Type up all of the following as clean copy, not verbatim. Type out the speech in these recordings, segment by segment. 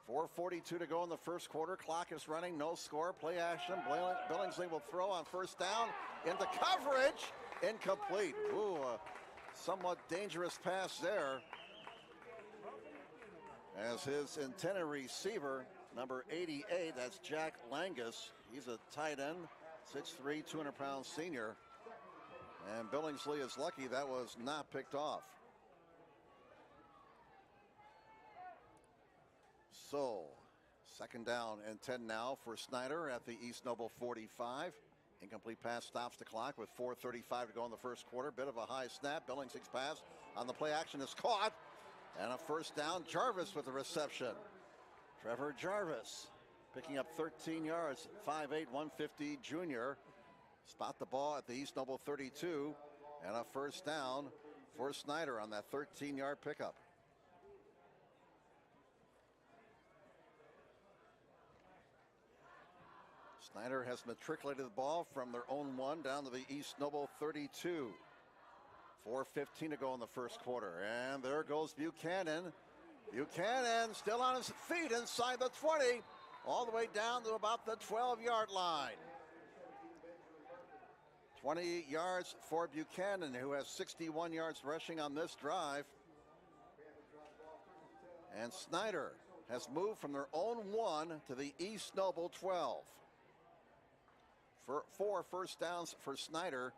4:42 to go in the first quarter. Clock is running. No score. Play action. Billingsley will throw on first down. Into coverage. Incomplete. Ooh, a somewhat dangerous pass there. As his intended receiver, number 88, that's Jack Langus. He's a tight end, 6'3", 200-pound senior. And Billingsley is lucky that was not picked off. So, second down and 10 now for Snyder at the East Noble 45. Incomplete pass stops the clock with 4:35 to go in the first quarter. Bit of a high snap. Billingsley's pass on the play action is caught. And a first down. Jarvis with the reception. Trevor Jarvis picking up 13 yards. 5'8", 150 junior. Spot the ball at the East Noble 32. And a first down for Snyder on that 13-yard pickup. Snyder has matriculated the ball from their own 1 down to the East Noble 32. 4:15 to go in the first quarter. And there goes Buchanan. Buchanan still on his feet inside the 20. All the way down to about the 12-yard line. 20 yards for Buchanan, who has 61 yards rushing on this drive. And Snyder has moved from their own 1 to the East Noble 12. For 4 first downs for Snyder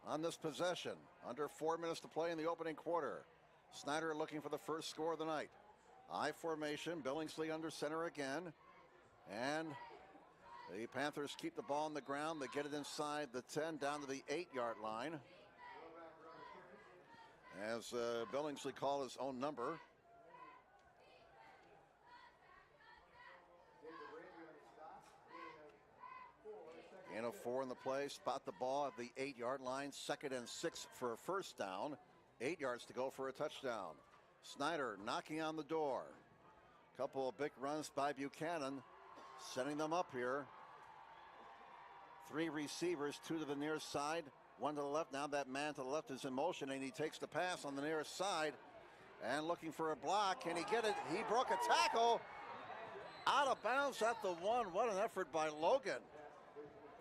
on this possession. Under 4 minutes to play in the opening quarter. Snyder looking for the first score of the night. I formation, Billingsley under center again. And the Panthers keep the ball on the ground. They get it inside the 10 down to the 8-yard line. As Billingsley called his own number. Gain of 4 in the play. Spot the ball at the 8-yard line. 2nd and 6 for a first down. 8 yards to go for a touchdown. Snyder knocking on the door. Couple of big runs by Buchanan, setting them up here. 3 receivers, 2 to the near side, 1 to the left. Now that man to the left is in motion, and he takes the pass on the near side and looking for a block. Can he get it? He broke a tackle. Out of bounds at the 1. What an effort by Logan.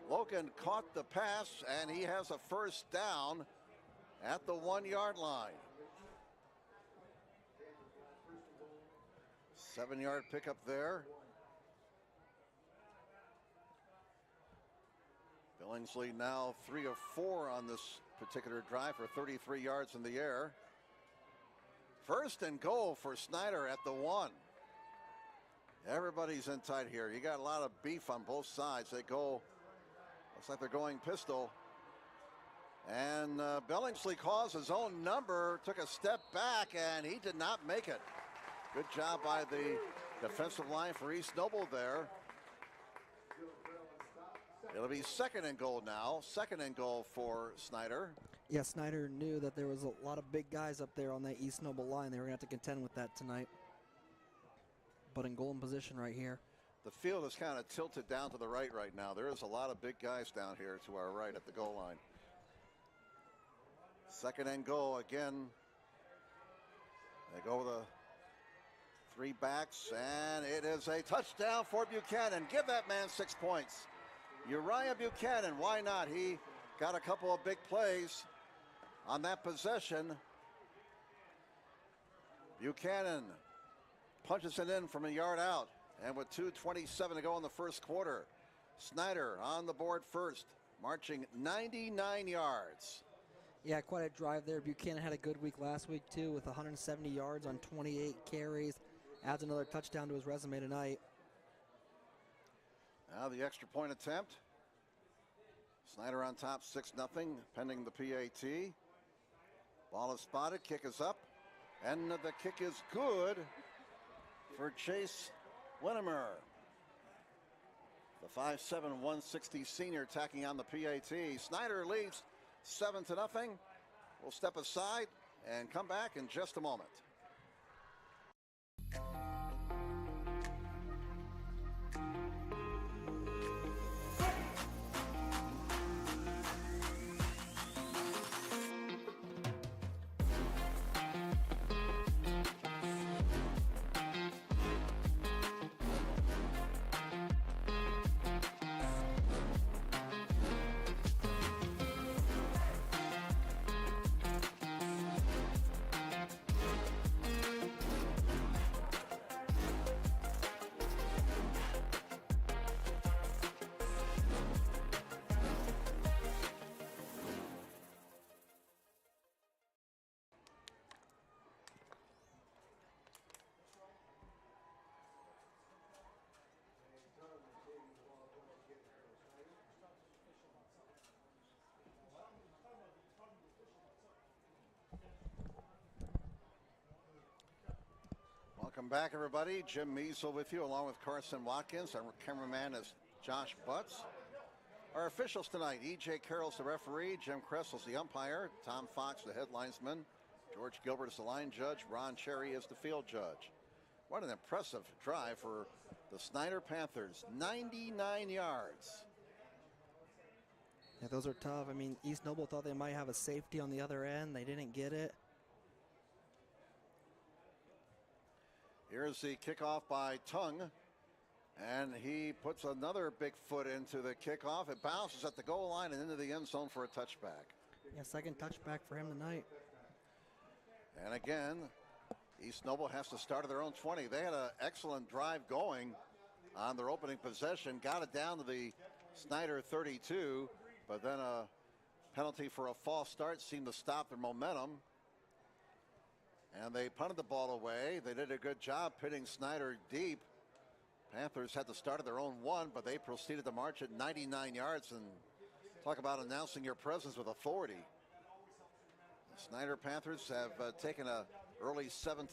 Logan caught the pass, and he has a first down at the 1-yard line. 7-yard pickup there. Billingsley now 3 of 4 on this particular drive for 33 yards in the air. First and goal for Snyder at the 1. Everybody's in tight here. You got a lot of beef on both sides. They go, looks like they're going pistol. And Billingsley calls his own number, took a step back, and he did not make it. Good job by the defensive line for East Noble there. It'll be 2nd and goal now. 2nd and goal for Snyder. Yeah, Snyder knew that there was a lot of big guys up there on that East Noble line. They were going to have to contend with that tonight. But in goal position right here. The field is kind of tilted down to the right now. There is a lot of big guys down here to our right at the goal line. 2nd and goal again. They go with the 3 backs, and it is a touchdown for Buchanan. Give that man 6 points. Uriah Buchanan, why not? He got a couple of big plays on that possession. Buchanan punches it in from a yard out. And with 2:27 to go in the first quarter, Snyder on the board first, marching 99 yards. Yeah, quite a drive there. Buchanan had a good week last week, too, with 170 yards on 28 carries. Adds another touchdown to his resume tonight. Now the extra point attempt. Snyder on top 6-0, pending the PAT. Ball is spotted, kick is up, and the kick is good for Chase Winnemer. The 5'7", 160 senior tacking on the PAT. Snyder leads 7-0. We'll step aside and come back in just a moment. Welcome back, everybody. Jim Measle with you, along with Carson Watkins. Our cameraman is Josh Butts. Our officials tonight: E.J. Carroll's the referee, Jim Kressel's the umpire, Tom Fox the headlinesman, George Gilbert is the line judge, Ron Cherry is the field judge. What an impressive drive for the Snyder Panthers, 99 yards. Yeah, those are tough. I mean, East Noble thought they might have a safety on the other end. They didn't get it. Here's the kickoff by Tung, and he puts another big foot into the kickoff. It bounces at the goal line and into the end zone for a touchback. Yeah, second touchback for him tonight. And again, East Noble has to start at their own 20. They had an excellent drive going on their opening possession, got it down to the Snyder 32, but then a penalty for a false start seemed to stop their momentum. And they punted the ball away. They did a good job pitting Snyder deep. Panthers had to start at their own 1, but they proceeded to march at 99 yards, and talk about announcing your presence with authority. The Snyder Panthers have taken a early 7-0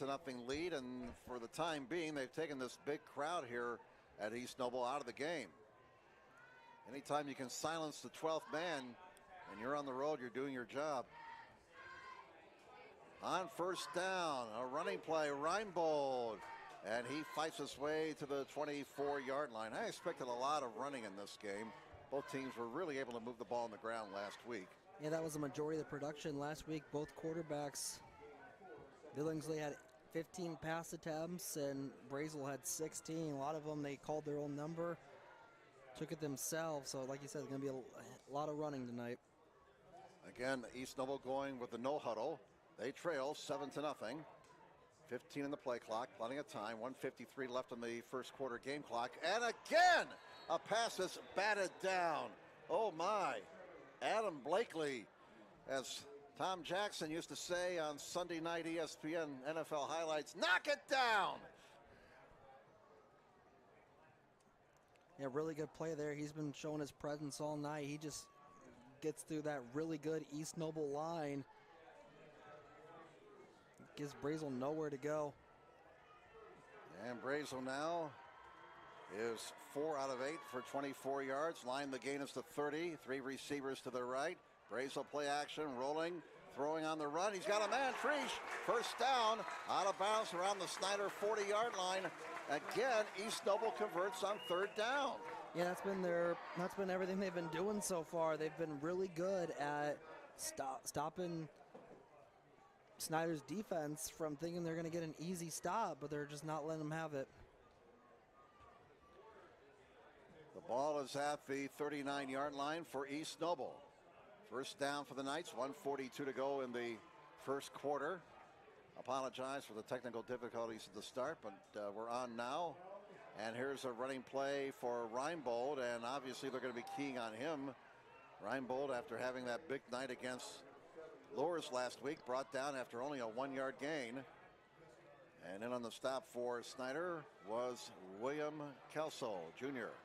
lead, and for the time being, they've taken this big crowd here at East Noble out of the game. Anytime you can silence the 12th man and you're on the road, you're doing your job. On first down, a running play, Reinbold, and he fights his way to the 24-yard line. I expected a lot of running in this game. Both teams were really able to move the ball on the ground last week. Yeah, that was the majority of the production last week. Both quarterbacks, Billingsley had 15 pass attempts and Brazel had 16. A lot of them, they called their own number, took it themselves. So like you said, it's going to be a lot of running tonight. Again, East Noble going with the no huddle. They trail 7-0. 15 in the play clock, plenty of time. 1:53 left on the first quarter game clock. And again, a pass is batted down. Oh my. Adam Blakely, as Tom Jackson used to say on Sunday night ESPN NFL highlights, knock it down. Yeah, really good play there. He's been showing his presence all night. He just gets through that really good East Noble line. Gives Brazel nowhere to go. And Brazel now is 4 out of 8 for 24 yards. Line the gain is to 30. 3 receivers to the right. Brazel play action, rolling, throwing on the run. He's got a man, Treesh. First down, out of bounds around the Snyder 40-yard line. Again, East Noble converts on third down. Yeah, that's been everything they've been doing so far. They've been really good at stopping Snyder's defense from thinking they're going to get an easy stop, but they're just not letting them have it. The ball is at the 39-yard line for East Noble. First down for the Knights, 1:42 to go in the first quarter. Apologize for the technical difficulties at the start, but we're on now. And here's a running play for Reinbold, and obviously they're going to be keying on him. Reinbold, after having that big night against Lours last week, brought down after only a 1-yard gain. And in on the stop for Snyder was William Kessel Jr.,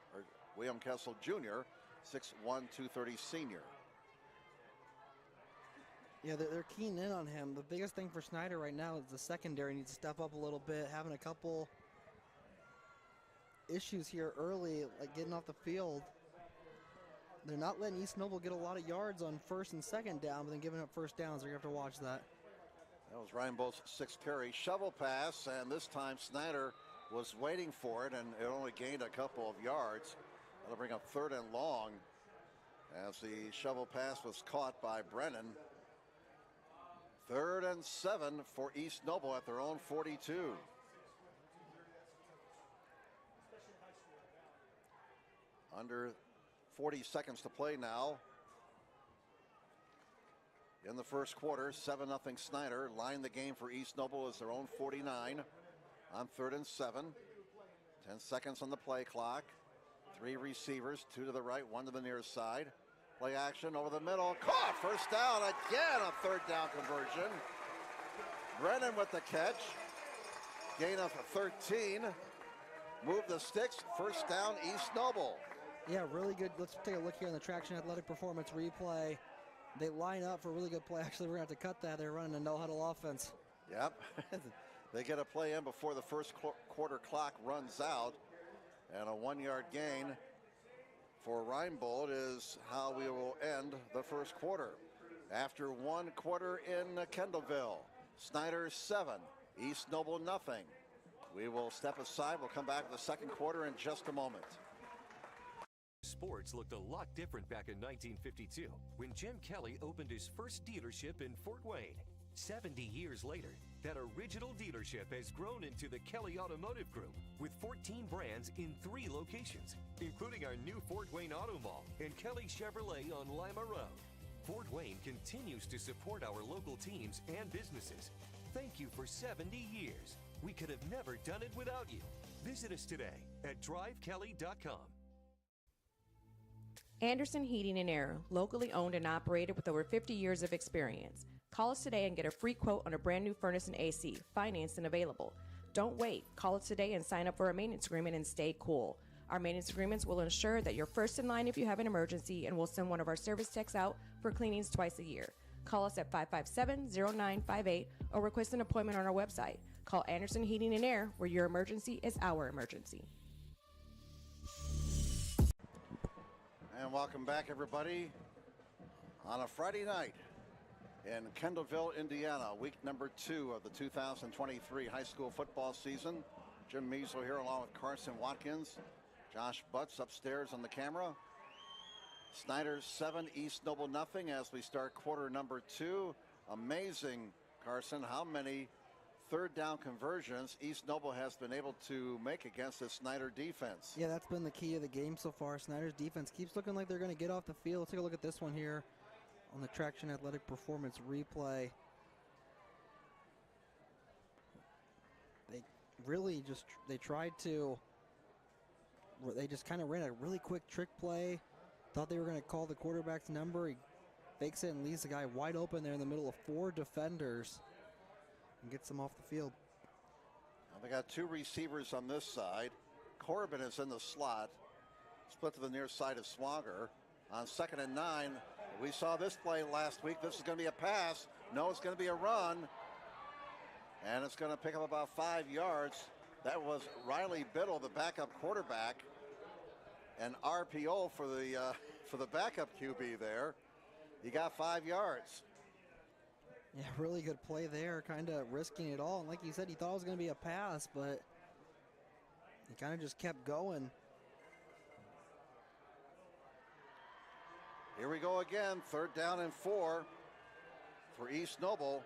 6'1", 230 senior. Yeah, they're keying in on him. The biggest thing for Snyder right now is the secondary needs to step up a little bit, having a couple issues here early, like getting off the field. They're not letting East Noble get a lot of yards on first and second down, but then giving up first downs. They're going to have to watch that. That was Reinbold's 6th carry. Shovel pass, and this time Snyder was waiting for it, and it only gained a couple of yards. That'll bring up 3rd and long as the shovel pass was caught by Brennan. 3rd and 7 for East Noble at their own 42. Under 40 seconds to play now. In the first quarter, 7-0 Snyder. Line the game for East Noble as their own 49 on 3rd and 7. 10 seconds on the play clock. 3 receivers, 2 to the right, 1 to the near side. Play action over the middle. Caught! First down again, a 3rd down conversion. Brennan with the catch. Gain of 13. Move the sticks. First down, East Noble. Yeah, really good. Let's take a look here on the Traction Athletic Performance replay. They line up for a really good play. Actually, we're going to have to cut that. They're running a no-huddle offense. Yep. They get a play in before the first quarter clock runs out. And a 1-yard gain for Reinbold is how we will end the first quarter. After 1 quarter in Kendallville, Snyder 7, East Noble nothing. We will step aside. We'll come back to the second quarter in just a moment. Sports looked a lot different back in 1952 when Jim Kelly opened his first dealership in Fort Wayne. 70 years later, that original dealership has grown into the Kelly Automotive Group with 14 brands in 3 locations, including our new Fort Wayne Auto Mall and Kelly Chevrolet on Lima Road. Fort Wayne continues to support our local teams and businesses. Thank you for 70 years. We could have never done it without you. Visit us today at drivekelly.com. Anderson Heating and Air, locally owned and operated with over 50 years of experience. Call us today and get a free quote on a brand new furnace and AC, financed and available. Don't wait. Call us today and sign up for a maintenance agreement and stay cool. Our maintenance agreements will ensure that you're first in line if you have an emergency, and we'll send one of our service techs out for cleanings twice a year. Call us at 557-0958 or request an appointment on our website. Call Anderson Heating and Air, where your emergency is our emergency. And welcome back, everybody, on a Friday night in Kendallville, Indiana, week number 2 of the 2023 high school football season. Jim Measle here along with Carson Watkins. Josh Butts upstairs on the camera. Snyder 7, East Noble nothing as we start quarter number 2. Amazing, Carson, how many third down conversions East Noble has been able to make against the Snyder defense. Yeah, that's been the key of the game so far. Snyder's defense keeps looking like they're going to get off the field. Let's take a look at this one here on the Traction Athletic Performance replay. They really just, they just kind of ran a really quick trick play. Thought they were going to call the quarterback's number. He fakes it and leaves the guy wide open there in the middle of 4 defenders and gets them off the field. Now they got 2 receivers on this side. Corbin is in the slot, split to the near side of Swanger. On 2nd and 9, we saw this play last week. This is going to be a pass. No, it's going to be a run. And it's going to pick up about 5 yards. That was Riley Biddle, the backup quarterback. An RPO for the backup QB there. He got 5 yards. Yeah, really good play there, kind of risking it all. And like you said, he thought it was going to be a pass, but he kind of just kept going. Here we go again, 3rd down and 4 for East Noble.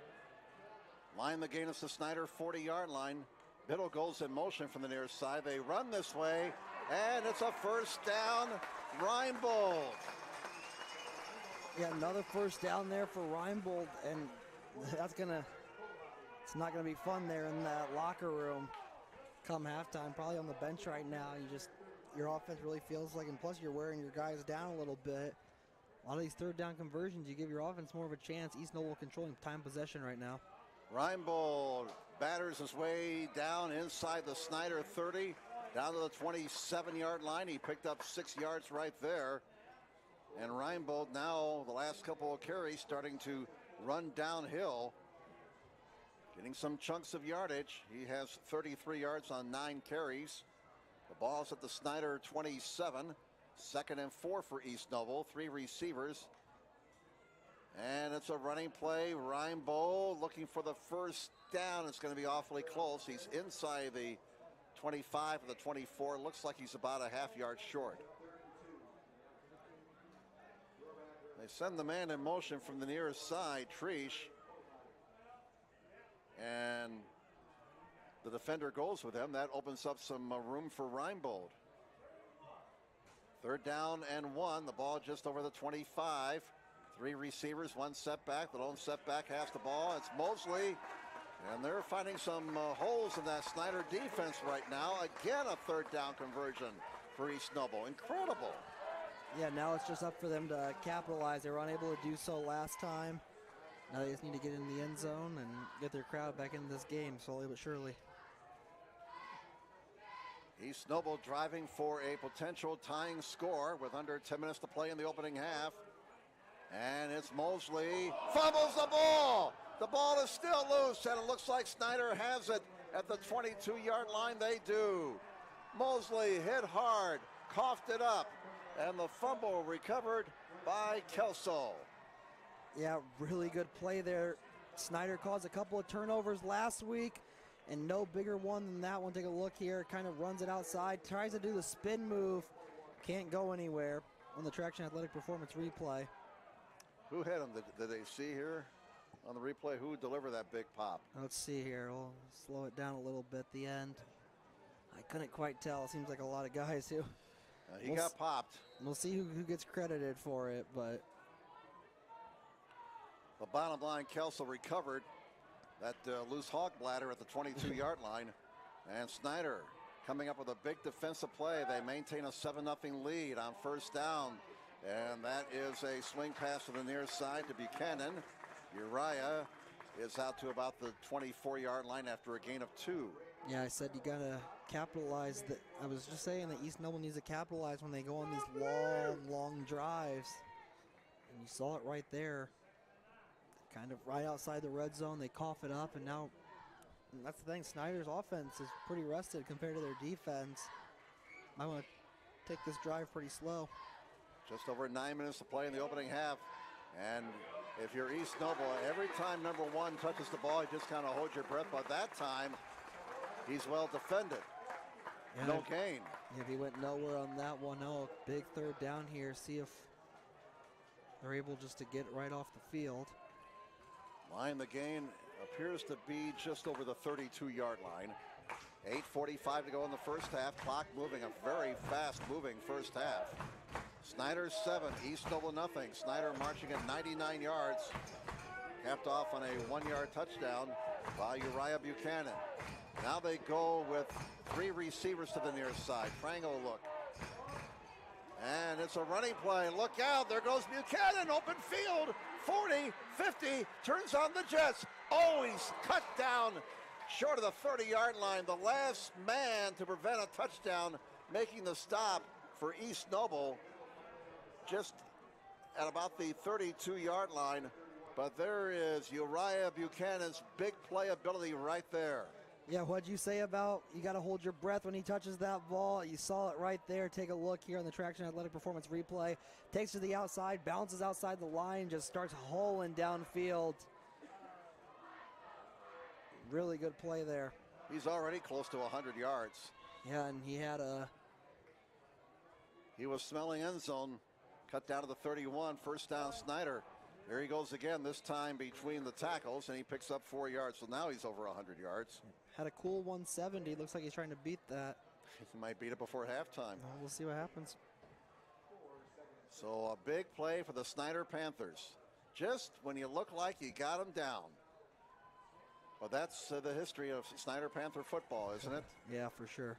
Line the gain of the Snyder 40-yard line. Biddle goes in motion from the near side. They run this way, and it's a first down, Reinbold. Yeah, another first down there for Reinbold, and it's not gonna be fun there in that locker room come halftime. Probably on the bench right now. Your offense really feels like, and plus you're wearing your guys down a little bit. A lot of these 3rd down conversions, you give your offense more of a chance. East Noble controlling time possession right now. Reinbold batters his way down inside the Snyder 30, down to the 27-yard line. He picked up 6 yards right there. And Reinbold now, the last couple of carries, starting to run downhill, getting some chunks of yardage. He has 33 yards on 9 carries. The ball's at the Snyder 27. 2nd and 4 for East Noble. 3 receivers. And it's a running play. Reinbold looking for the first down. It's going to be awfully close. He's inside the 25 of the 24. Looks like he's about a half yard short. They send the man in motion from the nearest side, Treesh. And the defender goes with him. That opens up some room for Reinbold. 3rd down and 1. The ball just over the 25. 3 receivers, 1 setback. The lone setback has the ball. It's Mosley. And they're finding some holes in that Snyder defense right now. Again, a 3rd down conversion for East Noble. Incredible. Yeah, now it's just up for them to capitalize. They were unable to do so last time. Now they just need to get in the end zone and get their crowd back into this game slowly but surely. East Noble driving for a potential tying score with under 10 minutes to play in the opening half. And it's Mosley. Fumbles the ball! The ball is still loose, and it looks like Snyder has it at the 22-yard line? They do. Mosley hit hard, coughed it up, and the fumble recovered by Kelso. Yeah, really good play there. Snyder caused a couple of turnovers last week, and no bigger one than that one. Take a look here. Kind of runs it outside, tries to do the spin move. Can't go anywhere on the Traction Athletic Performance replay. Who hit him? Did they see here on the replay who delivered that big pop? Let's see here. We'll slow it down a little bit at the end. I couldn't quite tell. It seems like a lot of guys who... He got popped. We'll see who gets credited for it, but... The bottom line, Kelso recovered that loose hog bladder at the 22-yard line. And Snyder coming up with a big defensive play. They maintain a 7-0 lead on first down. And that is a swing pass to the near side to Buchanan. Uriah is out to about the 24-yard line after a gain of 2. Yeah, I said you got to capitalize. I was just saying that East Noble needs to capitalize when they go on these long drives. And you saw it right there. Kind of right outside the red zone. They cough it up, and now that's the thing. Snyder's offense is pretty rested compared to their defense. I want to take this drive pretty slow. Just over 9 minutes to play in the opening half. And if you're East Noble, every time number 1 touches the ball, you just kind of hold your breath. But that time, he's well defended. Yeah, no gain. If he went nowhere on that one, oh, big third down here. See if they're able just to get it right off the field. Line the gain appears to be just over the 32-yard line. 8:45 to go in the first half. Clock moving, a very fast-moving first half. Snyder 7, East Noble nothing. Snyder marching at 99 yards. Capped off on a 1-yard touchdown by Uriah Buchanan. Now they go with 3 receivers to the near side. Triangle look. And it's a running play. Look out, there goes Buchanan, open field. 40, 50, turns on the Jets. Oh, he's cut down short of the 30-yard line. The last man to prevent a touchdown, making the stop for East Noble just at about the 32-yard line. But there is Uriah Buchanan's big playability right there. Yeah, what'd you say about you got to hold your breath when he touches that ball? You saw it right there. Take a look here on the Traction Athletic Performance replay. Takes to the outside, bounces outside the line, just starts hauling downfield. Really good play there. He's already close to 100 yards. Yeah, and he was smelling end zone, cut down to the 31, first down Snyder. There he goes again, this time between the tackles, and he picks up 4 yards. So now he's over 100 yards. Had a cool 170. Looks like he's trying to beat that. He might beat it before halftime. Well, we'll see what happens. So a big play for the Snyder Panthers. Just when you look like you got them down. Well, that's the history of Snyder Panther football, isn't it? Yeah, for sure.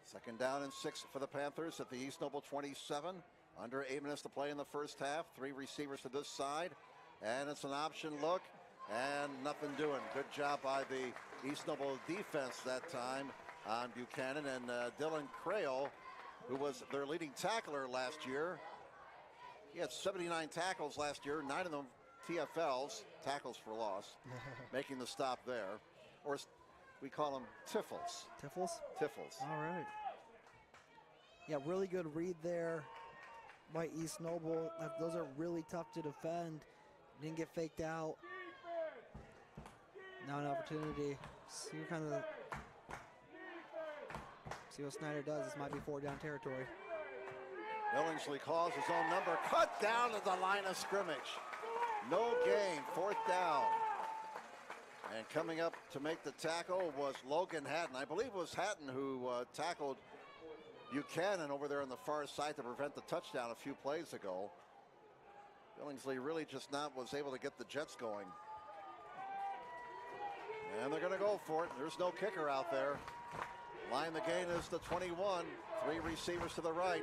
Second down and 6 for the Panthers at the East Noble 27. Under 8 minutes to play in the first half. 3 receivers to this side. And it's an option look. And nothing doing. Good job by the East Noble defense that time on Buchanan. And Dylan Crail, who was their leading tackler last year. He had 79 tackles last year. 9 of them TFLs, tackles for loss. Making the stop there. Or we call them tiffles. Tiffles? Tiffles. All right. Yeah, really good read there by East Noble. Those are really tough to defend. Didn't get faked out. Now an opportunity. See what Snyder does. This might be 4-down territory. Billingsley calls his own number. Cut down at the line of scrimmage. No gain. 4th down. And coming up to make the tackle was Logan Hatton. I believe it was Hatton who tackled Buchanan over there on the far side to prevent the touchdown a few plays ago. Billingsley really just was able to get the Jets going. And they're going to go for it. There's no kicker out there. Line the gain is the 21. 3 receivers to the right.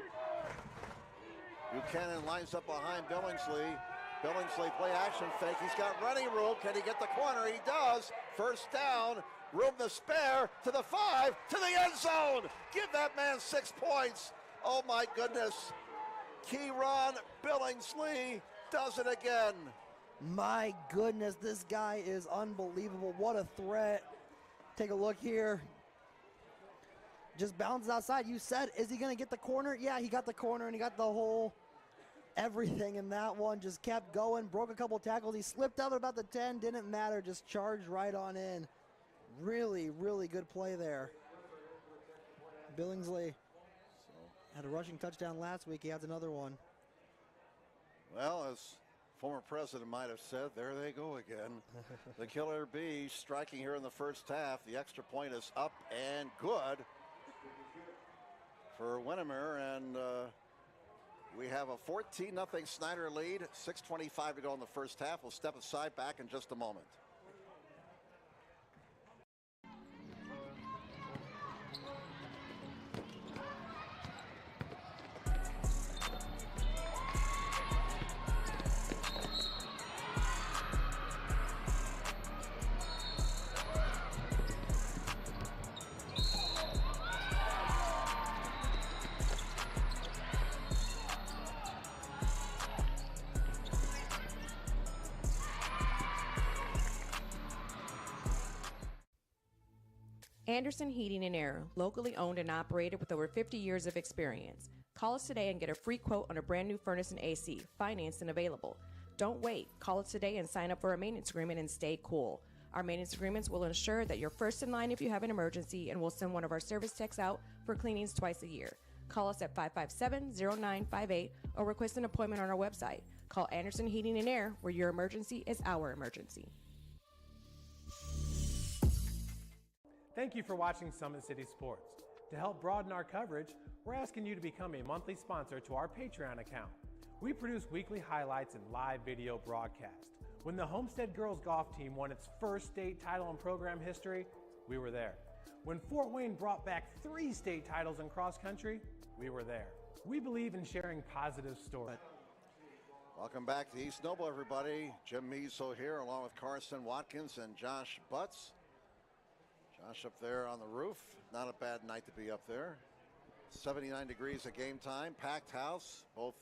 Buchanan lines up behind Billingsley. Billingsley play action fake. He's got running room. Can he get the corner? He does. First down. Room to spare to the 5, to the end zone. Give that man 6 points. Oh my goodness. Kieron Billingsley does it again. My goodness, this guy is unbelievable. What a threat. Take a look here. Just bounces outside. You said, is he going to get the corner? Yeah, he got the corner, and he got the whole everything in that one. Just kept going, broke a couple tackles. He slipped out at about the 10, didn't matter, just charged right on in. Really, really good play there. Billingsley had a rushing touchdown last week. He has another one. Well, as former president might have said, there they go again. The Killer Bees striking here in the first half. The extra point is up and good for Windermere, and we have a 14-0 Snyder lead. 6:25 to go in the first half. We'll step aside, back in just a moment. Anderson Heating and Air, locally owned and operated with over 50 years of experience. Call us today and get a free quote on a brand new furnace and AC, financed and available. Don't wait. Call us today and sign up for a maintenance agreement and stay cool. Our maintenance agreements will ensure that you're first in line if you have an emergency, and we'll send one of our service techs out for cleanings twice a year. Call us at 557-0958 or request an appointment on our website. Call Anderson Heating and Air, where your emergency is our emergency. Thank you for watching Summit City Sports. To help broaden our coverage, we're asking you to become a monthly sponsor to our Patreon account. We produce weekly highlights and live video broadcasts. When the Homestead Girls Golf Team won its first state title in program history, we were there. When Fort Wayne brought back 3 state titles in cross country, we were there. We believe in sharing positive stories. Welcome back to East Noble, everybody. Jim Meso here, along with Carson Watkins and Josh Butts. Josh up there on the roof. Not a bad night to be up there. 79 degrees at game time. Packed house, both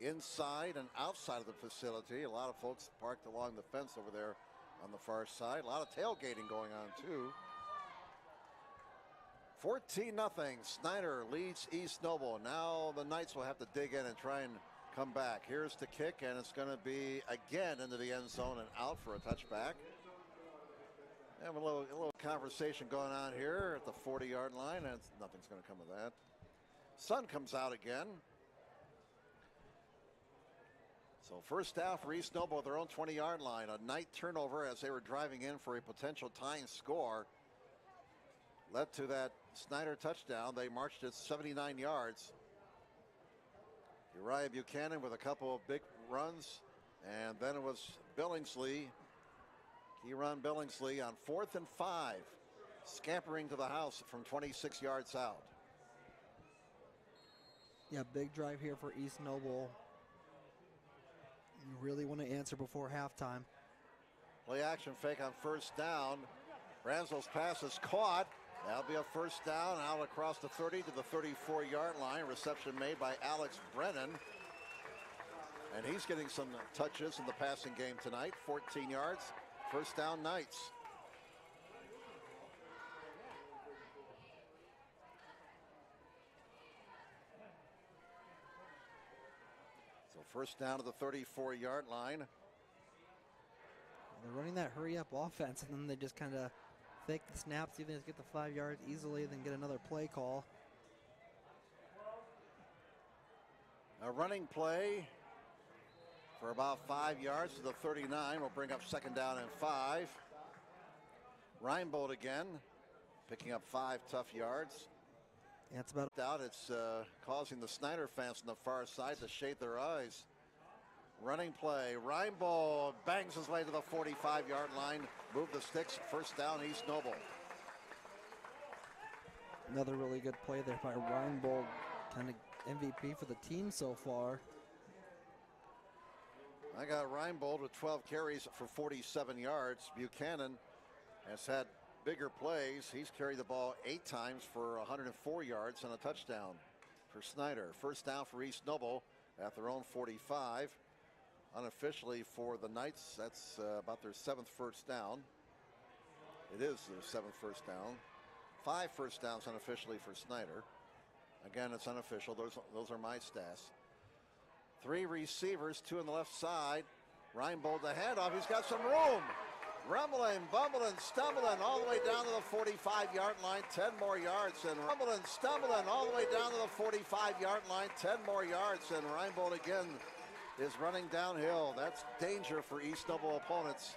inside and outside of the facility. A lot of folks parked along the fence over there on the far side. A lot of tailgating going on, too. 14-0. Snyder leads East Noble. Now the Knights will have to dig in and try and come back. Here's the kick, and it's going to be again into the end zone and out for a touchback. Have a little conversation going on here at the 40-yard line, and nothing's going to come of that. Sun comes out again. So first down for East Noble at their own 20-yard line. A Knight turnover as they were driving in for a potential tying score led to that Snyder touchdown. They marched it 79 yards. Uriah Buchanan with a couple of big runs, and then it was Billingsley. Kieran Billingsley on 4th and 5, scampering to the house from 26 yards out. Yeah, big drive here for East Noble. You really want to answer before halftime. Play action fake on first down. Bransell's pass is caught. That'll be a first down out across the 30 to the 34-yard line. Reception made by Alex Brennan. And he's getting some touches in the passing game tonight. 14 yards. First down, Knights. So first down to the 34-yard line. They're running that hurry-up offense, and then they just kind of fake the snaps, see if they just get the 5 yards easily, then get another play call. A running play for about 5 yards to the 39 will bring up second down and 5. Reinbold again, picking up 5 tough yards. Yeah, it's about out. It's causing the Snyder fans on the far side to shade their eyes. Running play, Reinbold bangs his way to the 45-yard line. Move the sticks, first down, East Noble. another really good play there by Reinbold, kind of MVP for the team so far. I got Reinbold with 12 carries for 47 yards. Buchanan has had bigger plays. He's carried the ball 8 times for 104 yards and a touchdown for Snyder. First down for East Noble at their own 45. Unofficially for the Knights, that's about their 7th first down. It is their 7th first down. 5 first downs unofficially for Snyder. Again, it's unofficial. Those are my stats. 3 receivers, 2 on the left side. Reinbold the handoff. He's got some room. Rumbling, bumbling, stumbling all the way down to the 45-yard line. 10 more yards. And rumbling, stumbling all the way down to the 45-yard line. 10 more yards. And Reinbold again is running downhill. That's danger for East Noble opponents.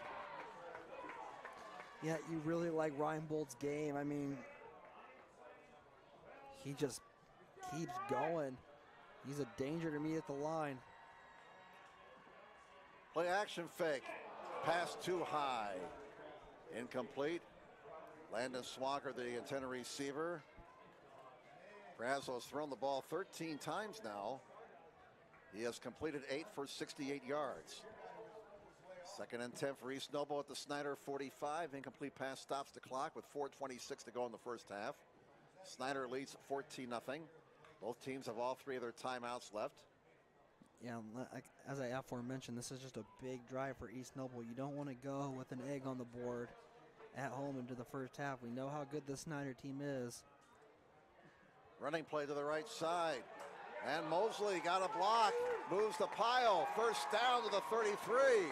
Yeah, you really like Reinbold's game. I mean, he just keeps going. He's a danger to me at the line. Play action fake. Pass too high. Incomplete. Landon Swagger, the intended receiver. Brazo has thrown the ball 13 times now. He has completed 8 for 68 yards. 2nd and 10 for East Noble at the Snyder 45. Incomplete pass stops the clock with 4:26 to go in the first half. Snyder leads 14-0. Both teams have all 3 of their timeouts left. Yeah, as I aforementioned, this is just a big drive for East Noble. You don't want to go with an egg on the board at home into the first half. We know how good the Snyder team is. Running play to the right side. And Mosley got a block. Moves the pile. First down to the 33.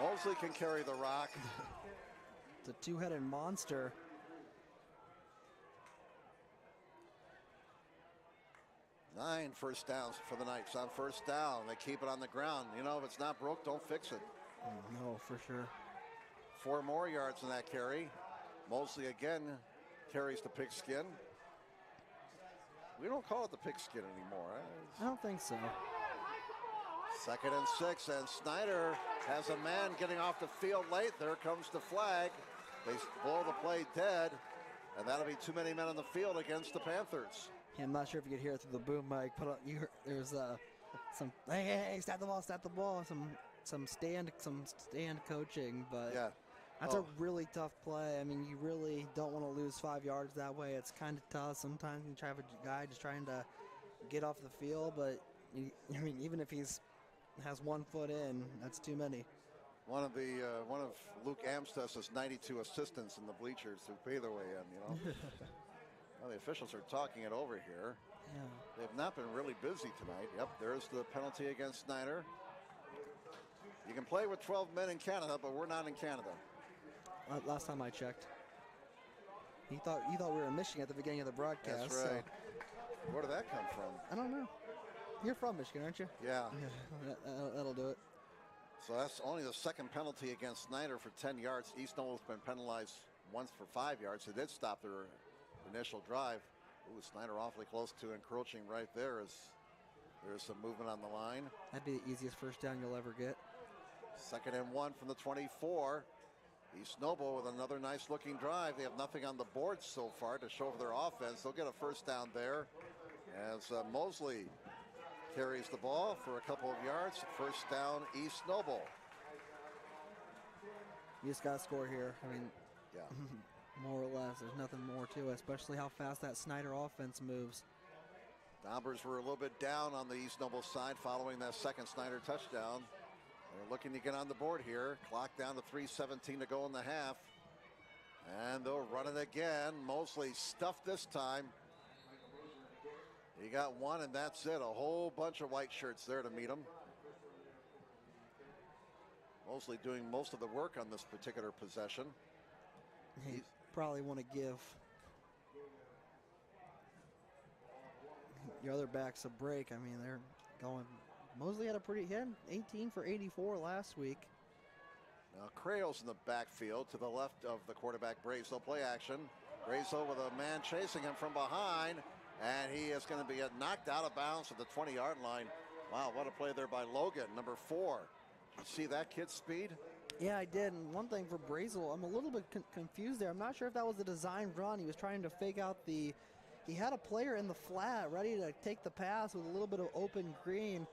Mosley can carry the rock. It's a 2-headed monster. Nine first downs for the Knights on first down. They keep it on the ground. You know, if it's not broke, don't fix it. No, for sure. 4 more yards in that carry. Mosley again carries the pigskin. We don't call it the pigskin anymore. I don't think so. 2nd and 6, and Snyder has a man getting off the field late. There comes the flag. They blow the play dead, and that'll be too many men on the field against the Panthers. Yeah, I'm not sure if you could hear it through the boom mic. There's some hey, stat the ball, some stand coaching, but yeah. That's a really tough play. I mean, you really don't want to lose 5 yards that way. It's kind of tough. Sometimes you try to have a guy just trying to get off the field, but I mean, even if he's has 1 foot in, that's too many. One of Luke Amstut's 92 assistants in the bleachers who pay their way in, you know. Well, the officials are talking it over here. Yeah. They've not been really busy tonight. Yep, there's the penalty against Snyder. You can play with 12 men in Canada, but we're not in Canada. Last time I checked. You thought we were in Michigan at the beginning of the broadcast. That's right. So. Where did that come from? I don't know. You're from Michigan, aren't you? Yeah. That'll do it. So that's only the 2nd penalty against Snyder for 10 yards. East Noble's been penalized once for 5 yards. They did stop their initial drive. Ooh, Snyder awfully close to encroaching right there as there's some movement on the line. That'd be the easiest first down you'll ever get. 2nd and 1 from the 24. East Noble with another nice looking drive. They have nothing on the board so far to show for their offense. They'll get a first down there as Mosley carries the ball for a couple of yards. First down, East Noble. You just got to score here. I mean, yeah. More or less. There's nothing more to it, especially how fast that Snyder offense moves. Dombers were a little bit down on the East Noble side following that 2nd Snyder touchdown. They're looking to get on the board here. Clock down to 3:17 to go in the half. And they'll run it again. Mosley stuffed this time. He got 1, and that's it. A whole bunch of white shirts there to meet him. Mosley doing most of the work on this particular possession. He probably want to give your other backs a break. I mean, they're going. Mosley had 18 for 84 last week. Now Crayo's in the backfield to the left of the quarterback. Brazo play action. Brazo with a man chasing him from behind, and he is going to be knocked out of bounds at the 20-yard line. Wow, what a play there by Logan, number 4. Did you see that kid's speed? Yeah, I did. And one thing for Brazel, I'm a little bit confused there. I'm not sure if that was a design run. He was trying to fake out he had a player in the flat ready to take the pass with a little bit of open green.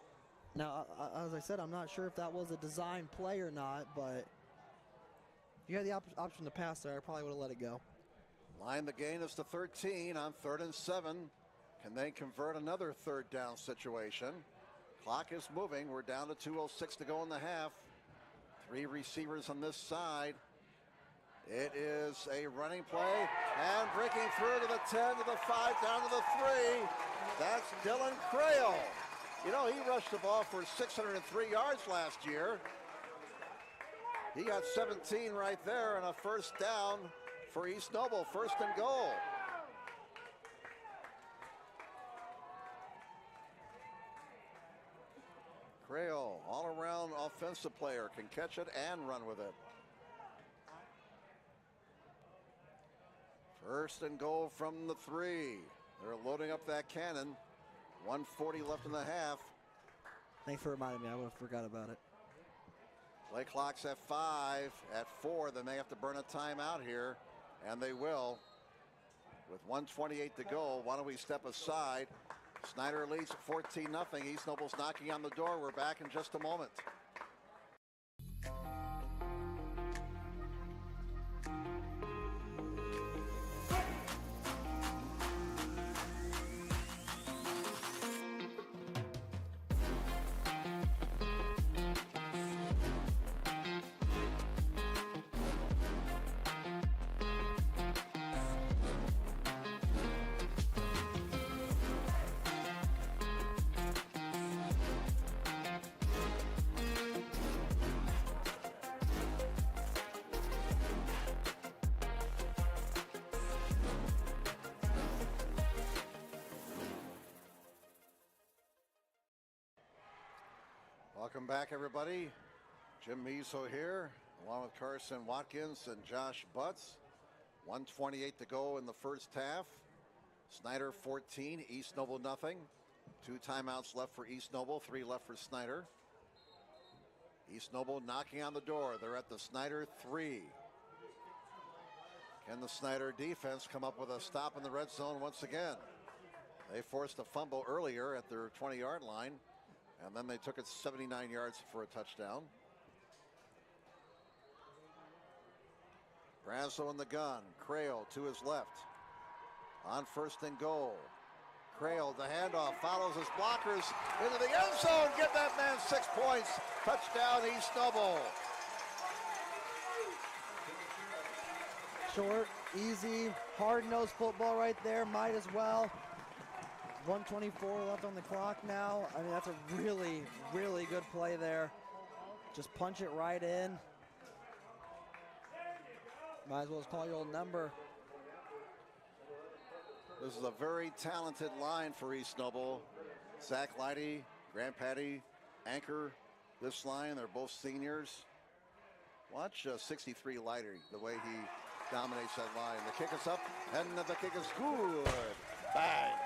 Now, as I said, I'm not sure if that was a design play or not, but if you had the option to pass there, I probably would have let it go. Line the gain is to 13 on 3rd and 7. Can they convert another 3rd down situation? Clock is moving. We're down to 2:06 to go in the half. 3 receivers on this side. It is a running play and breaking through to the 10, to the 5, down to the 3. That's Dylan Crail. You know, he rushed the ball for 603 yards last year. He got 17 right there and a first down for East Noble, 1st and goal. Crail, all-around offensive player, can catch it and run with it. 1st and goal from the 3. They're loading up that cannon. 1:40 left in the half. Thanks for reminding me. I would have forgot about it. Play clock's at 5. At 4, they may have to burn a timeout here, and they will. With 1:28 to go, why don't we step aside? Snyder leads 14-0. East Noble's knocking on the door. We're back in just a moment. Welcome back, everybody. Jim Meso here, along with Carson Watkins and Josh Butts. 1:28 to go in the first half. Snyder 14, East Noble nothing. 2 timeouts left for East Noble, 3 left for Snyder. East Noble knocking on the door. They're at the Snyder 3. Can the Snyder defense come up with a stop in the red zone once again? They forced a fumble earlier at their 20-yard line, and then they took it 79 yards for a touchdown. Brasso in the gun. Crail to his left. On 1st and goal. Crail, the handoff, follows his blockers into the end zone. Give that man 6 points. Touchdown, East Noble. Short, easy, hard-nosed football right there. Might as well. 1:24 left on the clock now. I mean, that's a really, really good play there. Just punch it right in. Might as well just call your old number. This is a very talented line for East Noble. Zach Leidy, Grant Patty, anchor this line. They're both seniors. Watch 63 Leidy, the way he dominates that line. The kick is up, and the kick is good. Bang.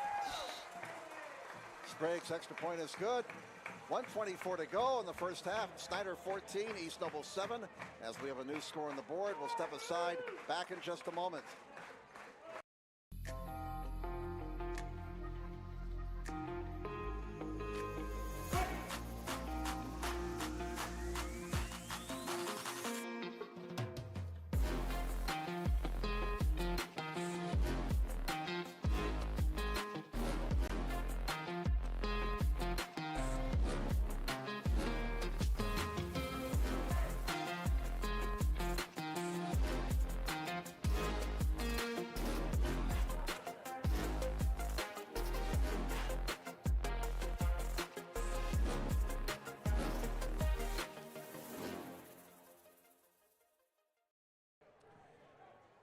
Sprague's extra point is good. 1:24 to go in the first half. Snyder 14, East Noble 7. As we have a new score on the board, we'll step aside. Back in just a moment.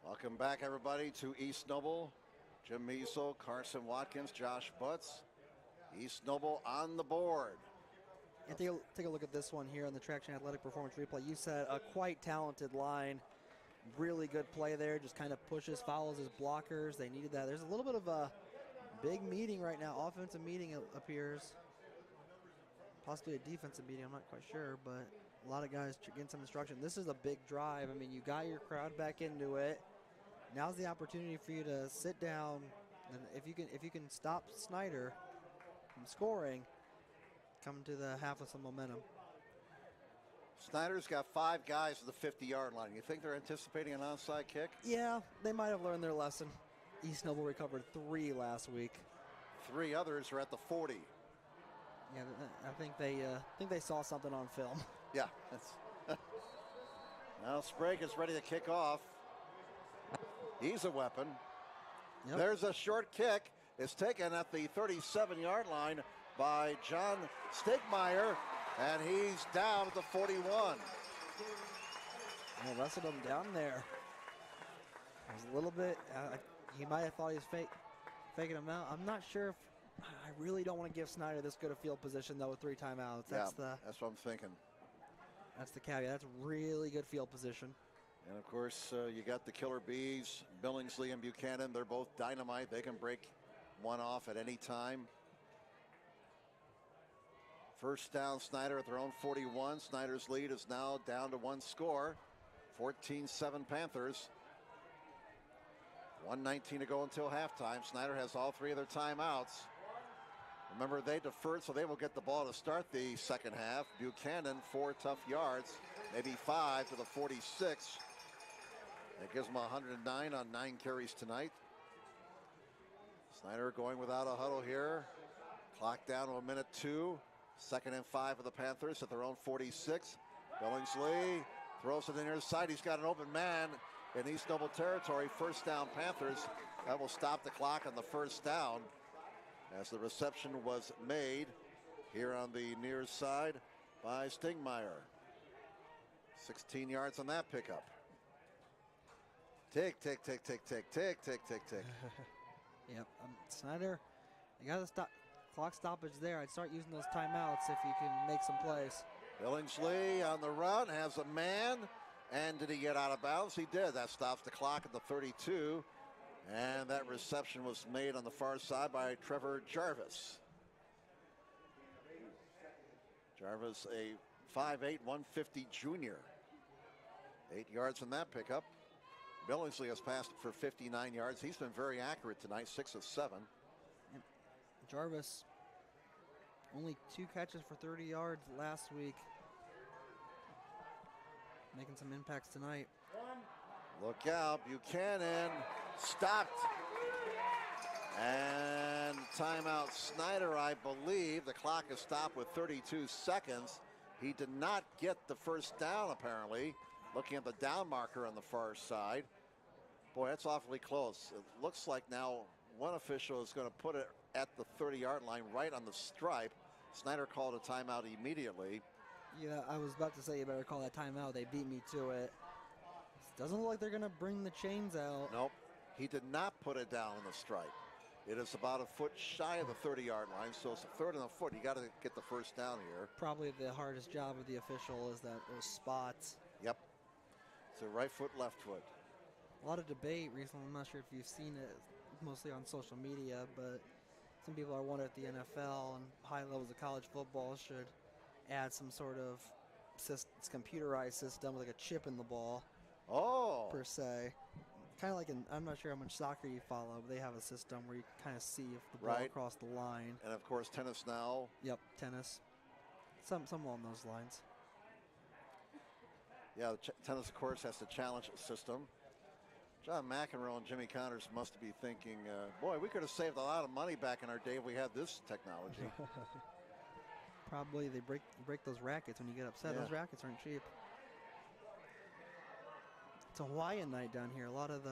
Welcome back, everybody, to East Noble. Jim Meso, Carson Watkins, Josh Butts. East Noble on the board. And take a look at this one here on the Traction Athletic Performance Replay. You said a quite talented line. Really good play there. Just kind of pushes, follows his blockers. They needed that. There's a little bit of a big meeting right now. Offensive meeting appears. Possibly a defensive meeting. I'm not quite sure, but a lot of guys getting some instruction. This is a big drive. I mean, you got your crowd back into it. Now's the opportunity for you to sit down, and if you can stop Snyder from scoring, come to the half with some momentum. Snyder's got 5 guys at the 50-yard line. You think they're anticipating an onside kick? Yeah, they might have learned their lesson. East Noble recovered 3 last week. 3 others are at the 40. Yeah, I think they saw something on film. Yeah. That's now Sprague is ready to kick off. He's a weapon. Yep. There's a short kick. It's taken at the 37-yard line by John Stigmeyer, and he's down at the 41. They wrestled him down there. It was a little bit, he might have thought he was faking him out. I'm not sure if, I really don't want to give Snyder this good a field position though with 3 timeouts. That's that's what I'm thinking. That's the caveat. That's really good field position. And of course, you got the killer bees, Billingsley and Buchanan. They're both dynamite. They can break one off at any time. First down, Snyder at their own 41. Snyder's lead is now down to 1 score. 14-7 Panthers. 1:19 to go until halftime. Snyder has all 3 of their timeouts. Remember, they deferred, so they will get the ball to start the second half. Buchanan, 4 tough yards, maybe 5 to the 46. That gives them 109 on 9 carries tonight. Snyder going without a huddle here. Clock down to 1:02. 2nd and 5 of the Panthers at their own 46. Billingsley throws to the near side. He's got an open man in East Noble territory. First down Panthers. That will stop the clock on the first down as the reception was made here on the near side by Stigmeyer. 16 yards on that pickup. Tick, tick, tick, tick, tick, tick, tick, tick, tick. Yep, Snyder, you got to stop. Clock stoppage there. I'd start using those timeouts if you can make some plays. Billingsley on the run, has a man, and did he get out of bounds? He did. That stops the clock at the 32, and that reception was made on the far side by Trevor Jarvis. Jarvis, a 5'8", 150 junior. 8 yards on that pickup. Billingsley has passed it for 59 yards. He's been very accurate tonight, 6 of 7. Jarvis, only 2 catches for 30 yards last week. Making some impacts tonight. Look out, Buchanan stopped. And timeout Snyder, I believe. The clock is stopped with 32 seconds. He did not get the first down, apparently. Looking at the down marker on the far side. Boy, that's awfully close. It looks like now one official is going to put it at the 30-yard line, right on the stripe. Snyder called a timeout immediately. Yeah, I was about to say you better call that timeout. They beat me to it. Doesn't look like they're going to bring the chains out. Nope. He did not put it down on the stripe. It is about a foot shy of the 30-yard line, so it's a 3rd and a foot. You got to get the first down here. Probably the hardest job of the official is those spots. Yep. So right foot, left foot. A lot of debate recently. I'm not sure if you've seen it, mostly on social media, but some people are wondering if the NFL and high levels of college football should add some sort of computerized system with like a chip in the ball. Oh. Per se. Kind of like I'm not sure how much soccer you follow, but they have a system where you kind of see if the ball crossed the line. And of course, tennis now. Yep, tennis. Some along those lines. Yeah, the tennis, of course, has to challenge the system. John McEnroe and Jimmy Connors must be thinking, boy, we could have saved a lot of money back in our day if we had this technology. Probably they break those rackets when you get upset. Yeah. Those rackets aren't cheap. It's a Hawaiian night down here. A lot of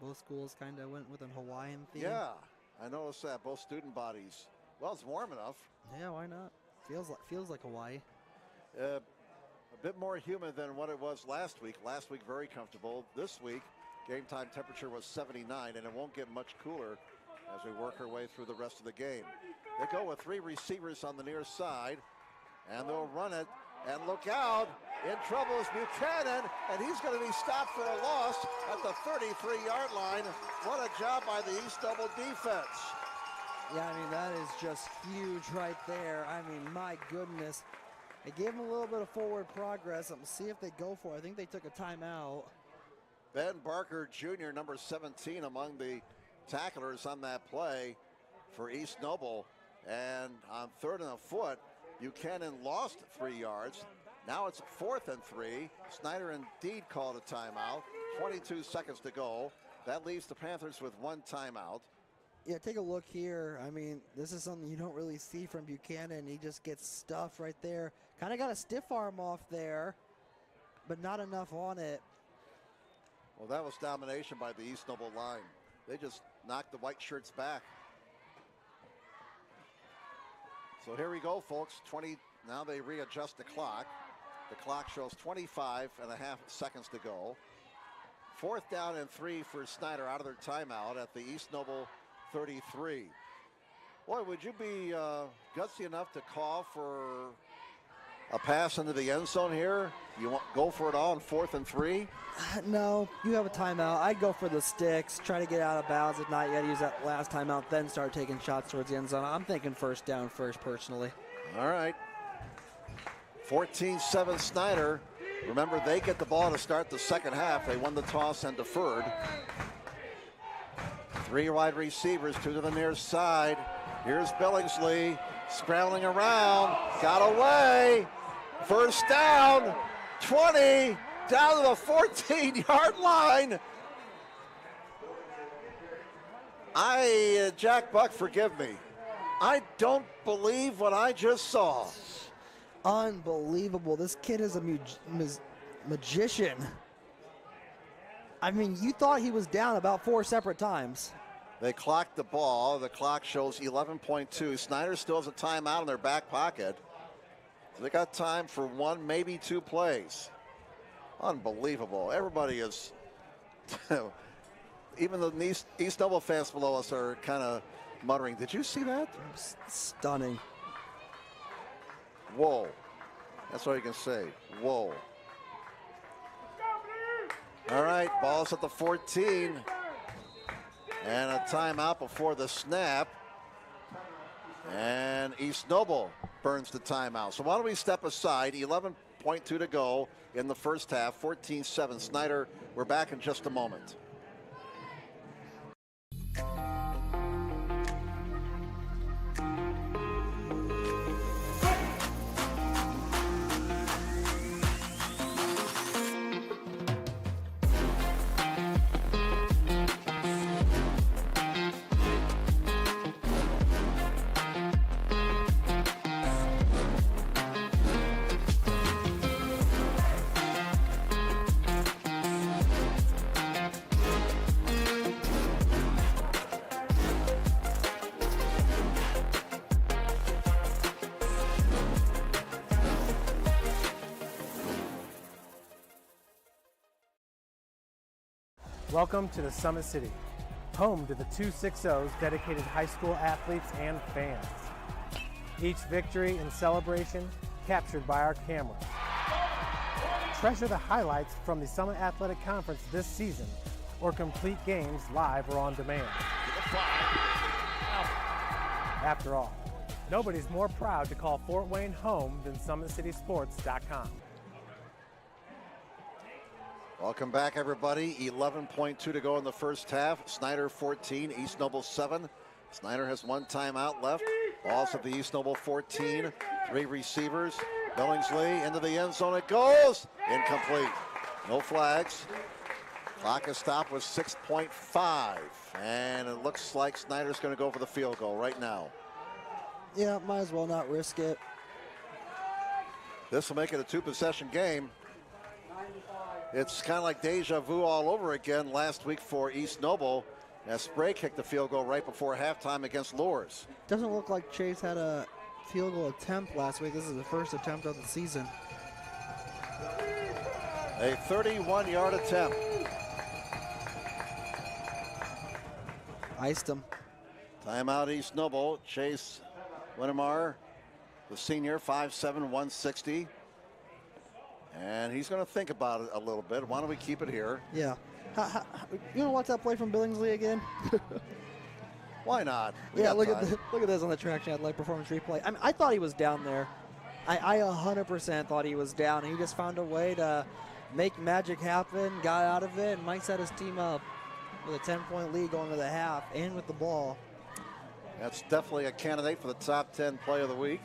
both schools kind of went with a Hawaiian theme. Yeah, I noticed that. Both student bodies. Well, it's warm enough. Yeah, why not? Feels like Hawaii. A bit more humid than what it was last week. Last week, very comfortable. This week, game time temperature was 79, and it won't get much cooler as we work our way through the rest of the game. They go with 3 receivers on the near side, and they'll run it. And look out, in trouble is Buchanan, and he's going to be stopped for a loss at the 33-yard line. What a job by the East Double defense. Yeah, I mean, that is just huge right there. I mean, my goodness. They gave him a little bit of forward progress. Let's see if they go for it. I think they took a timeout. Ben Barker Jr., number 17, among the tacklers on that play for East Noble. And on 3rd and a foot, Buchanan lost 3 yards. Now it's 4th and 3. Snyder indeed called a timeout. 22 seconds to go. That leaves the Panthers with 1 timeout. Yeah, take a look here. I mean, this is something you don't really see from Buchanan. He just gets stuffed right there. Kind of got a stiff arm off there, but not enough on it. Well, that was domination by the East Noble line. They just knocked the white shirts back. So here we go, folks. 20. Now they readjust the clock. The clock shows 25 and a half seconds to go. 4th down and 3 for Snyder out of their timeout at the East Noble 33. Boy, would you be gutsy enough to call for a pass into the end zone here? You want go for it all on 4th and 3? No, you have a timeout. I'd go for the sticks, try to get out of bounds. If not, you got to use that last timeout, then start taking shots towards the end zone. I'm thinking 1st down first, personally. All right. 14-7 Snyder. Remember, they get the ball to start the second half. They won the toss and deferred. 3 wide receivers, 2 to the near side. Here's Billingsley scrambling around. Got away. 1st down. 20. Down to the 14-yard line. Jack Buck, forgive me. I don't believe what I just saw. Unbelievable. This kid is a magician. I mean, you thought he was down about 4 separate times. They clocked the ball. The clock shows 11.2. Snyder still has a timeout in their back pocket. So they got time for 1, maybe 2 plays. Unbelievable. Everybody is, even the East Noble fans below us are kind of muttering, did you see that? Stunning. Whoa. That's all you can say. Whoa. All right, ball's at the 14. And a timeout before the snap. And East Noble burns the timeout. So why don't we step aside? 11.2 to go in the first half. 14-7 Snyder. We're back in just a moment. Welcome to the Summit City, home to the 260's dedicated high school athletes and fans. Each victory and celebration captured by our cameras. Treasure the highlights from the Summit Athletic Conference this season, or complete games live or on demand. After all, nobody's more proud to call Fort Wayne home than SummitCitySports.com. Welcome back, everybody. 11.2 to go in the first half. Snyder 14, East Noble 7. Snyder has 1 timeout left. Balls at the East Noble 14. 3 receivers. Billingsley into the end zone. It goes. Incomplete. No flags. Clock is stopped with 6.5. And it looks like Snyder's going to go for the field goal right now. Yeah, might as well not risk it. This will make it a 2-possession game. It's kind of like deja vu all over again last week for East Noble as Spray kicked the field goal right before halftime against Lourdes. Doesn't look like Chase had a field goal attempt last week. This is the first attempt of the season. A 31-yard attempt. Iced him. Timeout East Noble. Chase Winnemar, the senior, 5'7", 160. And he's going to think about it a little bit. Why don't we keep it here? Yeah. You want to watch that play from Billingsley again? Why not? Yeah, look at this on the traction athletic performance replay. I mean, I thought he was down there. I 100% thought he was down. He just found a way to make magic happen, got out of it, and might set his team up with a 10-point lead going to the half and with the ball. That's definitely a candidate for the top 10 play of the week.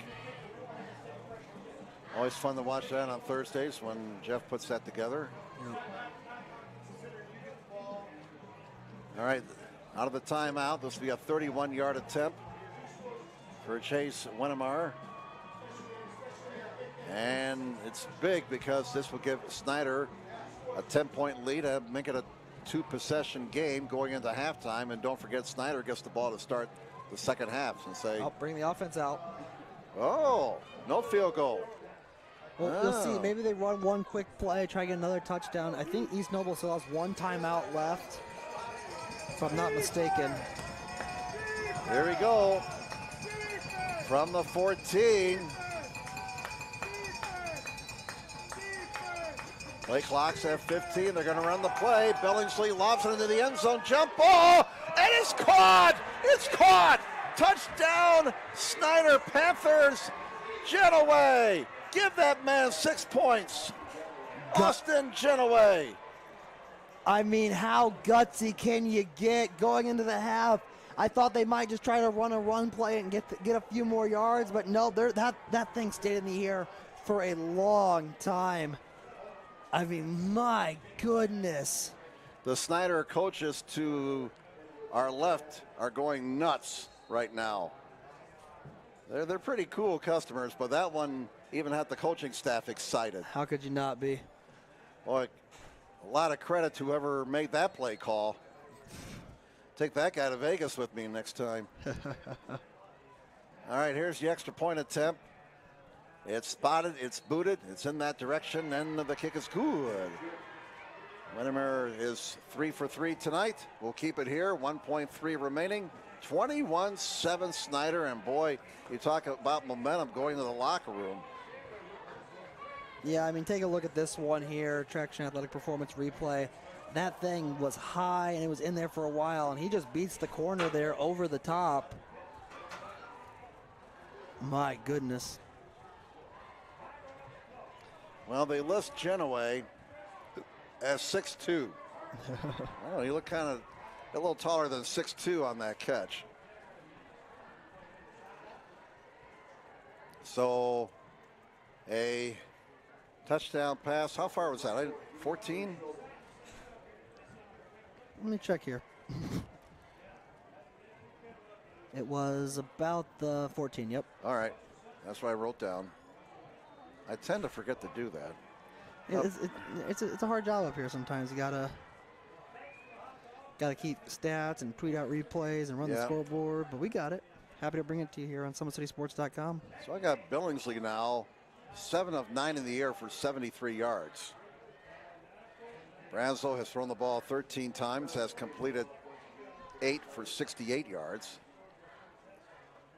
Always fun to watch that on Thursdays when Jeff puts that together. Yep. All right, Out of the timeout, this will be a 31-yard attempt for Chase Winnemar. And it's big because this will give Snyder a 10-point lead and make it a 2-possession game going into halftime. And don't forget, Snyder gets the ball to start the second half. And say, I'll bring the offense out. oh, no field goal. Well, we'll see. Maybe they run one quick play, try to get another touchdown. I think East Noble still has one timeout left, if I'm not mistaken. Here we go. From the 14. Play clock's at 15. They're going to run the play. Billingsley lobs it into the end zone. Jump ball. And it's caught. It's caught. Touchdown, Snyder Panthers. Genoway. Give that man 6 points. Austin Genoway. I mean, how gutsy can you get going into the half? I thought they might just try to run a run play and get a few more yards, but no, that thing stayed in the air for a long time. I mean, my goodness. The Snyder coaches to our left are going nuts right now. They're pretty cool customers, but that one even had the coaching staff excited. How could you not be? Boy, a lot of credit to whoever made that play call. Take that guy to Vegas with me next time. All right, here's the extra point attempt. It's spotted, it's booted, it's in that direction, and the kick is good. Winnemar is 3 for 3 tonight. We'll keep it here, 1.3 remaining. 21-7 Snyder, and boy, you talk about momentum going to the locker room. Yeah, I mean, take a look at this one here, Traction Athletic Performance replay. That thing was high, and it was in there for a while, and he just beats the corner there over the top. My goodness. Well, they list Genoway as 6'2". Oh, he looked kind of a little taller than 6'2" on that catch. So, a touchdown pass. How far was that? 14? Let me check here. It was about the 14, yep. All right. That's what I wrote down. I tend to forget to do that. It's a hard job up here sometimes. You gotta keep stats and tweet out replays and run the scoreboard, but we got it. Happy to bring it to you here on SummitCitySports.com. So I got Billingsley now, 7 of 9 in the air for 73 yards. Branslow has thrown the ball 13 times, has completed 8 for 68 yards.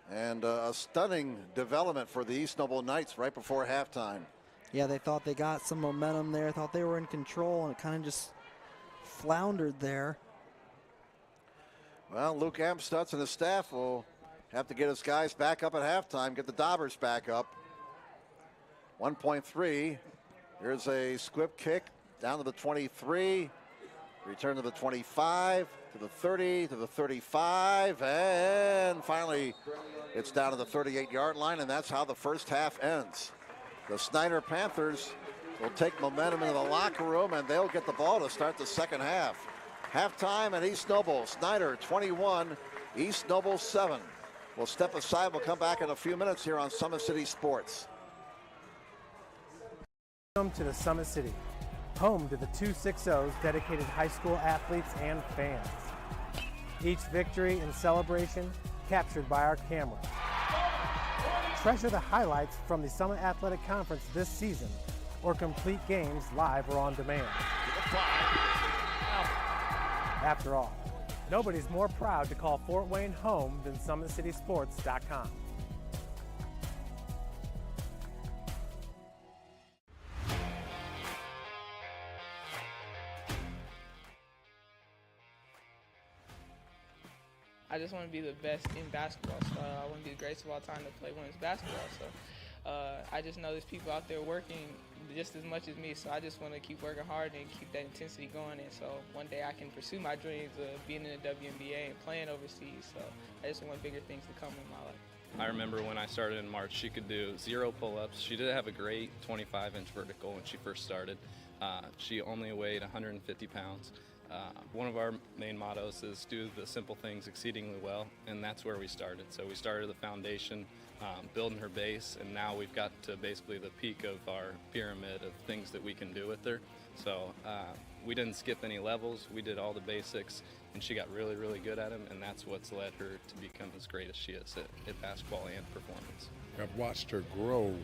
And a stunning development for the East Noble Knights right before halftime. Yeah, they thought they got some momentum there, thought they were in control, and it kind of just floundered there. Well, Luke Amstutz and his staff will have to get his guys back up at halftime, get the Daubers back up. 1.3. Here's a squib kick down to the 23. Return to the 25, to the 30, to the 35, and finally it's down to the 38-yard line, and that's how the first half ends. The Snyder Panthers will take momentum into the locker room, and they'll get the ball to start the second half. Halftime at East Noble. Snyder 21, East Noble 7. We'll step aside. We'll come back in a few minutes here on Summit City Sports. Welcome to the Summit City, home to the 260's dedicated high school athletes and fans. Each victory and celebration captured by our camera. Treasure the highlights from the Summit Athletic Conference this season, or complete games live or on demand. After all, nobody's more proud to call Fort Wayne home than SummitCitySports.com. I just want to be the best in basketball. So I want to be the greatest of all time to play women's basketball. So I just know there's people out there working just as much as me. So I just want to keep working hard and keep that intensity going. And so one day I can pursue my dreams of being in the WNBA and playing overseas. So I just want bigger things to come in my life. I remember when I started in March, she could do 0 pull-ups. She did have a great 25-inch vertical when she first started. She only weighed 150 pounds. One of our main mottos is do the simple things exceedingly well, and that's where we started. So we started the foundation, building her base, and now we've got to basically the peak of our pyramid of things that we can do with her. So we didn't skip any levels. We did all the basics, and she got really, really good at them, and that's what's led her to become as great as she is at basketball and performance. I've watched her grow,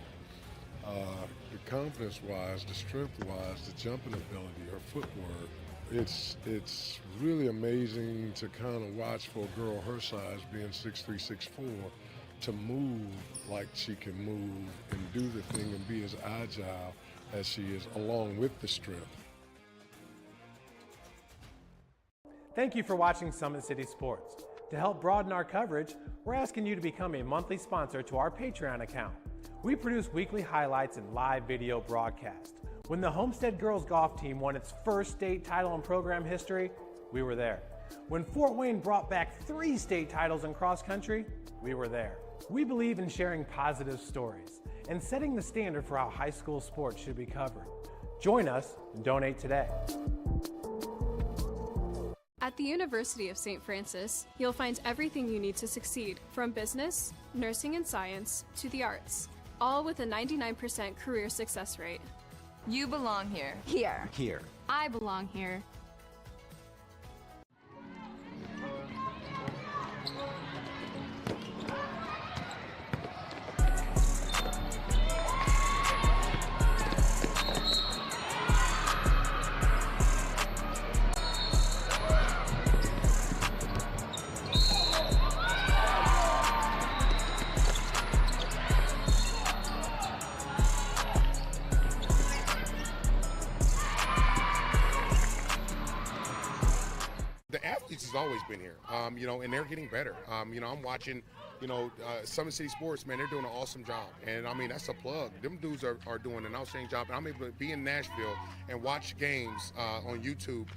the confidence-wise, the strength-wise, the jumping ability, her footwork. It's really amazing to kind of watch for a girl her size, being 6'3", 6'4", to move like she can move and do the thing and be as agile as she is, along with the strength. Thank you for watching Summit City Sports. To help broaden our coverage, we're asking you to become a monthly sponsor to our Patreon account. We produce weekly highlights and live video broadcasts. When the Homestead girls golf team won its first state title in program history, we were there. When Fort Wayne brought back 3 state titles in cross country, we were there. We believe in sharing positive stories and setting the standard for how high school sports should be covered. Join us and donate today. At the University of St. Francis, you'll find everything you need to succeed, from business, nursing and science, to the arts, all with a 99% career success rate. You belong here. Here. Here. I belong here. Always been here, and they're getting better. I'm watching, Summit City Sports, man, they're doing an awesome job. And I mean, that's a plug. Them dudes are doing an outstanding job. And I'm able to be in Nashville and watch games on YouTube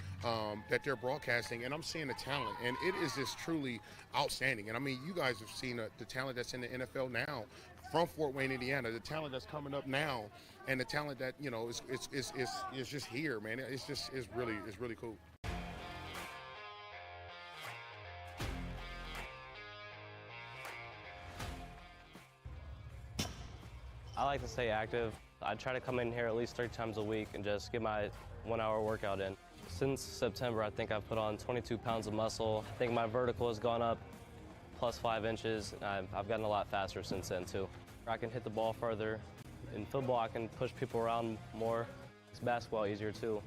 that they're broadcasting, and I'm seeing the talent. And it is just truly outstanding. And I mean, you guys have seen the talent that's in the NFL now from Fort Wayne, Indiana, the talent that's coming up now, and the talent that, is just here, man. It's really cool. I like to stay active. I try to come in here at least 3 times a week and just get my 1-hour workout in. Since September, I think I've put on 22 pounds of muscle. I think my vertical has gone up plus 5 inches. I've gotten a lot faster since then too. I can hit the ball further. In football, I can push people around more. It's basketball easier too.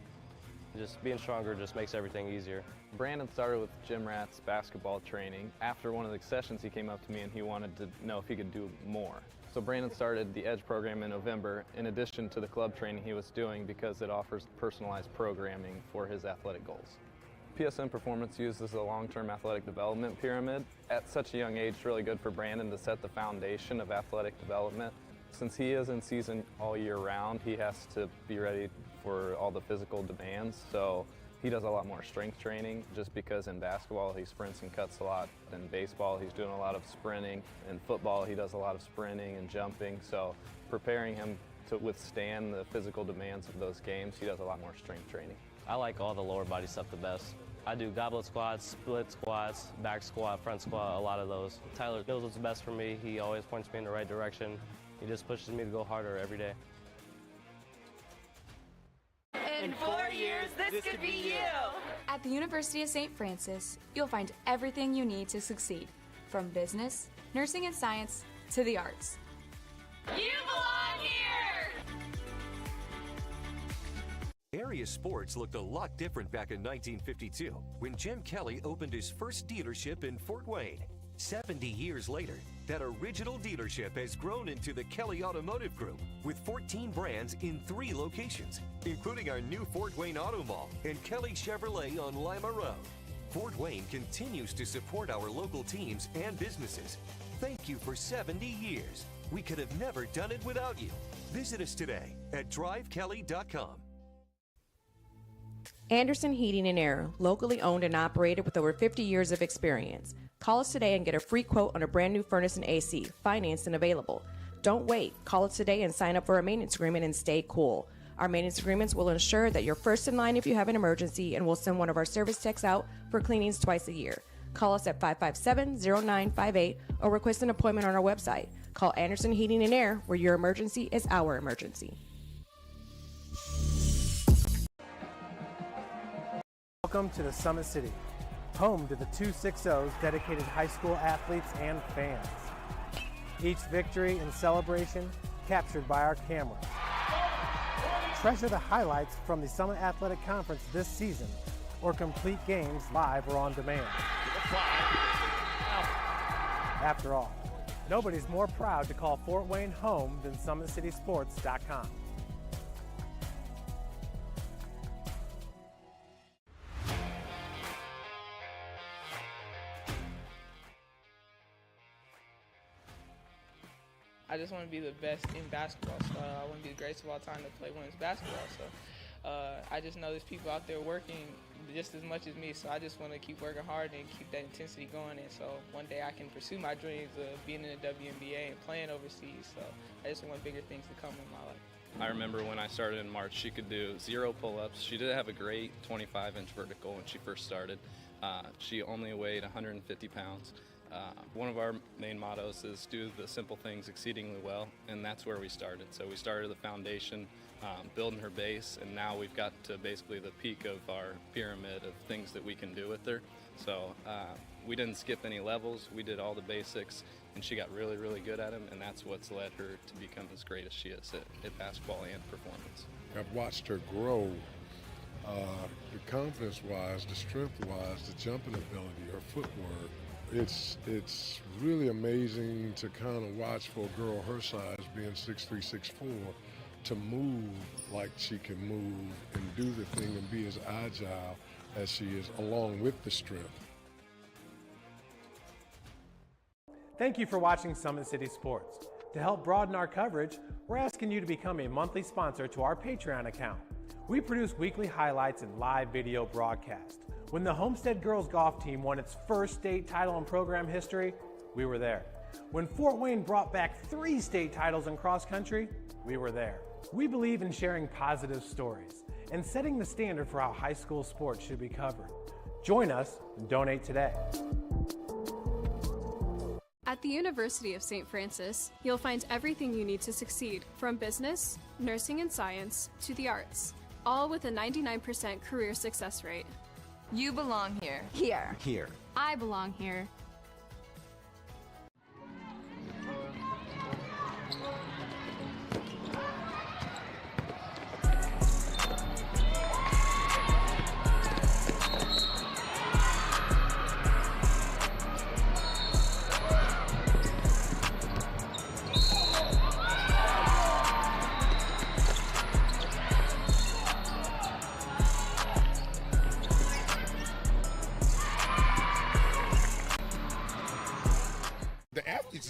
Just being stronger just makes everything easier. Brandon started with Gym Rat's basketball training. After one of the sessions, he came up to me and he wanted to know if he could do more. So Brandon started the Edge program in November, in addition to the club training he was doing, because it offers personalized programming for his athletic goals. PSN Performance uses a long-term athletic development pyramid. At such a young age, it's really good for Brandon to set the foundation of athletic development. Since he is in season all year round, he has to be ready for all the physical demands. So he does a lot more strength training, just because in basketball he sprints and cuts a lot. In baseball he's doing a lot of sprinting. In football he does a lot of sprinting and jumping. So preparing him to withstand the physical demands of those games, he does a lot more strength training. I like all the lower body stuff the best. I do goblet squats, split squats, back squat, front squat, a lot of those. Tyler knows what's best for me. He always points me in the right direction. He just pushes me to go harder every day. In 4 years, this could be you. At the University of St. Francis, you'll find everything you need to succeed, from business, nursing and science, to the arts. You belong here! Area sports looked a lot different back in 1952 when Jim Kelly opened his first dealership in Fort Wayne. 70 years later, that original dealership has grown into the Kelly Automotive Group with 14 brands in 3 locations, including our new Fort Wayne Auto Mall and Kelly Chevrolet on Lima Road. Fort Wayne continues to support our local teams and businesses. Thank you for 70 years. We could have never done it without you. Visit us today at drivekelly.com. Anderson Heating and Air, locally owned and operated with over 50 years of experience. Call us today and get a free quote on a brand new furnace and AC, financed and available. Don't wait. Call us today and sign up for a maintenance agreement and stay cool. Our maintenance agreements will ensure that you're first in line if you have an emergency, and we'll send one of our service techs out for cleanings twice a year. Call us at 557-0958 or request an appointment on our website. Call Anderson Heating and Air, where your emergency is our emergency. Welcome to the Summit City, home to the 260's dedicated high school athletes and fans. Each victory and celebration captured by our cameras. Treasure the highlights from the Summit Athletic Conference this season, or complete games live or on demand. After all, nobody's more proud to call Fort Wayne home than SummitCitySports.com. I just want to be the best in basketball. So I want to be the greatest of all time to play women's basketball. So I just know there's people out there working just as much as me. So I just want to keep working hard and keep that intensity going. And so one day I can pursue my dreams of being in the WNBA and playing overseas. So I just want bigger things to come in my life. I remember when I started in March, she could do 0 pull-ups. She did have a great 25-inch vertical when she first started. She only weighed 150 pounds. One of our main mottos is do the simple things exceedingly well, and that's where we started. So we started the foundation, building her base, and now we've got to basically the peak of our pyramid of things that we can do with her. So we didn't skip any levels. We did all the basics, and she got really, really good at them, and that's what's led her to become as great as she is at basketball and performance. I've watched her grow, the confidence-wise, the strength-wise, the jumping ability, her footwork. It's really amazing to kind of watch for a girl her size, being 6'3", 6'4", to move like she can move and do the thing and be as agile as she is, along with the strength. Thank you for watching Summit City Sports. To help broaden our coverage, we're asking you to become a monthly sponsor to our Patreon account. We produce weekly highlights and live video broadcasts. When the Homestead girls golf team won its first state title in program history, we were there. When Fort Wayne brought back 3 state titles in cross country, we were there. We believe in sharing positive stories and setting the standard for how high school sports should be covered. Join us and donate today. At the University of St. Francis, you'll find everything you need to succeed, from business, nursing and science, to the arts, all with a 99% career success rate. You belong here. Here. I belong here.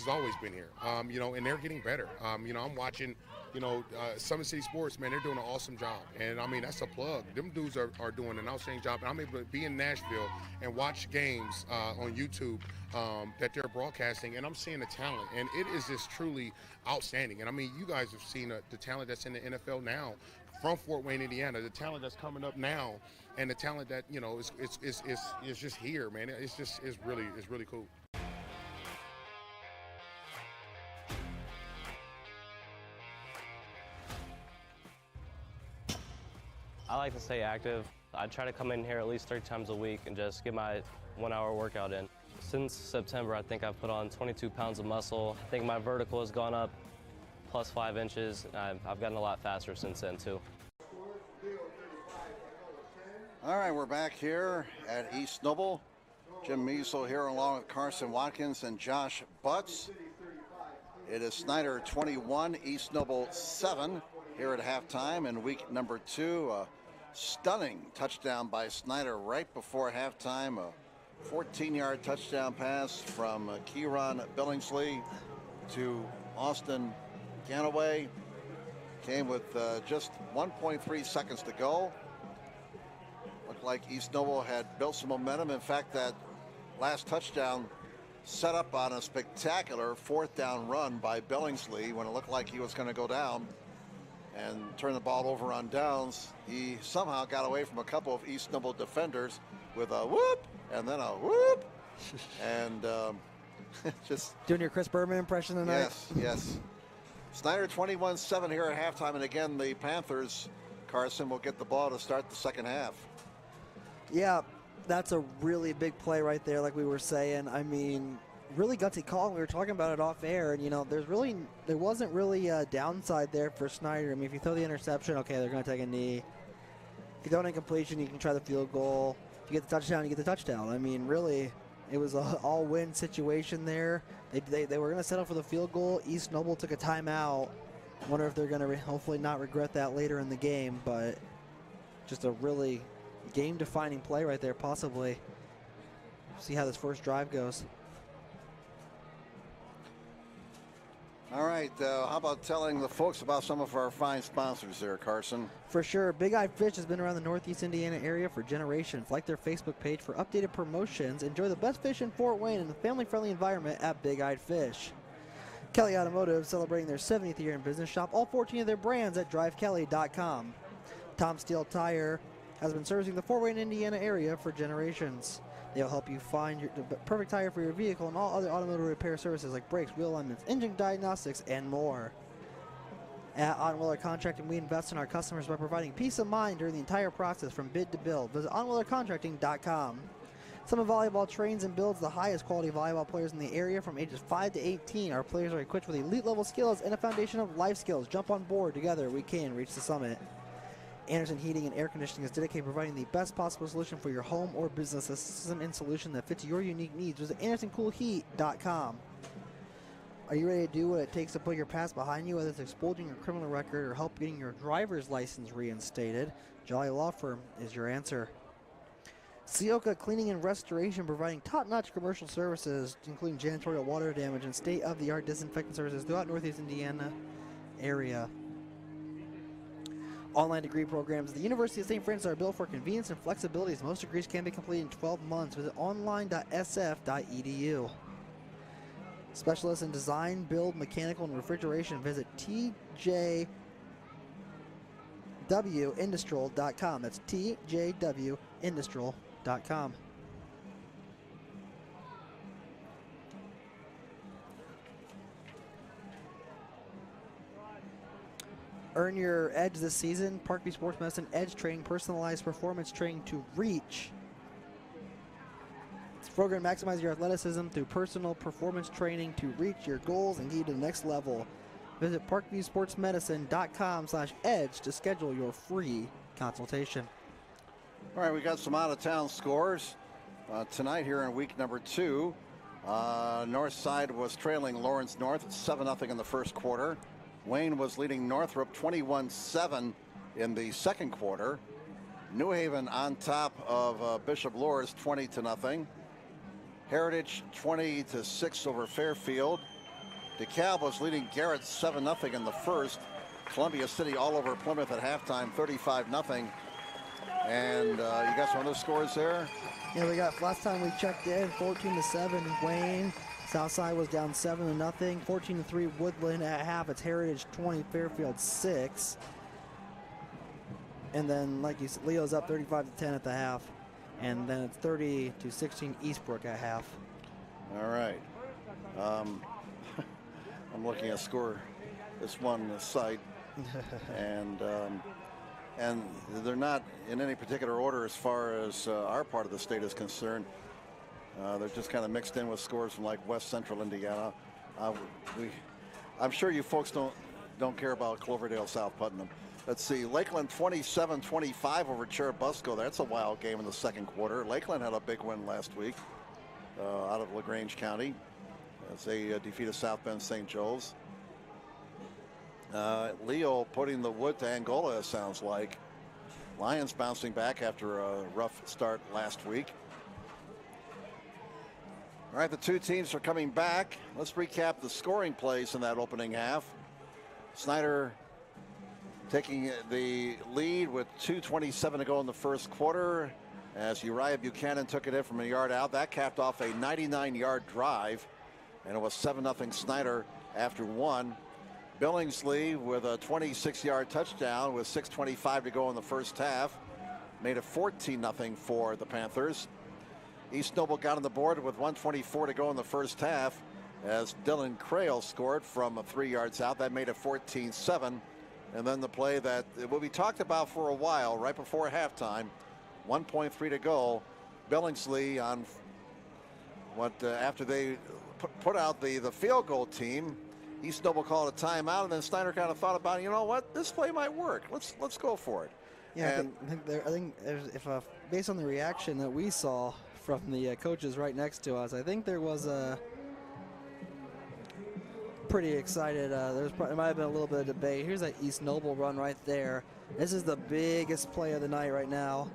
Always been here, and they're getting better. I'm watching, Summit City Sports, man, they're doing an awesome job. And I mean, that's a plug. Them dudes are doing an outstanding job. And I'm able to be in Nashville and watch games on YouTube that they're broadcasting, and I'm seeing the talent. And it is just truly outstanding. And I mean, you guys have seen the talent that's in the NFL now from Fort Wayne, Indiana, the talent that's coming up now, and the talent that, is just here, man. It's really cool. I like to stay active. I try to come in here at least 3 times a week and just get my 1-hour workout in. Since September, I think I've put on 22 pounds of muscle. I think my vertical has gone up plus 5 inches. I've gotten a lot faster since then, too. All right, we're back here at East Noble. Jim Measle here along with Carson Watkins and Josh Butts. It is Snyder 21, East Noble 7 here at halftime in week number 2. Stunning touchdown by Snyder right before halftime. A 14-yard touchdown pass from Kieran Billingsley to Austin Ganaway. Came with just 1.3 seconds to go. Looked like East Noble had built some momentum. In fact, that last touchdown set up on a spectacular 4th down run by Billingsley when it looked like he was going to go down. and turned the ball over on downs. He somehow got away from a couple of East Noble defenders with a whoop and then a whoop. And just doing your Chris Berman impression tonight. Yes. Snyder 21-7 here at halftime, and again the Panthers, Carson, will get the ball to start the second half. Yeah, that's a really big play right there, like we were saying. I mean, really gutsy call. We were talking about it off air, and there wasn't really a downside there for Snyder. I mean, if you throw the interception, okay, they're going to take a knee. If you throw an incompletion, you can try the field goal. If you get the touchdown, you get the touchdown. I mean, really, it was an all-win situation there. They were going to settle for the field goal. East Noble took a timeout. I wonder if they're going to hopefully not regret that later in the game, but just a really game-defining play right there, possibly. See how this first drive goes. All right, how about telling the folks about some of our fine sponsors there, Carson? For sure. Big Eyed Fish has been around the Northeast Indiana area for generations. Like their Facebook page for updated promotions. Enjoy the best fish in Fort Wayne in a family-friendly environment at Big Eyed Fish. Kelly Automotive celebrating their 70th year in business. Shop all 14 of their brands at drivekelly.com. Tom Steele Tire has been servicing the Fort Wayne, Indiana area for generations. They'll help you find the perfect tire for your vehicle and all other automotive repair services like brakes, wheel alignments, engine diagnostics, and more. At Ottenwiller Contracting, we invest in our customers by providing peace of mind during the entire process from bid to build. Visit OttenwillerContracting.com. Summit Volleyball trains and builds the highest quality volleyball players in the area from ages 5 to 18. Our players are equipped with elite level skills and a foundation of life skills. Jump on board. Together we can reach the summit. Anderson Heating and Air Conditioning is dedicated to providing the best possible solution for your home or business, a system and solution that fits your unique needs. Visit AndersonCoolHeat.com. Are you ready to do what it takes to put your past behind you, whether it's exposing your criminal record or help getting your driver's license reinstated? Jolly Law Firm is your answer. Sioka Cleaning and Restoration, providing top-notch commercial services, including janitorial, water damage, and state-of-the-art disinfectant services throughout Northeast Indiana area. Online degree programs at the University of St. Francis are built for convenience and flexibility, as most degrees can be completed in 12 months. Visit online.sf.edu. Specialists in design, build, mechanical, and refrigeration. Visit tjwindustrial.com. That's tjwindustrial.com. Earn your edge this season. Parkview Sports Medicine Edge Training, personalized performance training to reach. This program maximizes your athleticism through personal performance training to reach your goals and get you to the next level. Visit parkviewsportsmedicine.com/edge to schedule your free consultation. All right, we got some out-of-town scores tonight here in week number 2. Northside was trailing Lawrence North at 7-0 in the first quarter. Wayne was leading Northrop 21-7 in the second quarter. New Haven on top of Bishop Loras 20-0. Heritage 20-6 over Fairfield. DeKalb was leading Garrett 7-0 in the first. Columbia City all over Plymouth at halftime 35-0. And you got some other scores there? Yeah, we got, last time we checked in, 14-7 Wayne. Southside was down 7-0. 14-3 Woodland at half. It's Heritage 20, Fairfield 6. And then, like you said, Leo's up 35-10 at the half. And then it's 30-16 Eastbrook at half. All right. I'm looking at score this one site. and they're not in any particular order as far as our part of the state is concerned. They're just kind of mixed in with scores from like West Central Indiana. I'm sure you folks don't care about Cloverdale, South Putnam. Let's see, Lakeland 27-25 over Cherubusco. That's a wild game in the second quarter. Lakeland had a big win last week out of LaGrange County as they defeated South Bend St. Joe's. Leo putting the wood to Angola, it sounds like. Lions bouncing back after a rough start last week. All right, the two teams are coming back. Let's recap the scoring plays in that opening half. Snyder taking the lead with 2:27 to go in the first quarter as Uriah Buchanan took it in from a yard out. That capped off a 99-yard drive, and it was 7-0 Snyder after one. Billingsley with a 26-yard touchdown with 6:25 to go in the first half. Made it 14-0 for the Panthers. East Noble got on the board with 1:24 to go in the first half as Dylan Crail scored from 3 yards out. That made it 14-7. And then the play that will be talked about for a while right before halftime. 1.3 to go. Billingsley on after they put out the field goal team. East Noble called a timeout, and then Snyder kind of thought about, you know what, this play might work. Let's go for it. Yeah, and I think if based on the reaction that we saw from the coaches right next to us, I think there was a pretty excited. There might have been a little bit of debate. Here's that East Noble run right there. This is the biggest play of the night right now.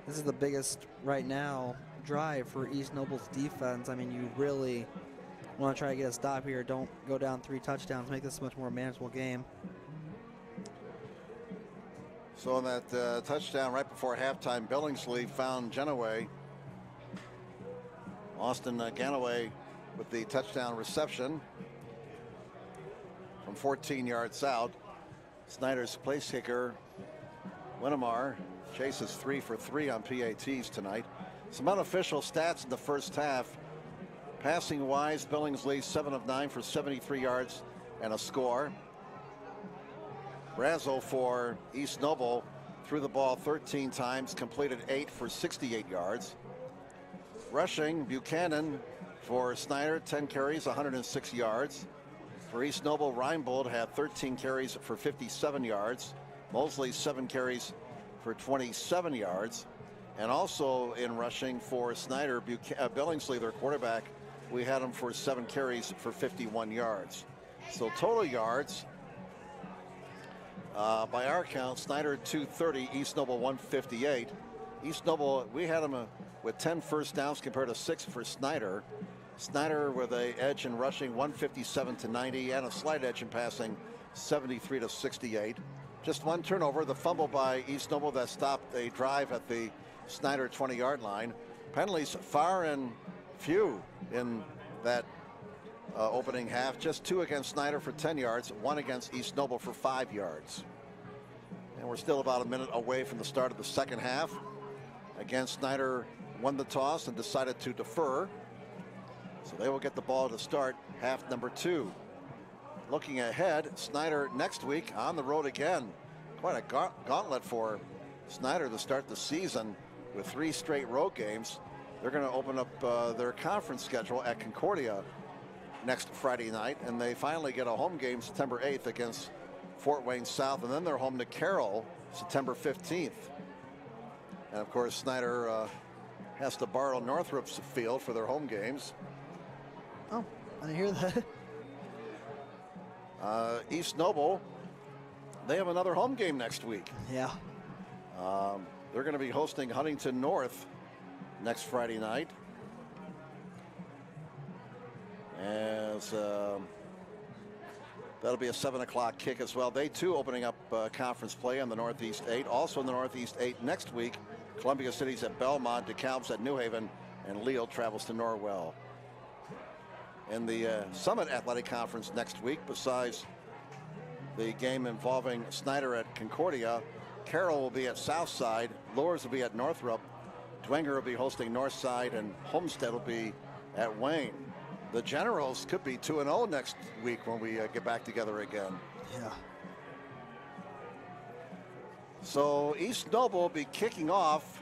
This is the biggest right now drive for East Noble's defense. I mean, you really want to try to get a stop here. Don't go down 3 touchdowns. Make this a much more manageable game. So on that touchdown right before halftime, Billingsley found Genoway. Austin Ganaway with the touchdown reception from 14 yards out. Snyder's place kicker, Winnemar, chases 3 for 3 on PATs tonight. Some unofficial stats in the first half. Passing wise, Billingsley 7 of 9 for 73 yards and a score. Brazo for East Noble threw the ball 13 times, completed 8 for 68 yards. Rushing, Buchanan for Snyder, 10 carries, 106 yards. For East Noble, Reinbold had 13 carries for 57 yards. Mosley, 7 carries for 27 yards. And also in rushing for Snyder, Billingsley, their quarterback, we had him for 7 carries for 51 yards. So total yards, by our count, Snyder 230, East Noble 158. East Noble, we had him with 10 first downs compared to 6 for Snyder. Snyder with a edge in rushing 157 to 90 and a slight edge in passing 73 to 68. Just 1 turnover, the fumble by East Noble that stopped a drive at the Snyder 20-yard line. Penalties far and few in that opening half. Just 2 against Snyder for 10 yards, 1 against East Noble for 5 yards. And we're still about a minute away from the start of the second half. Again, Snyder won the toss and decided to defer. So they will get the ball to start half number 2. Looking ahead, Snyder next week on the road again. Quite a gauntlet for Snyder to start the season with 3 straight road games. They're going to open up their conference schedule at Concordia next Friday night, and they finally get a home game September 8th against Fort Wayne South, and then they're home to Carroll September 15th. And of course, Snyder has to borrow Northrop's field for their home games. Oh, I didn't hear that. East Noble, they have another home game next week. Yeah. They're going to be hosting Huntington North next Friday night. As that'll be a 7 o'clock kick as well. They too opening up conference play on the Northeast 8. Also in the Northeast 8 next week, Columbia City's at Belmont, DeKalb's at New Haven, and Leo travels to Norwell. In the Summit Athletic Conference next week, besides the game involving Snyder at Concordia, Carroll will be at Southside, Lourdes will be at Northrop, Dwenger will be hosting Northside, and Homestead will be at Wayne. The Generals could be 2-0 next week when we get back together again. Yeah. So East Noble will be kicking off,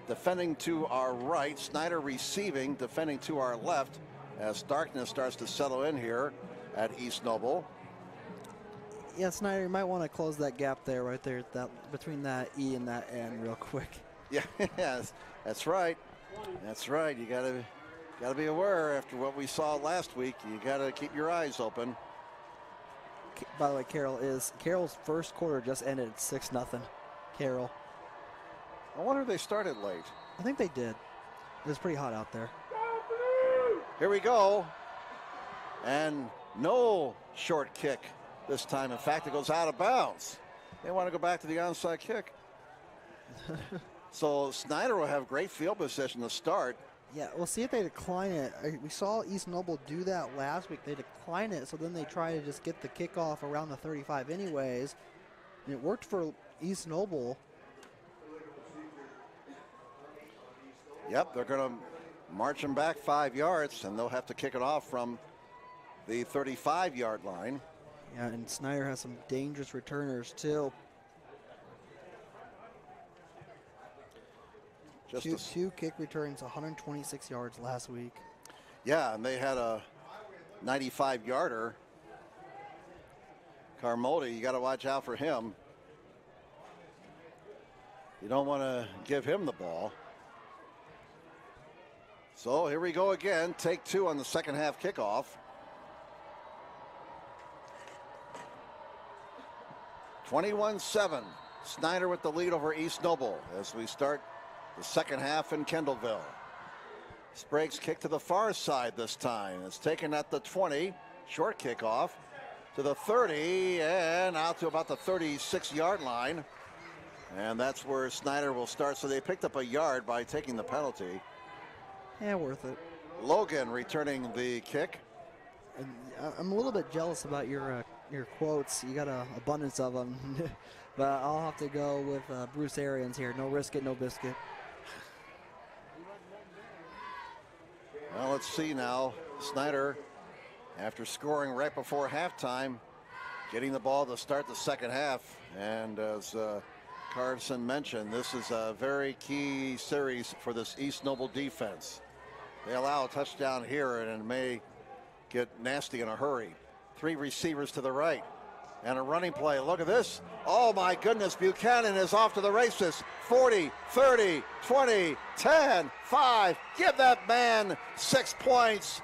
defending to our right, Snyder receiving, defending to our left, as darkness starts to settle in here at East Noble. Yeah, Snyder, you might want to close that gap there, right there, between that E and that N real quick. Yeah, yes, that's right. That's right. You gotta be aware after what we saw last week. You gotta keep your eyes open. By the way, Carroll's first quarter just ended at 6-0. Carroll. I wonder if they started late. I think they did. It was pretty hot out there. Here we go. And no short kick this time. In fact, it goes out of bounds. They want to go back to the onside kick. So Snyder will have great field position to start. Yeah, we'll see if they decline it. We saw East Noble do that last week. They decline it, so then they try to just get the kickoff around the 35 anyways. And it worked for East Noble. Yep, they're going to march them back 5 yards, and they'll have to kick it off from the 35-yard line. Yeah, and Snyder has some dangerous returners, too. Just two kick returns, 126 yards last week. Yeah, and they had a 95-yarder. Carmody, you got to watch out for him. You don't want to give him the ball. So here we go again. Take 2 on the second half kickoff. (21-7). Snyder with the lead over East Noble as we start the second half in Kendallville. Sprague's kick to the far side this time. It's taken at the 20. Short kickoff to the 30 and out to about the 36-yard line. And that's where Snyder will start. So they picked up a yard by taking the penalty. Yeah, worth it. Logan returning the kick. And I'm a little bit jealous about your quotes. You got an abundance of them. But I'll have to go with Bruce Arians here. No risk it, no biscuit. Well, let's see now. Snyder, after scoring right before halftime, getting the ball to start the second half. And as Carson mentioned, this is a very key series for this East Noble defense. They allow a touchdown here, and it may get nasty in a hurry. 3 receivers to the right. And a running play. Look at this. Oh, my goodness. Buchanan is off to the races. 40, 30, 20, 10, 5. Give that man 6 points.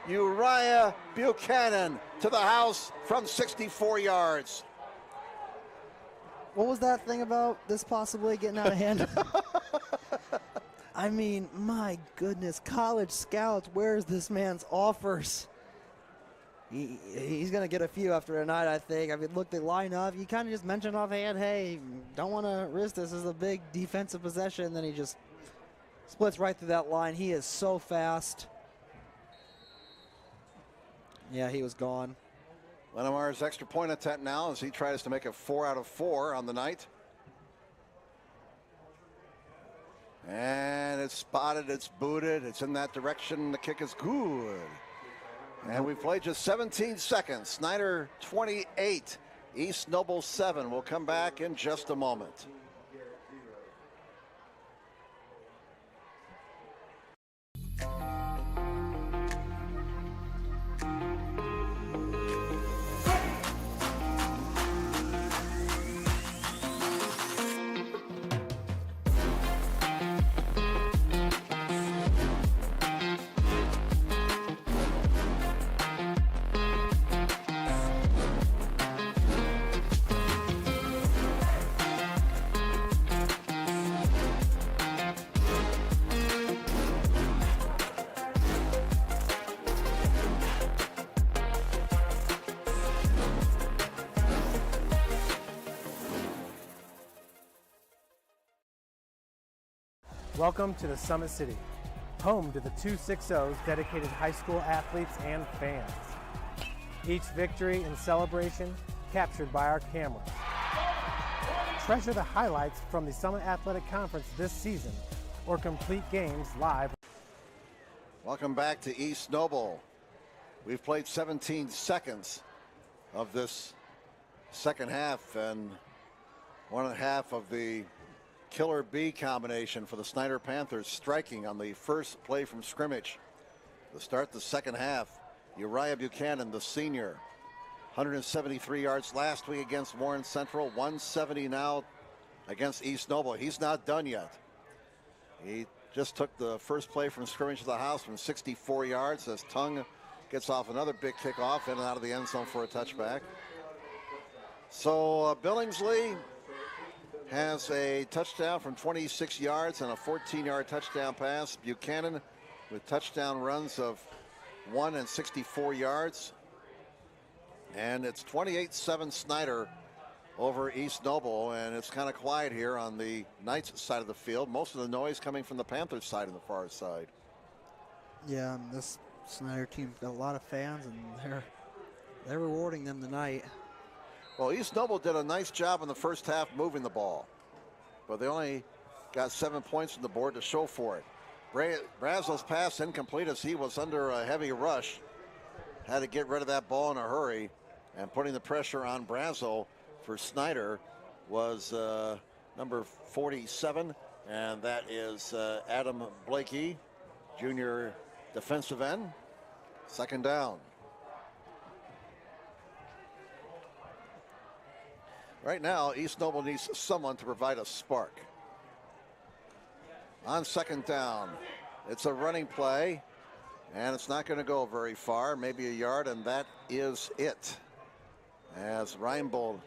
Uriah Buchanan to the house from 64 yards. What was that thing about this possibly getting out of hand? I mean, my goodness. College scouts, where's this man's offers? He's going to get a few after tonight, I think. I mean, look, they line up. You kind of just mentioned offhand, hey, don't want to risk this. This is a big defensive possession. Then he just splits right through that line. He is so fast. Yeah, he was gone. Lenomar's extra point attempt now as he tries to make it 4 out of 4 on the night. And it's spotted, it's booted, it's in that direction. The kick is good. And we've played just 17 seconds. Snyder 28, East Noble 7. We'll come back in just a moment. Welcome to the Summit City, home to the 260's dedicated high school athletes and fans. Each victory and celebration captured by our cameras. Treasure the highlights from the Summit Athletic Conference this season or complete games live. Welcome back to East Noble. We've played 17 seconds of this second half and 1.5 of the Killer B combination for the Snyder Panthers, striking on the first play from scrimmage to start the second half. Uriah Buchanan, the senior, 173 yards last week against Warren Central, 170 now against East Noble. He's not done yet. He just took the first play from scrimmage to the house from 64 yards as Tung gets off another big kickoff in and out of the end zone for a touchback. So Billingsley has a touchdown from 26 yards and a 14-yard touchdown pass. Buchanan with touchdown runs of 1 and 64 yards. And it's 28-7 Snyder over East Noble, and it's kind of quiet here on the Knights side of the field. Most of the noise coming from the Panthers side and the far side. Yeah, this Snyder team's got a lot of fans, and they're rewarding them tonight. Well, East Noble did a nice job in the first half moving the ball, but they only got 7 points on the board to show for it. Brazel's pass incomplete as he was under a heavy rush. Had to get rid of that ball in a hurry, and putting the pressure on Brazel for Snyder was number 47, and that is Adam Blakey, junior defensive end. Second down. Right now, East Noble needs someone to provide a spark. On second down, it's a running play, and it's not going to go very far, maybe a yard, and that is it. As Reinbold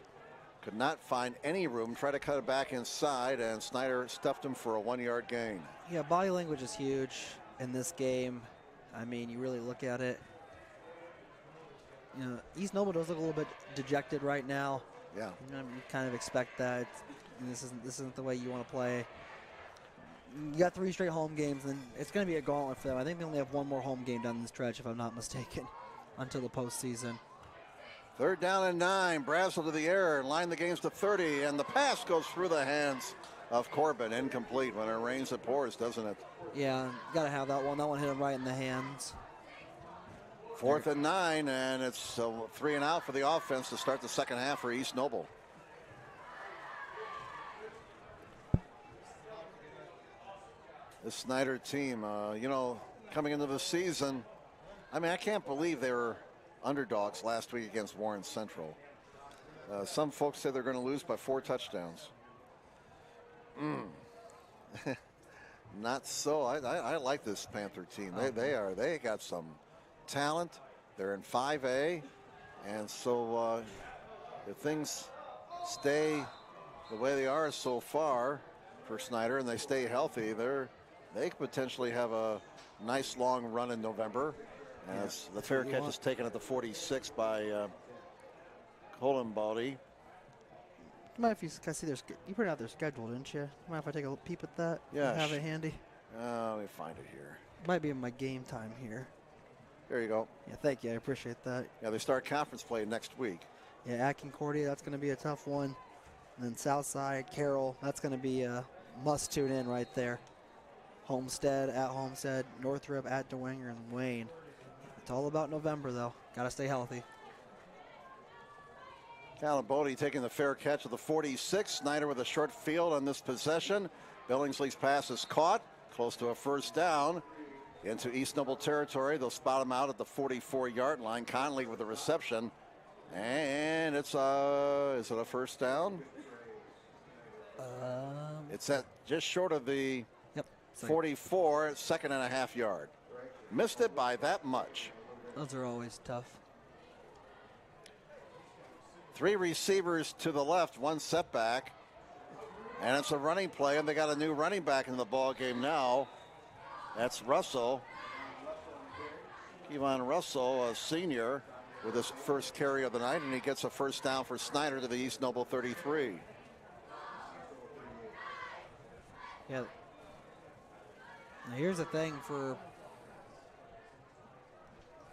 could not find any room, tried to cut it back inside, and Snyder stuffed him for a 1-yard gain. Yeah, body language is huge in this game. I mean, you really look at it. You know, East Noble does look a little bit dejected right now. Yeah. You kind of expect that. This isn't the way you want to play. You got 3 straight home games, and it's going to be a gauntlet for them. I think they only have 1 more home game down the stretch, if I'm not mistaken, until the postseason. Third down and 9. Brazel to the air, line the games to 30, and the pass goes through the hands of Corbin. Incomplete. When it rains, it pours, doesn't it? Yeah, got to have that one. That one hit him right in the hands. 4th and 9, and it's 3 and out for the offense to start the second half for East Noble. The Snyder team, you know, coming into the season, I mean, I can't believe they were underdogs last week against Warren Central. Some folks say they're going to lose by 4 touchdowns. Not so. I like this Panther team. They got some talent. They're in 5A, and so if things stay the way they are so far for Snyder and they stay healthy, they could potentially have a nice long run in November. As the fair catch is taken at the 46 by Colenbody. Mind if you can see you printed out their schedule, didn't you? Mind if I take a peep at that? Yeah. Have it handy. Let me find it here. Might be in my game time here. There you go. Yeah, thank you. I appreciate that. Yeah, they start conference play next week. Yeah, at Concordia, that's going to be a tough one. And then Southside, Carroll, that's going to be a must tune in right there. Homestead at Homestead, Northrop at DeWinger, and Wayne. It's all about November, though. Got to stay healthy. Colenbody taking the fair catch of the 46. Snyder with a short field on this possession. Billingsley's pass is caught, close to a first down. Into East Noble territory. They'll spot him out at the 44-yard line. Conley with the reception. And it's is it a first down? It's at just short of the 44, 2.5 yard. Missed it by that much. Those are always tough. 3 receivers to the left, 1 setback. And it's a running play, and they got a new running back in the ball game now. That's Russell. Kevon Russell, a senior, with his first carry of the night, and he gets a first down for Snyder to the East Noble 33. Yeah. Now here's the thing for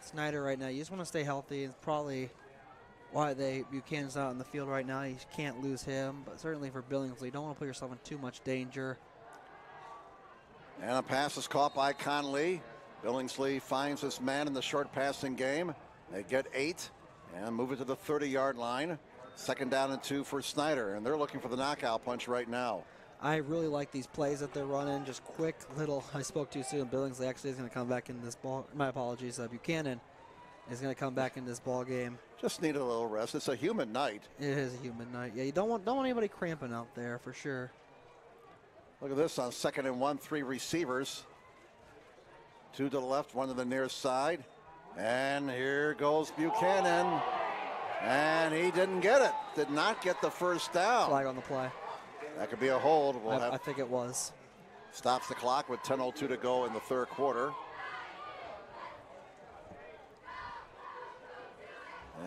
Snyder right now. You just want to stay healthy. It's probably why Buchanan's out in the field right now. You can't lose him, but certainly for Billingsley, you don't want to put yourself in too much danger. And a pass is caught by Conley. Billingsley finds his man in the short passing game. They get 8 and move it to the 30-yard line. 2nd down and 2 for Snyder, and they're looking for the knockout punch right now. I really like these plays that they're running. Just quick little, I spoke too soon. Billingsley actually is going to come back in this ball. My apologies. Buchanan is going to come back in this ball game. Just need a little rest. It's a humid night. It is a humid night. Yeah, you don't want anybody cramping out there for sure. Look at this on 2nd and 1, 3 receivers. 2 to the left, 1 to the near side. And here goes Buchanan. And he didn't get it. Did not get the first down. Flag on the play. That could be a hold. I think it was. Stops the clock with 10:02 to go in the 3rd quarter.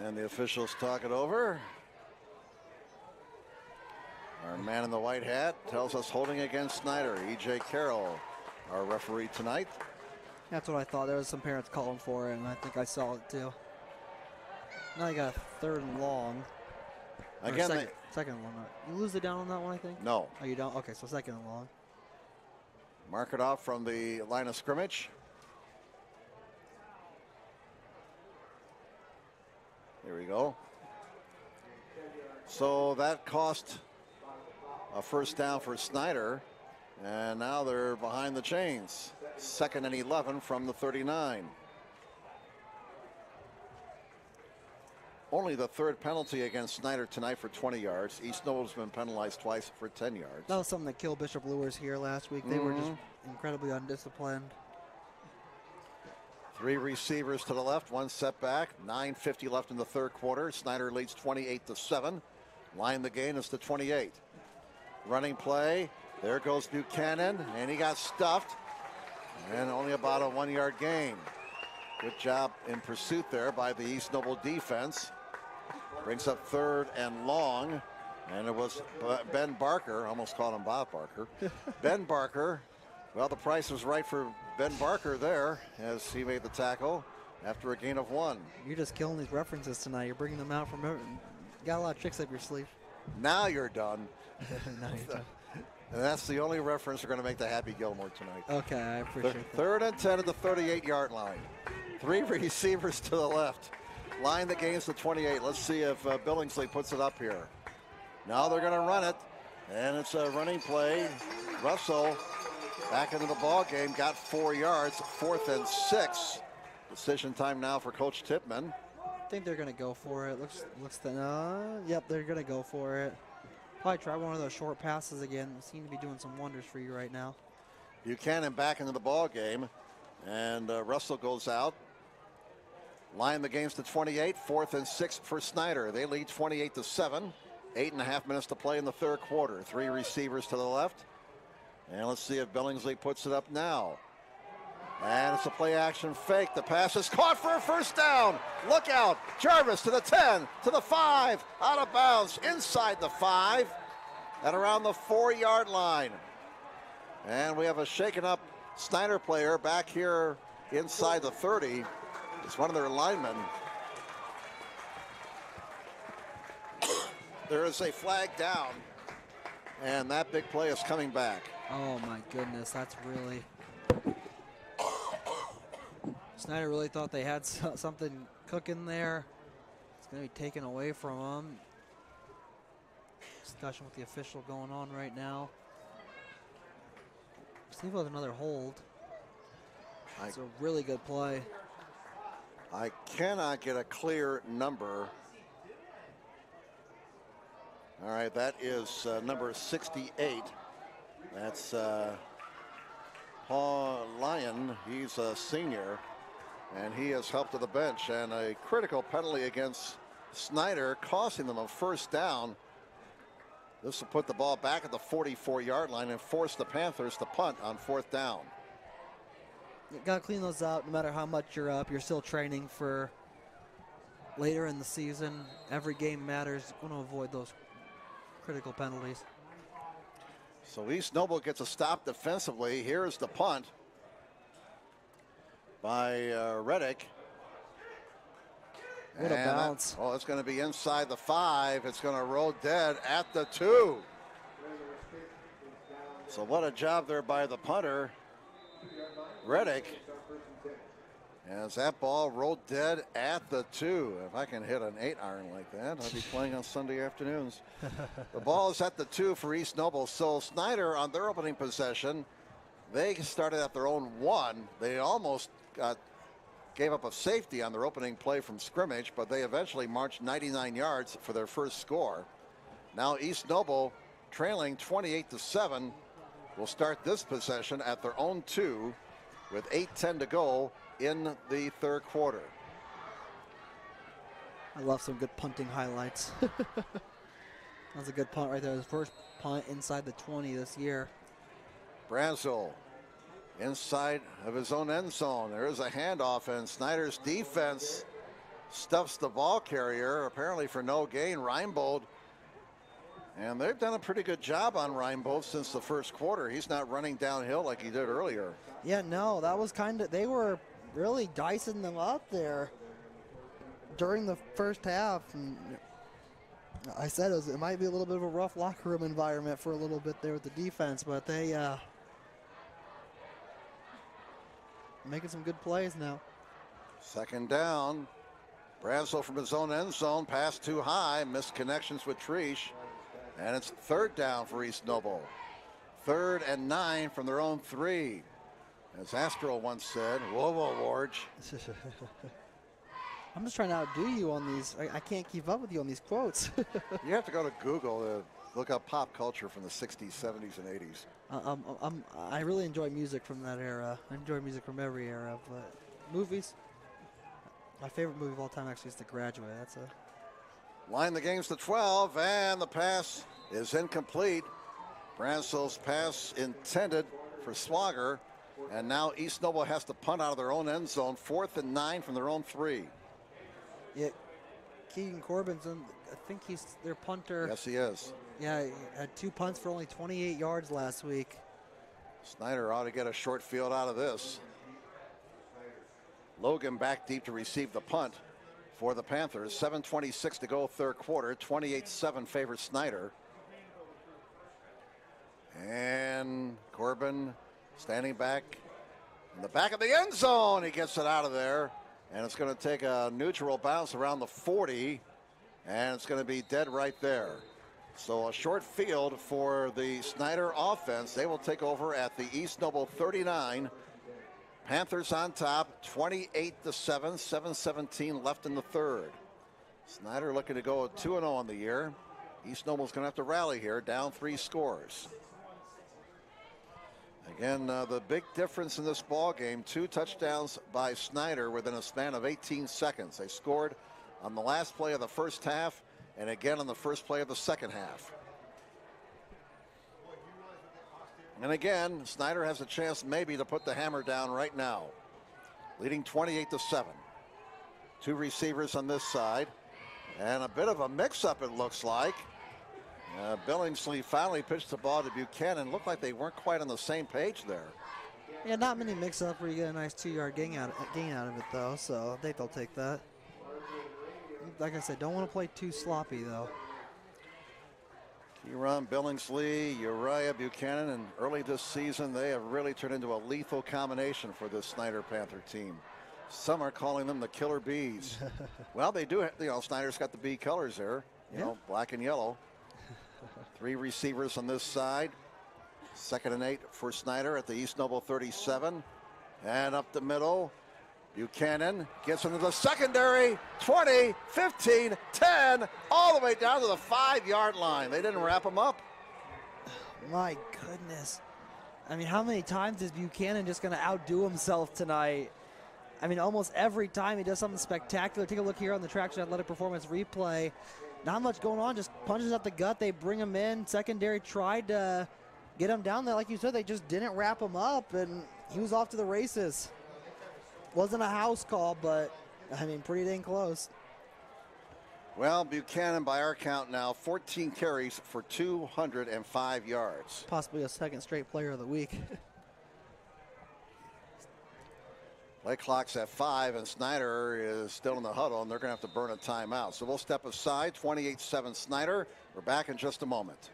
And the officials talk it over. Our man in the white hat tells us holding against Snyder. E.J. Carroll, our referee tonight. That's what I thought. There was some parents calling for it, and I think I saw it too. Now you got a 3rd and long. Again, second and long. You lose it down on that one, I think? No. Oh, you don't? Okay, so 2nd and long. Mark it off from the line of scrimmage. Here we go. So that cost a 1st down for Snyder, and now they're behind the chains. 2nd and 11 from the 39. Only the 3rd penalty against Snyder tonight for 20 yards. East Noble's been penalized twice for 10 yards. That was something that killed Bishop Lures here last week. They were just incredibly undisciplined. 3 receivers to the left, 1 setback. 9:50 left in the 3rd quarter. Snyder leads 28-7. Line the gain is to 28. Running play. There goes Buchanan, and he got stuffed. And only about a 1-yard gain. Good job in pursuit there by the East Noble defense. Brings up 3rd and long. And it was Ben Barker. Almost called him Bob Barker. Ben Barker. Well, the price was right for Ben Barker there as he made the tackle after a gain of 1. You're just killing these references tonight. You're bringing them out from everything. Got a lot of tricks up your sleeve. Now you're done. Now you're done. And that's the only reference we're going to make to Happy Gilmore tonight. Okay, I appreciate that. 3rd and 10 at the 38-yard line. 3 receivers to the left. Line the gains to 28. Let's see if Billingsley puts it up here. Now they're going to run it, and it's a running play. Russell back into the ball game, got 4 yards, 4th and 6. Decision time now for Coach Tippmann. I think they're going to go for it. Yep, they're going to go for it. Probably try one of those short passes again. They seem to be doing some wonders for you right now. Buchanan back into the ball game, and Russell goes out. Line the gains to 28, 4th and 6 for Snyder. They lead 28-7. 8.5 minutes to play in the 3rd quarter. 3 receivers to the left. And let's see if Billingsley puts it up now. And it's a play action fake. The pass is caught for a 1st down. Look out. Jarvis to the 10, to the 5, out of bounds, inside the 5, at around the 4-yard line. And we have a shaken up Snyder player back here inside the 30. It's one of their linemen. There is a flag down, and that big play is coming back. Oh my goodness, that's really... Snyder really thought they had something cooking there. It's going to be taken away from them. Discussion with the official going on right now. See if there's another hold. It's a really good play. I cannot get a clear number. All right, that is number 68. That's Paul Lyon. He's a senior, and he has helped to the bench. And a critical penalty against Snyder, costing them a 1st down. This will put the ball back at the 44-yard line and force the Panthers to punt on 4th down. You got to clean those out no matter how much you're up. You're still training for later in the season. Every game matters. You want to avoid those critical penalties. So East Noble gets a stop defensively. Here's the punt by Reddick. What a bounce. It's going to be inside the 5. It's going to roll dead at the 2. So what a job there by the punter, Reddick. As that ball rolled dead at the 2. If I can hit an 8-iron like that, I'll be playing on Sunday afternoons. The ball is at the 2 for East Noble. So Snyder on their opening possession, they started at their own 1. They almost gave up a safety on their opening play from scrimmage, but they eventually marched 99 yards for their first score. Now East Noble, trailing 28-7, will start this possession at their own 2 with 8:10 to go in the 3rd quarter. I love some good punting highlights. That was a good punt right there. His first punt inside the 20 this year. Brazel inside of his own end zone. There is a handoff, and Snyder's defense stuffs the ball carrier, apparently for no gain. Reinbold And they've done a pretty good job on Reinbold since the first quarter. He's not running downhill like he did earlier. Yeah, no, that was kind of, they were really dicing them up there during the first half. And I said it might be a little bit of a rough locker room environment for a little bit there with the defense, but they making some good plays now. Second down. Bransell from his own end zone, pass too high, missed connections with Treesh. And it's third down for East Noble. 3rd and 9 from their own 3. As Astro once said, whoa, whoa, Warge. I'm just trying to outdo you on these. I can't keep up with you on these quotes. You have to go to Google to look up pop culture from the 60s, 70s, and 80s. I really enjoy music from that era. I enjoy music from every era, but movies. My favorite movie of all time actually is The Graduate. That's a Line the game's to 12, and the pass is incomplete. Bransell's pass intended for Swagger, and now East Noble has to punt out of their own end zone. 4th and 9 from their own 3. Yeah, Keegan Corbin's I think he's their punter. Yes, he is. Yeah, he had 2 punts for only 28 yards last week. Snyder ought to get a short field out of this. Logan back deep to receive the punt for the Panthers. 7:26 to go, third quarter. 28-7 favors Snyder. And Corbin standing back in the back of the end zone. He gets it out of there. And it's going to take a neutral bounce around the 40. And it's going to be dead right there. So a short field for the Snyder offense. They will take over at the East Noble 39. Panthers on top, 28-7, 7:17 left in the third. Snyder looking to go 2-0 on the year. East Noble's going to have to rally here, down 3 scores. Again, the big difference in this ball game, 2 touchdowns by Snyder within a span of 18 seconds. They scored on the last play of the first half and again on the first play of the second half. And again, Snyder has a chance maybe to put the hammer down right now. Leading 28-7. 2 receivers on this side. And a bit of a mix-up, it looks like. Billingsley finally pitched the ball to Buchanan. Looked like they weren't quite on the same page there. Yeah, not many mix-up where you get a nice 2-yard gain out of it, though. So I think they'll take that. Like I said, don't want to play too sloppy, though. Kieran Billingsley, Uriah Buchanan, and early this season they have really turned into a lethal combination for this Snyder Panther team. Some are calling them the Killer Bees. Well, they do, Snyder's got the bee colors there, you know, black and yellow. 3 receivers on this side. 2nd and 8 for Snyder at the East Noble 37. And up the middle, Buchanan gets into the secondary. 20, 15, 10, all the way down to the 5-yard line. They didn't wrap him up. My goodness. I mean, how many times is Buchanan just going to outdo himself tonight? I mean, almost every time he does something spectacular. Take a look here on the Traction Athletic Performance replay. Not much going on, just punches up the gut. They bring him in. Secondary tried to get him down there. Like you said, they just didn't wrap him up, and he was off to the races. Wasn't a house call, but, I mean, pretty dang close. Well, Buchanan, by our count now, 14 carries for 205 yards. Possibly a second straight player of the week. Play clock's at 5, and Snyder is still in the huddle, and they're going to have to burn a timeout. So we'll step aside, 28-7 Snyder. We're back in just a moment.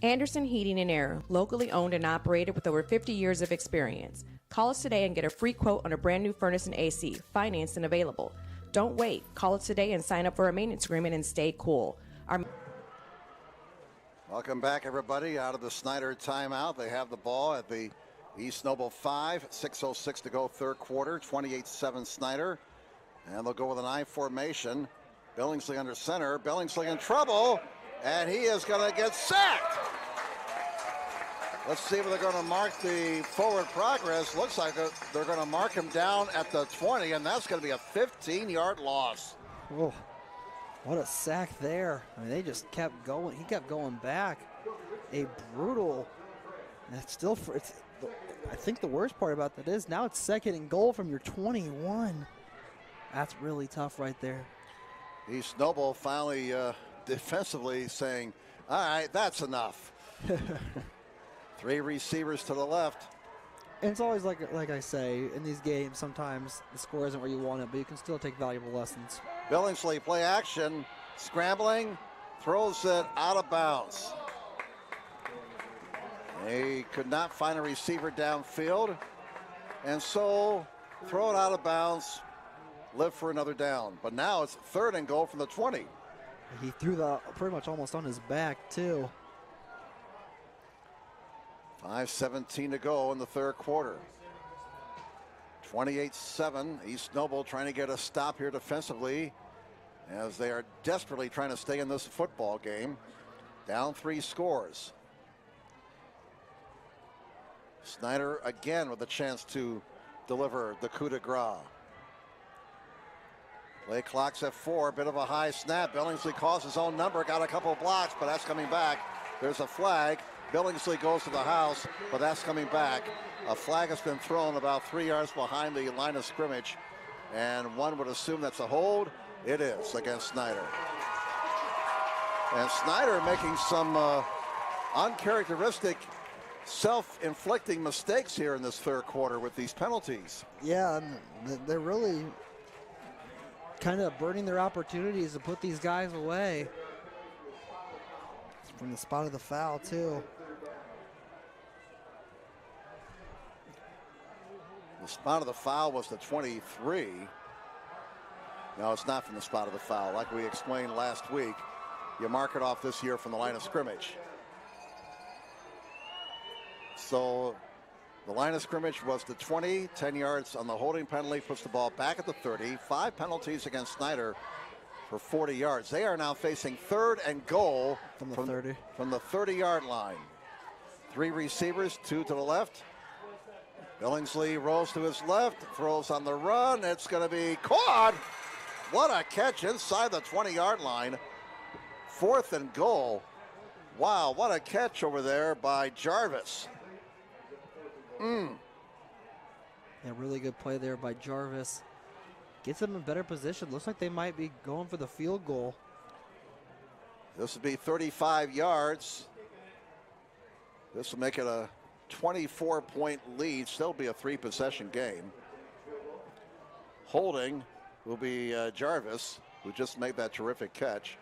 Anderson Heating and Air, locally owned and operated with over 50 years of experience. Call us today and get a free quote on a brand new furnace and AC, financed and available. Don't wait. Call us today and sign up for a maintenance agreement and stay cool. Welcome back, everybody, out of the Snyder timeout. They have the ball at the East Noble 5, 6:06 to go, third quarter, 28-7 Snyder. And they'll go with an I formation. Billingsley under center. Billingsley in trouble, and he is going to get sacked. Let's see if they're going to mark the forward progress. Looks like they're going to mark him down at the 20, and that's going to be a 15-yard loss. Oh, what a sack there. I mean, they just kept going. He kept going back. A brutal, and it's still, I think the worst part about that is now it's 2nd and goal from your 21. That's really tough right there. East Noble finally defensively saying, all right, that's enough. 3 receivers to the left. And it's always like I say, in these games, sometimes the score isn't where you want it, but you can still take valuable lessons. Billingsley, play action, scrambling, throws it out of bounds. They could not find a receiver downfield, and so throw it out of bounds, live for another down. But now it's 3rd and goal from the 20. He threw that pretty much almost on his back, too. 5:17 to go in the third quarter. 28-7, East Noble trying to get a stop here defensively as they are desperately trying to stay in this football game. Down 3 scores. Snyder again with a chance to deliver the coup de grace. Play clock's at 4, bit of a high snap. Billingsley calls his own number, got a couple of blocks, but that's coming back. There's a flag. Billingsley goes to the house, but that's coming back. A flag has been thrown about 3 yards behind the line of scrimmage, and one would assume that's a hold. It is against Snyder. And Snyder making some uncharacteristic self-inflicting mistakes here in this third quarter with these penalties. Yeah, they're really kind of burning their opportunities to put these guys away. It's from the spot of the foul, too. The spot of the foul was the 23. No, it's not from the spot of the foul. Like we explained last week, you mark it off this year from the line of scrimmage. So the line of scrimmage was the 20, 10 yards on the holding penalty, puts the ball back at the 30. 5 penalties against Snyder for 40 yards. They are now facing 3rd and goal from the 30. From the 30-yard line. 3 receivers, 2 to the left. Billingsley rolls to his left, throws on the run. It's going to be caught. What a catch inside the 20-yard line. 4th and goal. Wow, what a catch over there by Jarvis. Yeah, really good play there by Jarvis. Gets them in better position. Looks like they might be going for the field goal. This will be 35 yards. This will make it a 24-point lead. Still be a 3-possession game. Holding will be Jarvis, who just made that terrific catch.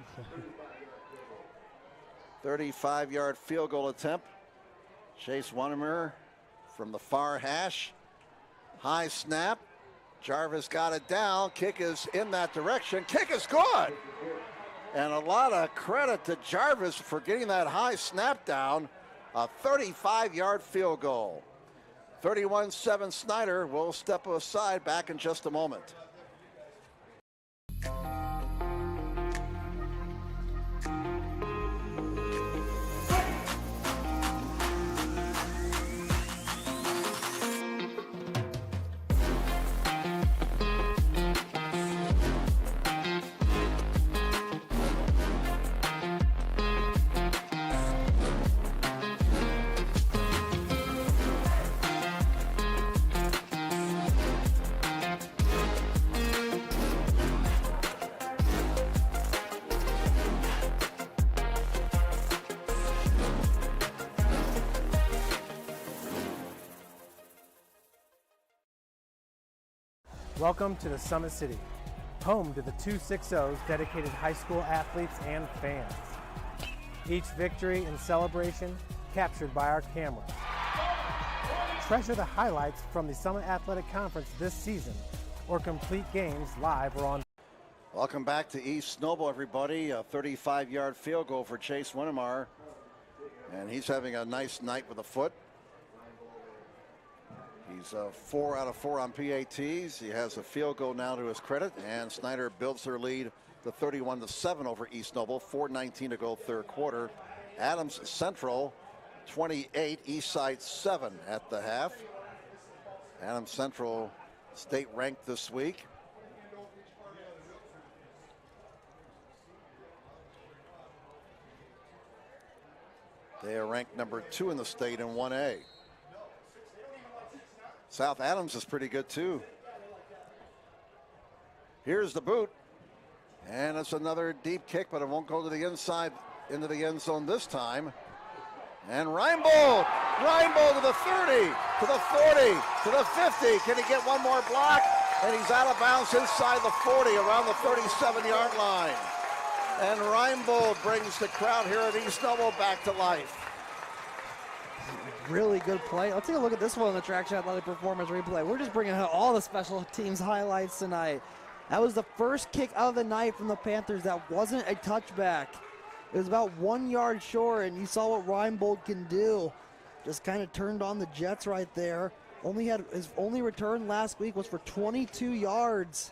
35-yard field goal attempt. Chase Wannemer from the far hash. High snap. Jarvis got it down. Kick is in that direction. Kick is good. And a lot of credit to Jarvis for getting that high snap down. A 35-yard field goal. 31-7 Snyder will step aside, back in just a moment. Welcome to the Summit City, home to the 260's dedicated high school athletes and fans. Each victory and celebration captured by our camera. Treasure the highlights from the Summit Athletic Conference this season, or complete games live or on. Welcome back to East Snowball, everybody. A 35-yard field goal for Chase Winnemar. And he's having a nice night with a foot. He's 4 out of 4 on PATs. He has a field goal now to his credit. And Snyder builds their lead to 31-7 over East Noble. 4:19 to go third quarter. Adams Central 28, Eastside 7 at the half. Adams Central state ranked this week. They are ranked number 2 in the state in 1A. South Adams is pretty good too. Here's the boot. And it's another deep kick, but it won't go to the inside, into the end zone this time. And Reinbold to the 30, to the 40, to the 50. Can he get one more block? And he's out of bounds inside the 40, around the 37-yard line. And Reinbold brings the crowd here at East Noble back to life. Really good play. Let's take a look at this one on the Traction Athletic Performance Replay. We're just bringing out all the special teams highlights tonight. That was the first kick of the night from the Panthers that wasn't a touchback. It was about 1 yard short, and you saw what Reinbold can do. Just kind of turned on the Jets right there. His only return last week was for 22 yards.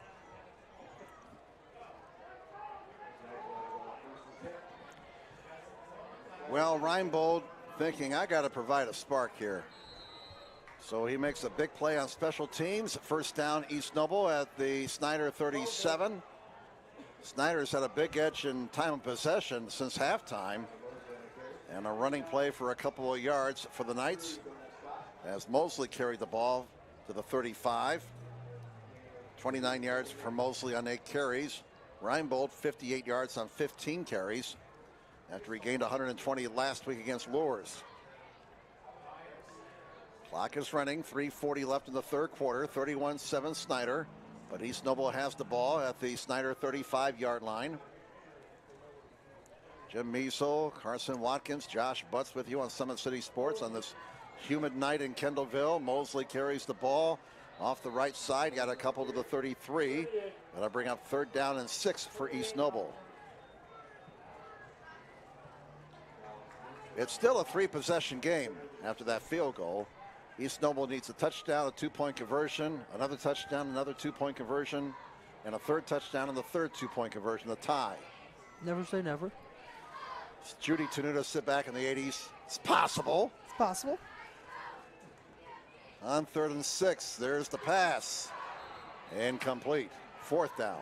Well, Reinbold thinking, I got to provide a spark here. So he makes a big play on special teams. First down, East Noble at the Snyder 37. Snyder's had a big edge in time of possession since halftime. And a running play for a couple of yards for the Knights, as Mosley carried the ball to the 35. 29 yards for Mosley on 8 carries. Reinbold 58 yards on 15 carries after he gained 120 last week against Lures. Clock is running, 3:40 left in the third quarter, 31-7 Snyder, but East Noble has the ball at the Snyder 35-yard line. Jim Measle, Carson Watkins, Josh Butts with you on Summit City Sports on this humid night in Kendallville. Mosley carries the ball off the right side, got a couple to the 33. That'll bring up third down and 6 for East Noble. It's still a 3-possession game after that field goal. East Noble needs a touchdown, a 2-point conversion, another touchdown, another 2-point conversion, and a third touchdown and the third 2-point conversion, a tie. Never say never. Does Judy Tenuta sit back in the 80s? It's possible. It's possible. On 3rd and 6, there's the pass. Incomplete. 4th down.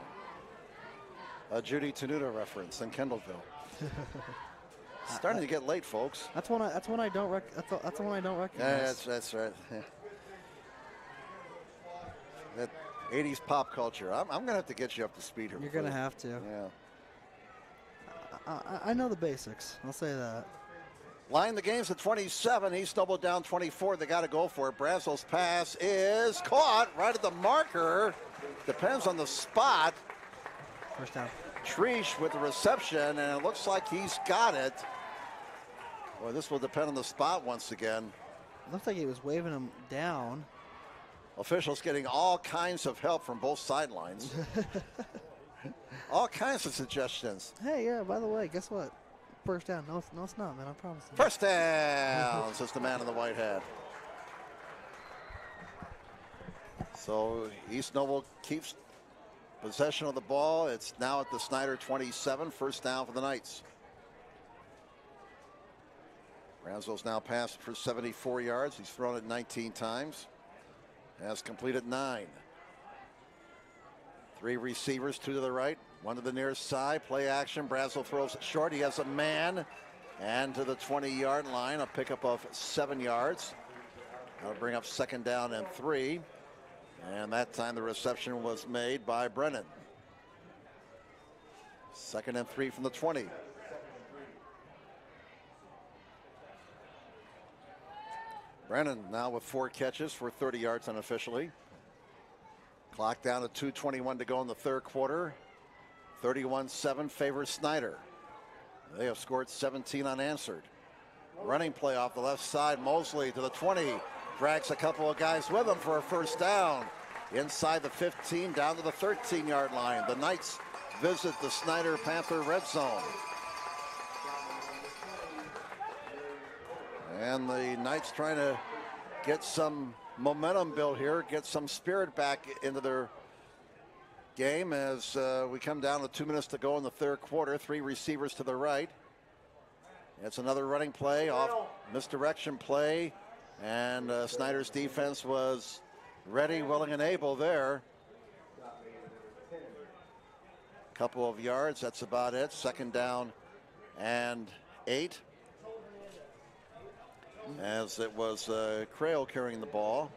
A Judy Tenuta reference in Kendallville. Starting to get late, folks. That's one I don't recognize. Yeah, that's right. Yeah. That 80s pop culture. I'm going to have to get you up to speed here. You're going to have to. Yeah. I know the basics. I'll say that. Line the game's at 27. East Noble down 24. They got to go for it. Brazel's pass is caught right at the marker. Depends on the spot. First down. Treesh with the reception, and it looks like he's got it. Boy, this will depend on the spot once again. Looks like he was waving him down. Officials getting all kinds of help from both sidelines. All kinds of suggestions. Hey, yeah, by the way, guess what? First down. No, it's not, man. I promise you. First down, says the man in the white hat. So East Noble keeps possession of the ball. It's now at the Snyder 27. First down for the Knights. Brazel's now passed for 74 yards. He's thrown it 19 times. Has completed 9. 3 receivers, 2 to the right, 1 to the near side. Play action. Brazel throws it short. He has a man. And to the 20-yard line, a pickup of 7 yards. That'll bring up second down and 3. And that time the reception was made by Brennan. Second and 3 from the 20. Brennan now with 4 catches for 30 yards unofficially. Clock down to 2:21 to go in the third quarter. 31-7 favors Snyder. They have scored 17 unanswered. Running play off the left side. Mosley to the 20. Drags a couple of guys with him for a first down. Inside the 15, down to the 13-yard line. The Knights visit the Snyder Panther red zone. And the Knights trying to get some momentum built here, get some spirit back into their game as we come down to 2 minutes to go in the third quarter. 3 receivers to the right. It's another running play, off misdirection play, and Snyder's defense was ready, willing, and able there. Couple of yards, that's about it. Second down and 8. As it was Crail carrying the ball.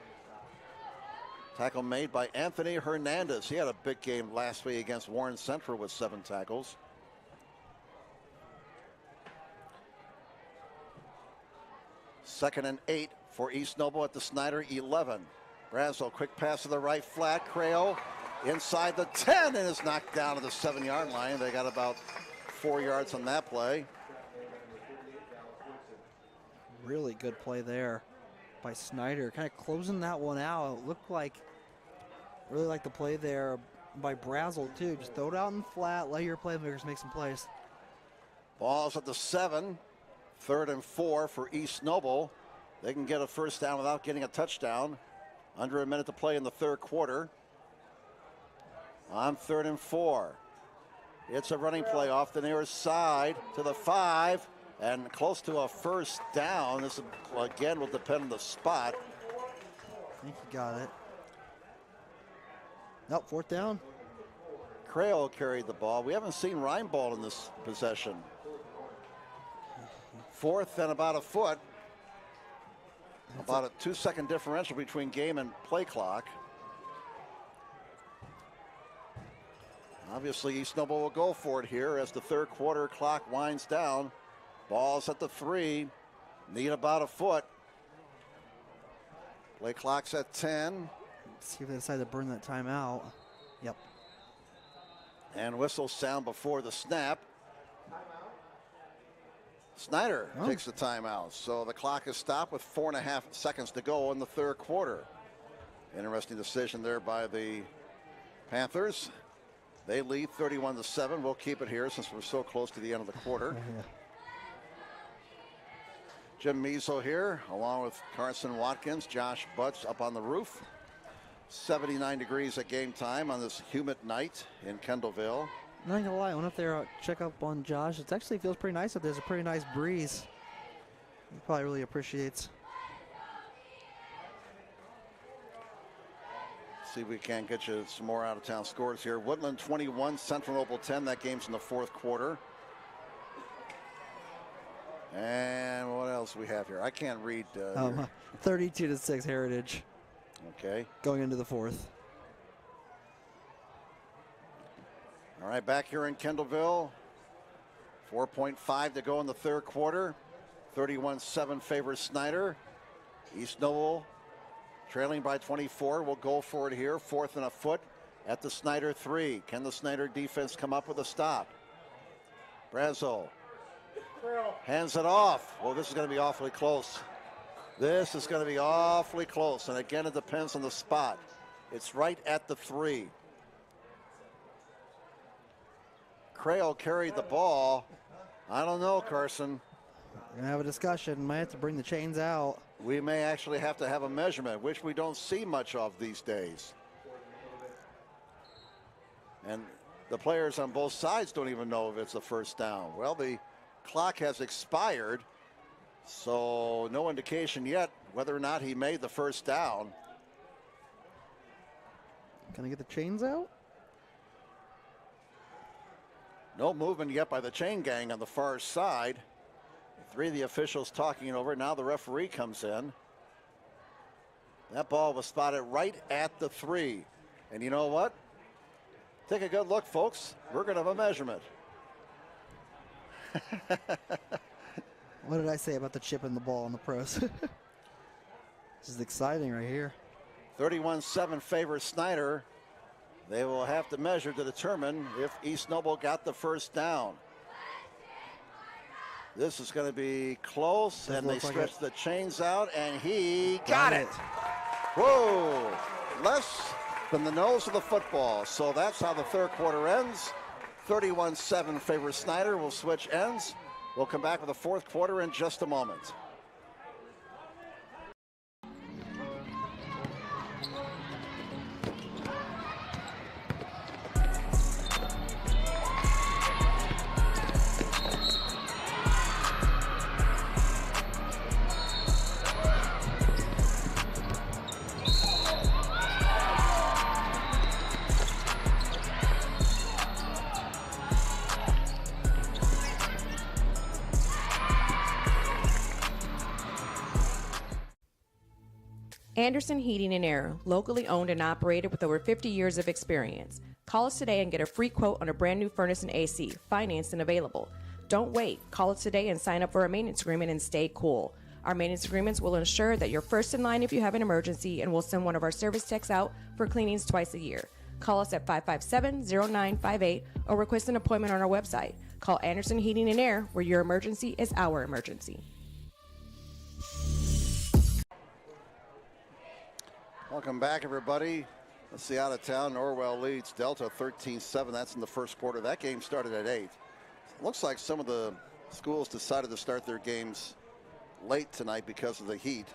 Tackle made by Anthony Hernandez. He had a big game last week against Warren Central with 7 tackles. Second and 8 for East Noble at the Snyder 11. Brazel, quick pass to the right flat. Crail inside the 10 and is knocked down to the 7-yard line. They got about 4 yards on that play. Really good play there by Snyder, kind of closing that one out. It looked like, really like the play there by Brazel too. Just throw it out in the flat, let your playmakers make some plays. Ball's at the 7. 3rd and 4 for East Noble. They can get a first down without getting a touchdown. Under a minute to play in the third quarter. On 3rd and 4. It's a running play off the near side to the 5 and close to a first down. This again will depend on the spot. I think he got it. Nope, 4th down. Crail carried the ball. We haven't seen Reinbold in this possession. 4th and about a foot. About a 2-second differential between game and play clock. Obviously, East Noble will go for it here as the third quarter clock winds down. Ball's at the 3. Need about a foot. Play clock's at 10. Let's see if they decide to burn that timeout. Yep. And whistles sound before the snap. Snyder takes the timeout. So the clock is stopped with 4.5 seconds to go in the third quarter. Interesting decision there by the Panthers. They lead 31-7. We'll keep it here since we're so close to the end of the quarter. Jim Measle here, along with Carson Watkins, Josh Butts up on the roof. 79 degrees at game time on this humid night in Kendallville. Not gonna lie, I went up there check up on Josh. It actually feels pretty nice up there. There's a pretty nice breeze. He probably really appreciates. See if we can get you some more out-of-town scores here. Woodland 21, Central Noble 10. That game's in the fourth quarter. And what else we have here? I can't read. 32-6 Heritage. Okay. Going into the fourth. All right, back here in Kendallville. 4.5 to go in the third quarter. 31-7 favors Snyder. East Noble trailing by 24. We'll go for it here. 4th and a foot at the Snyder 3. Can the Snyder defense come up with a stop? Brazel hands it off. Well, this is going to be awfully close. This is going to be awfully close. And again, it depends on the spot. It's right at the 3. Crail carried the ball. I don't know, Carson. We're going to have a discussion. Might have to bring the chains out. We may actually have to have a measurement, which we don't see much of these days. And the players on both sides don't even know if it's a first down. Well, the clock has expired, so no indication yet whether or not he made the first down. Can I get the chains out? No movement yet by the chain gang on the far side. 3 of the officials talking it over. Now the referee comes in. That ball was spotted right at the 3. And you know what? Take a good look, folks. We're going to have a measurement. What did I say about the chip and the ball on the pros? This is exciting right here. 31-7 favors Snyder. They will have to measure to determine if East Noble got the first down. This is going to be close, and they look like stretch it. the chains out, and he Got got it. it. Whoa! Less than the nose of the football. So that's how the third quarter ends. 31-7 favors Snyder. We'll switch ends. We'll come back with the fourth quarter in just a moment. Anderson Heating and Air, locally owned and operated with over 50 years of experience. Call us today and get a free quote on a brand new furnace and AC, financed and available. Don't wait. Call us today and sign up for a maintenance agreement and stay cool. Our maintenance agreements will ensure that you're first in line if you have an emergency, and we'll send one of our service techs out for cleanings twice a year. Call us at 557-0958 or request an appointment on our website. Call Anderson Heating and Air, where your emergency is our emergency. Welcome back, everybody. Let's see, out of town, Norwell leads Delta 13-7. That's in the first quarter. That game started at 8. Looks like some of the schools decided to start their games late tonight because of the heat.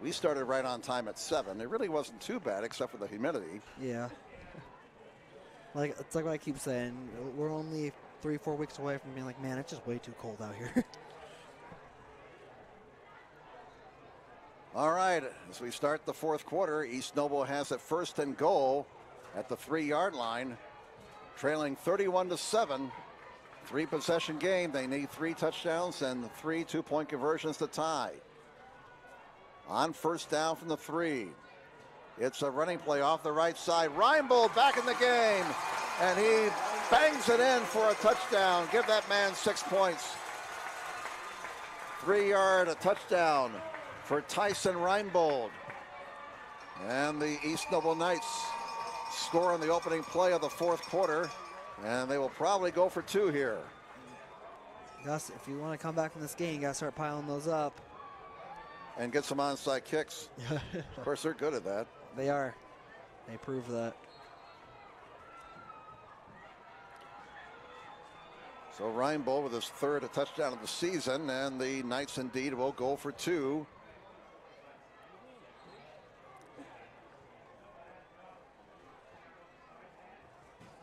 We started right on time at 7. It really wasn't too bad except for the humidity. Yeah. It's like what I keep saying. We're only 3-4 weeks away from being like, man, it's just way too cold out here. All right, as we start the fourth quarter, East Noble has it first and goal at the 3-yard line, trailing 31-7. 3-possession game. They need 3 touchdowns and 3 two-point conversions to tie. On first down from the 3. It's a running play off the right side. Reinbold back in the game, and he bangs it in for a touchdown. Give that man 6 points. 3-yard, a touchdown for Tyson Reinbold. And the East Noble Knights score on the opening play of the fourth quarter, and they will probably go for 2 here. Gus, if you want to come back from this game, you got to start piling those up. And get some onside kicks. Of course, they're good at that. They are. They prove that. So Reinbold with his third touchdown of the season, and the Knights indeed will go for 2.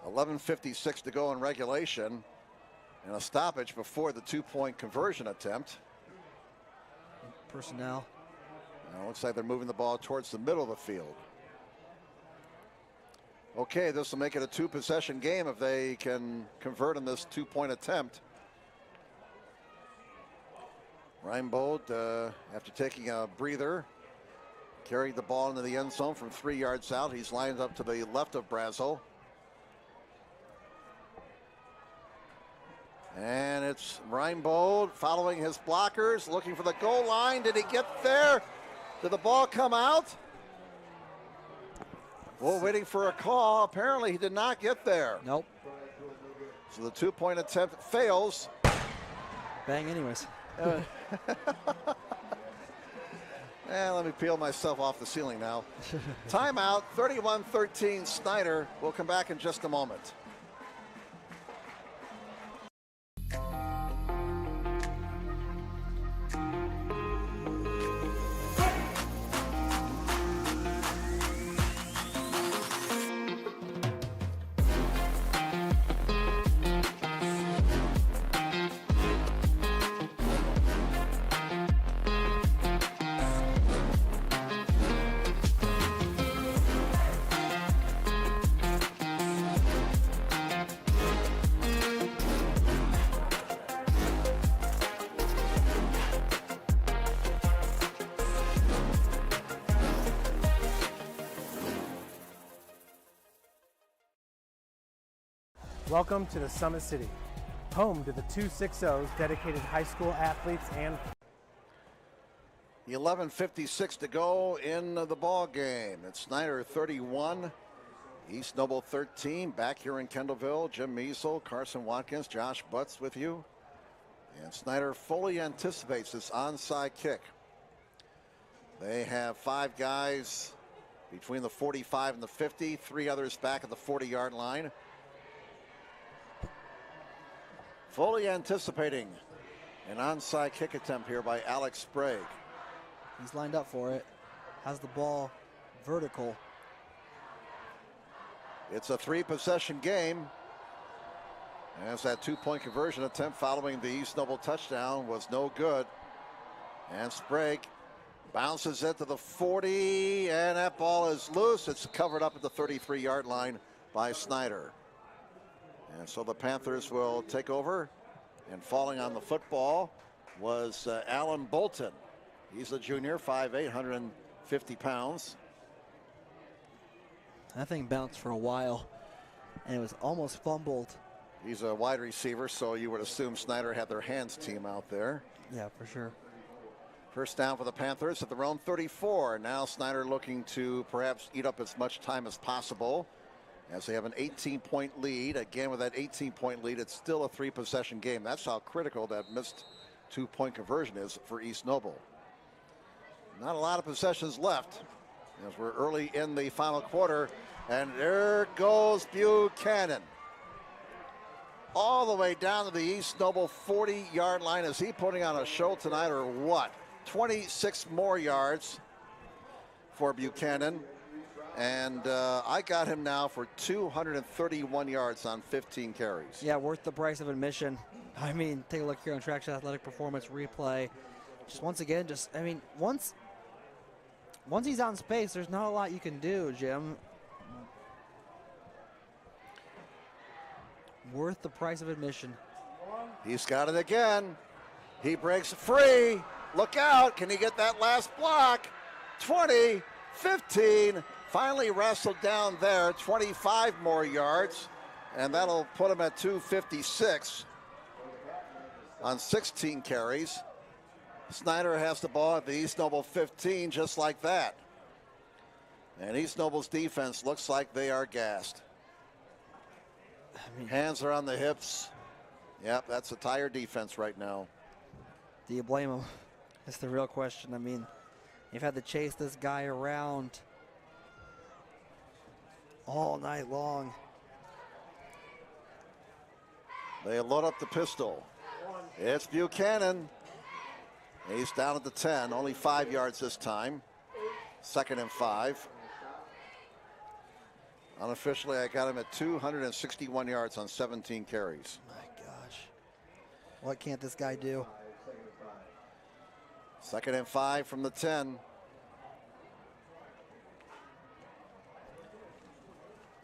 .11:56 to go in regulation, and a stoppage before the 2-point conversion attempt. Personnel. Now, looks like they're moving the ball towards the middle of the field. Okay, this will make it a 2-possession game if they can convert on this 2-point attempt. Reinbold, after taking a breather, carried the ball into the end zone from 3 yards out. He's lined up to the left of Brazel. And it's Reinbold following his blockers, looking for the goal line. Did he get there? Did the ball come out? Well, waiting for a call. Apparently he did not get there. Nope. So the 2-point attempt fails. Bang anyways. Let me peel myself off the ceiling now. Timeout, 31-13 Snyder. We'll come back in just a moment. Welcome to the Summit City, home to the 260s, dedicated high school athletes and 11:56 to go in the ball game. It's Snyder 31, East Noble 13. Back here in Kendallville, Jim Measle, Carson Watkins, Josh Butts with you. And Snyder fully anticipates this onside kick. They have 5 guys between the 45 and the 50, 3 others back at the 40-yard line. Fully anticipating an onside kick attempt here by Alex Sprague. He's lined up for it. Has the ball vertical. It's a 3-possession game. As that 2-point conversion attempt following the East Noble touchdown was no good. And Sprague bounces it to the 40, and that ball is loose. It's covered up at the 33-yard line by Snyder. And so the Panthers will take over. And falling on the football was Alan Bolton. He's a junior, 5'8", 150 pounds. That thing bounced for a while, and it was almost fumbled. He's a wide receiver, so you would assume Snyder had their hands team out there. Yeah, for sure. First down for the Panthers at their own 34. Now Snyder looking to perhaps eat up as much time as possible as they have an 18-point lead. Again, with that 18-point lead, it's still a 3-possession game. That's how critical that missed 2-point conversion is for East Noble. Not a lot of possessions left as we're early in the final quarter. And there goes Buchanan. All the way down to the East Noble 40-yard line. Is he putting on a show tonight or what? 26 more yards for Buchanan. And I got him now for 231 yards on 15 carries. Yeah, worth the price of admission. I mean, take a look here on Traction Athletic Performance replay. Just once again, once he's out in space, there's not a lot you can do, Jim. Worth the price of admission. He's got it again. He breaks free. Look out. Can he get that last block? 20, 15. Finally wrestled down there. 25 more yards. And that'll put him at 256 on 16 carries. Snyder has the ball at the East Noble 15 just like that. And East Noble's defense looks like they are gassed. Hands are on the hips. Yep, that's a tired defense right now. Do you blame him? That's the real question. I mean, you've had to chase this guy around all night long. They load up the pistol. It's Buchanan. He's down at the 10, only 5 yards this time. 2nd and 5. Unofficially, I got him at 261 yards on 17 carries. My gosh. What can't this guy do? 2nd and 5 from the 10.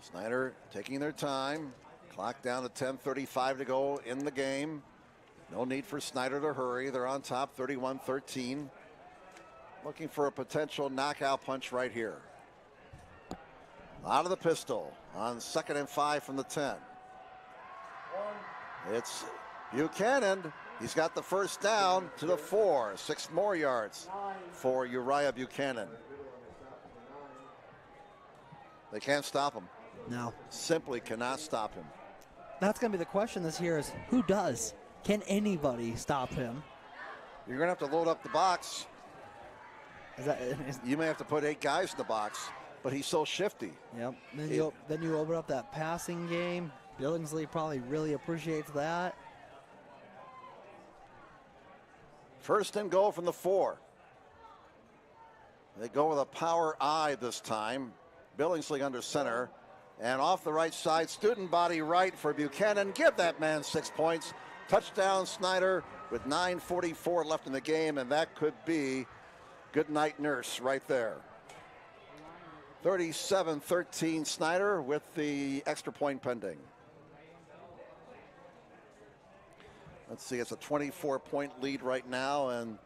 Snyder taking their time. Clock down to 10:35 to go in the game. No need for Snyder to hurry. They're on top 31-13. Looking for a potential knockout punch right here. Out of the pistol on 2nd and 5 from the 10. It's Buchanan. He's got the first down to the 4. 6 more yards for Uriah Buchanan. They can't stop him. No. Simply cannot stop him. That's going to be the question this year is who does? Can anybody stop him? You're going to have to load up the box. You may have to put 8 guys in the box, but he's so shifty. Yep. Then you open up that passing game. Billingsley probably really appreciates that. First and goal from the 4. They go with a power I this time. Billingsley under center. And off the right side, student body right for Buchanan. Give that man 6 points. Touchdown Snyder with 9:44 left in the game, and that could be good night nurse right there. 37-13 Snyder with the extra point pending. Let's see, it's a 24-point lead right now, and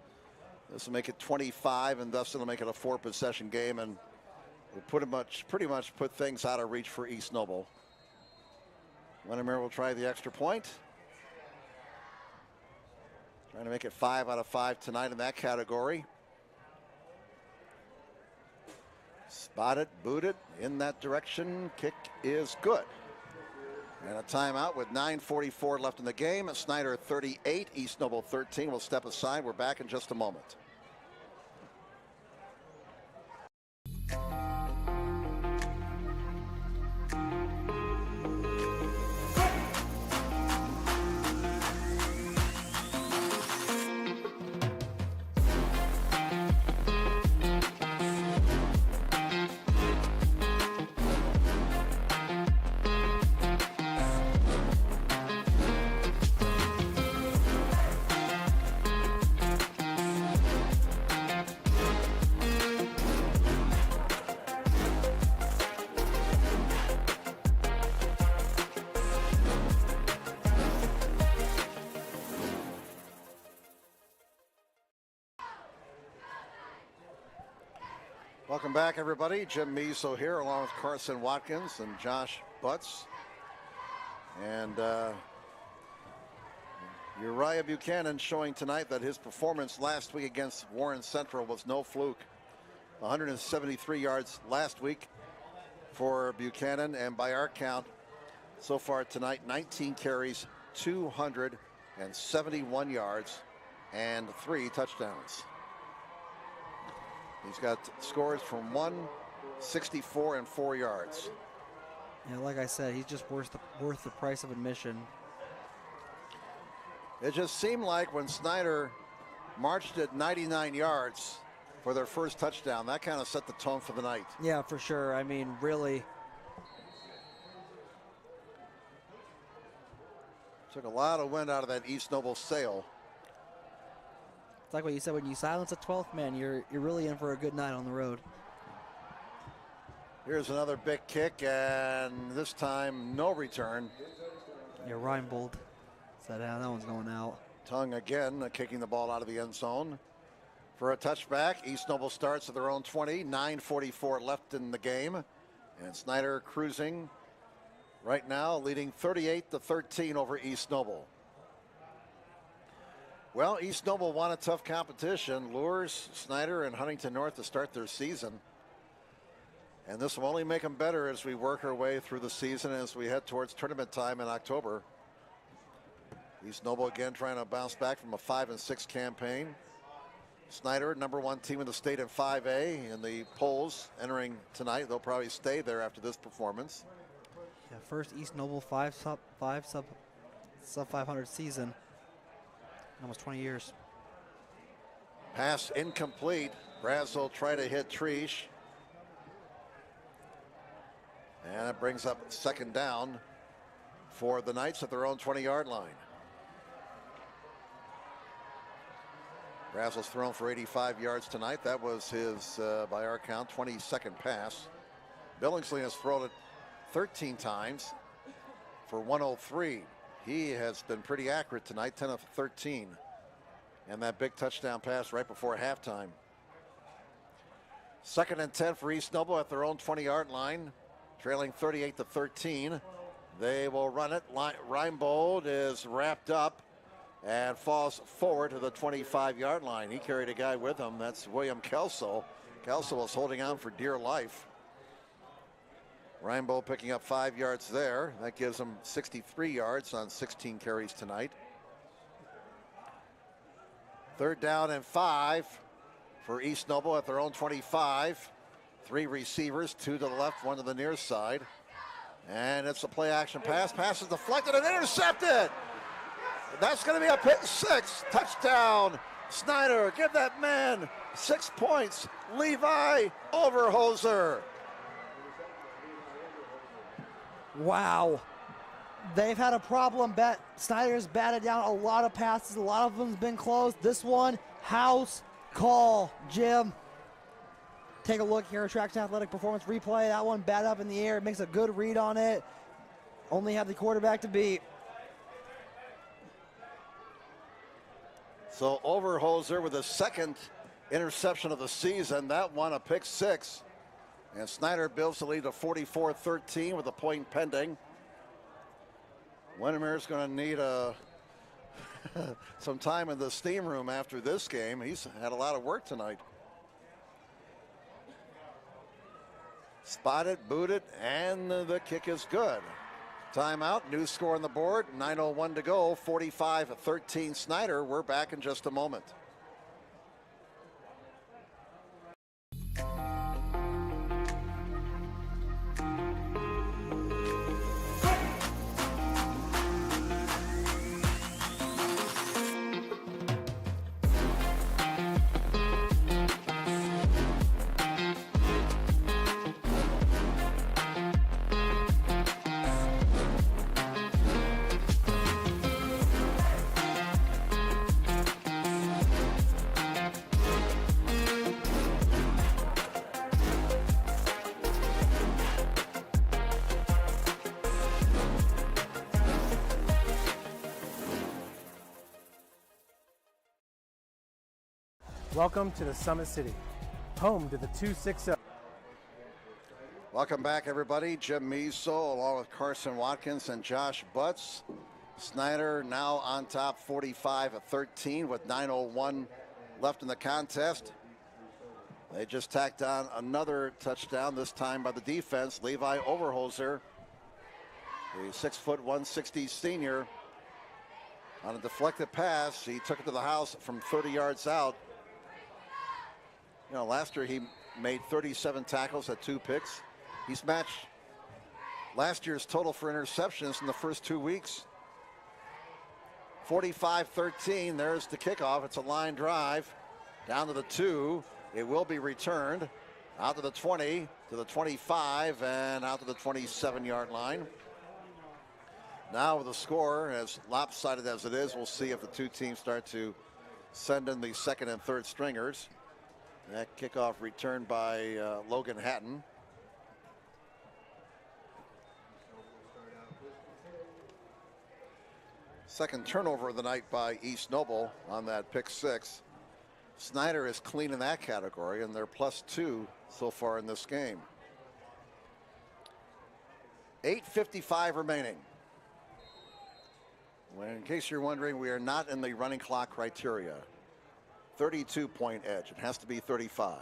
this will make it 25, and thus it'll make it a 4-possession game, and will pretty much put things out of reach for East Noble. Windermere will try the extra point. Trying to make it 5 out of 5 tonight in that category. Spotted, booted in that direction. Kick is good. And a timeout with 9:44 left in the game. Snyder 38, East Noble 13. We'll step aside. We're back in just a moment. Welcome back, everybody. Jim Meso here, along with Carson Watkins and Josh Butts. And Uriah Buchanan showing tonight that his performance last week against Warren Central was no fluke. 173 yards last week for Buchanan, and by our count, so far tonight, 19 carries, 271 yards, and 3 touchdowns. He's got scores from 164 and 4 yards. Yeah, like I said, he's just worth the price of admission. It just seemed like when Snyder marched at 99 yards for their first touchdown, that kind of set the tone for the night. Yeah, for sure. I mean, really. Took a lot of wind out of that East Noble sail. It's like what you said, when you silence a 12th man, you're really in for a good night on the road. Here's another big kick, and this time no return. Yeah, Reinbold said, that one's going out. Tongue again, kicking the ball out of the end zone for a touchback. East Noble starts at their own 20, 9:44 left in the game. And Snyder cruising right now, leading 38-13 over East Noble. Well, East Noble won a tough competition. Lures, Snyder, and Huntington North to start their season. And this will only make them better as we work our way through the season as we head towards tournament time in October. East Noble again trying to bounce back from a 5-6 campaign. Snyder, #1 team in the state in 5A in the polls entering tonight. They'll probably stay there after this performance. Yeah, first East Noble sub 500 season. Almost 20 years. Pass incomplete. Brazel try to hit Treesh. And it brings up second down for the Knights at their own 20-yard line. Brazel's thrown for 85 yards tonight. That was his, by our count, 22nd pass. Billingsley has thrown it 13 times for 103. He has been pretty accurate tonight, 10 of 13. And that big touchdown pass right before halftime. 2nd and 10 for East Noble at their own 20-yard line, trailing 38-13. They will run it. Reinbold is wrapped up and falls forward to the 25-yard line. He carried a guy with him. That's William Kelso. Kelso was holding on for dear life. Reinbold picking up 5 yards there. That gives him 63 yards on 16 carries tonight. 3rd down and 5 for East Noble at their own 25. 3 receivers, 2 to the left, 1 to the near side. And it's a play action pass. Pass is deflected and intercepted. That's going to be a pick 6. Touchdown. Snyder, give that man 6 points. Levi Overhoser. Wow. They've had a problem. Snyder's batted down a lot of passes. A lot of them's been close. This one, house call. Jim, take a look here. Track Athletic Performance replay. That one batted up in the air. It makes a good read on it. Only had the quarterback to beat. So Overhoser with the 2nd interception of the season. That one a pick 6. And Snyder builds the lead to 44-13 with a point pending. Windermere's going to need some time in the steam room after this game. He's had a lot of work tonight. Spotted, booted, and the kick is good. Timeout, new score on the board, 9:01 to go, 45-13 Snyder. We're back in just a moment. Welcome to the Summit City, home to the 260. Welcome back, everybody. Jim Meso along with Carson Watkins and Josh Butts. Snyder now on top 45-13 with 9:01 left in the contest. They just tacked on another touchdown, this time by the defense. Levi Overholzer, the 6', 160 senior, on a deflected pass. He took it to the house from 30 yards out. You know, last year he made 37 tackles, had 2 picks. He's matched last year's total for interceptions in the first 2 weeks. 45-13, there's the kickoff. It's a line drive down to the 2. It will be returned out to the 20, to the 25, and out to the 27-yard line. Now with the score, as lopsided as it is, we'll see if the two teams start to send in the second and third stringers. That kickoff returned by Logan Hatton. Second turnover of the night by East Noble on that pick 6. Snyder is clean in that category, and they're +2 so far in this game. 8:55 remaining. Well, in case you're wondering, we are not in the running clock criteria. 32-point edge. It has to be 35.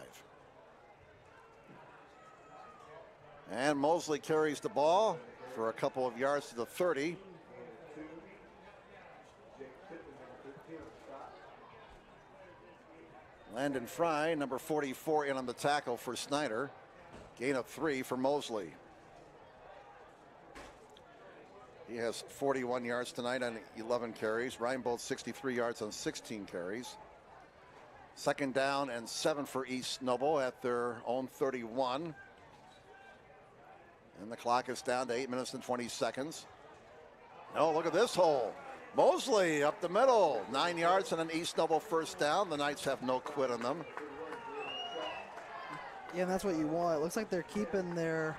And Mosley carries the ball for a couple of yards to the 30. Landon Fry, number 44, in on the tackle for Snyder. Gain of 3 for Mosley. He has 41 yards tonight on 11 carries. Reinbold 63 yards on 16 carries. Second down and 7 for East Noble at their own 31. And the clock is down to 8 minutes and 20 seconds. Oh, look at this hole. Mosley up the middle. 9 yards and an East Noble first down. The Knights have no quit on them. Yeah, and that's what you want. It looks like they're keeping their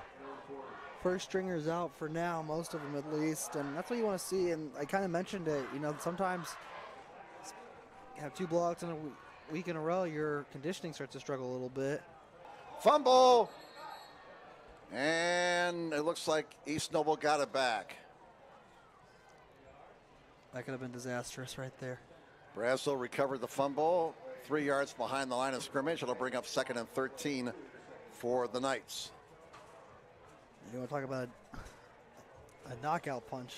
first stringers out for now, most of them at least. And that's what you want to see. And I kind of mentioned it, you know, sometimes you have 2 blocks in a week in a row, your conditioning starts to struggle a little bit. Fumble. And it looks like East Noble got it back. That could have been disastrous right there. Brazel recovered the fumble 3 yards behind the line of scrimmage. It'll bring up second and 13 for the Knights. You want to talk about a knockout punch.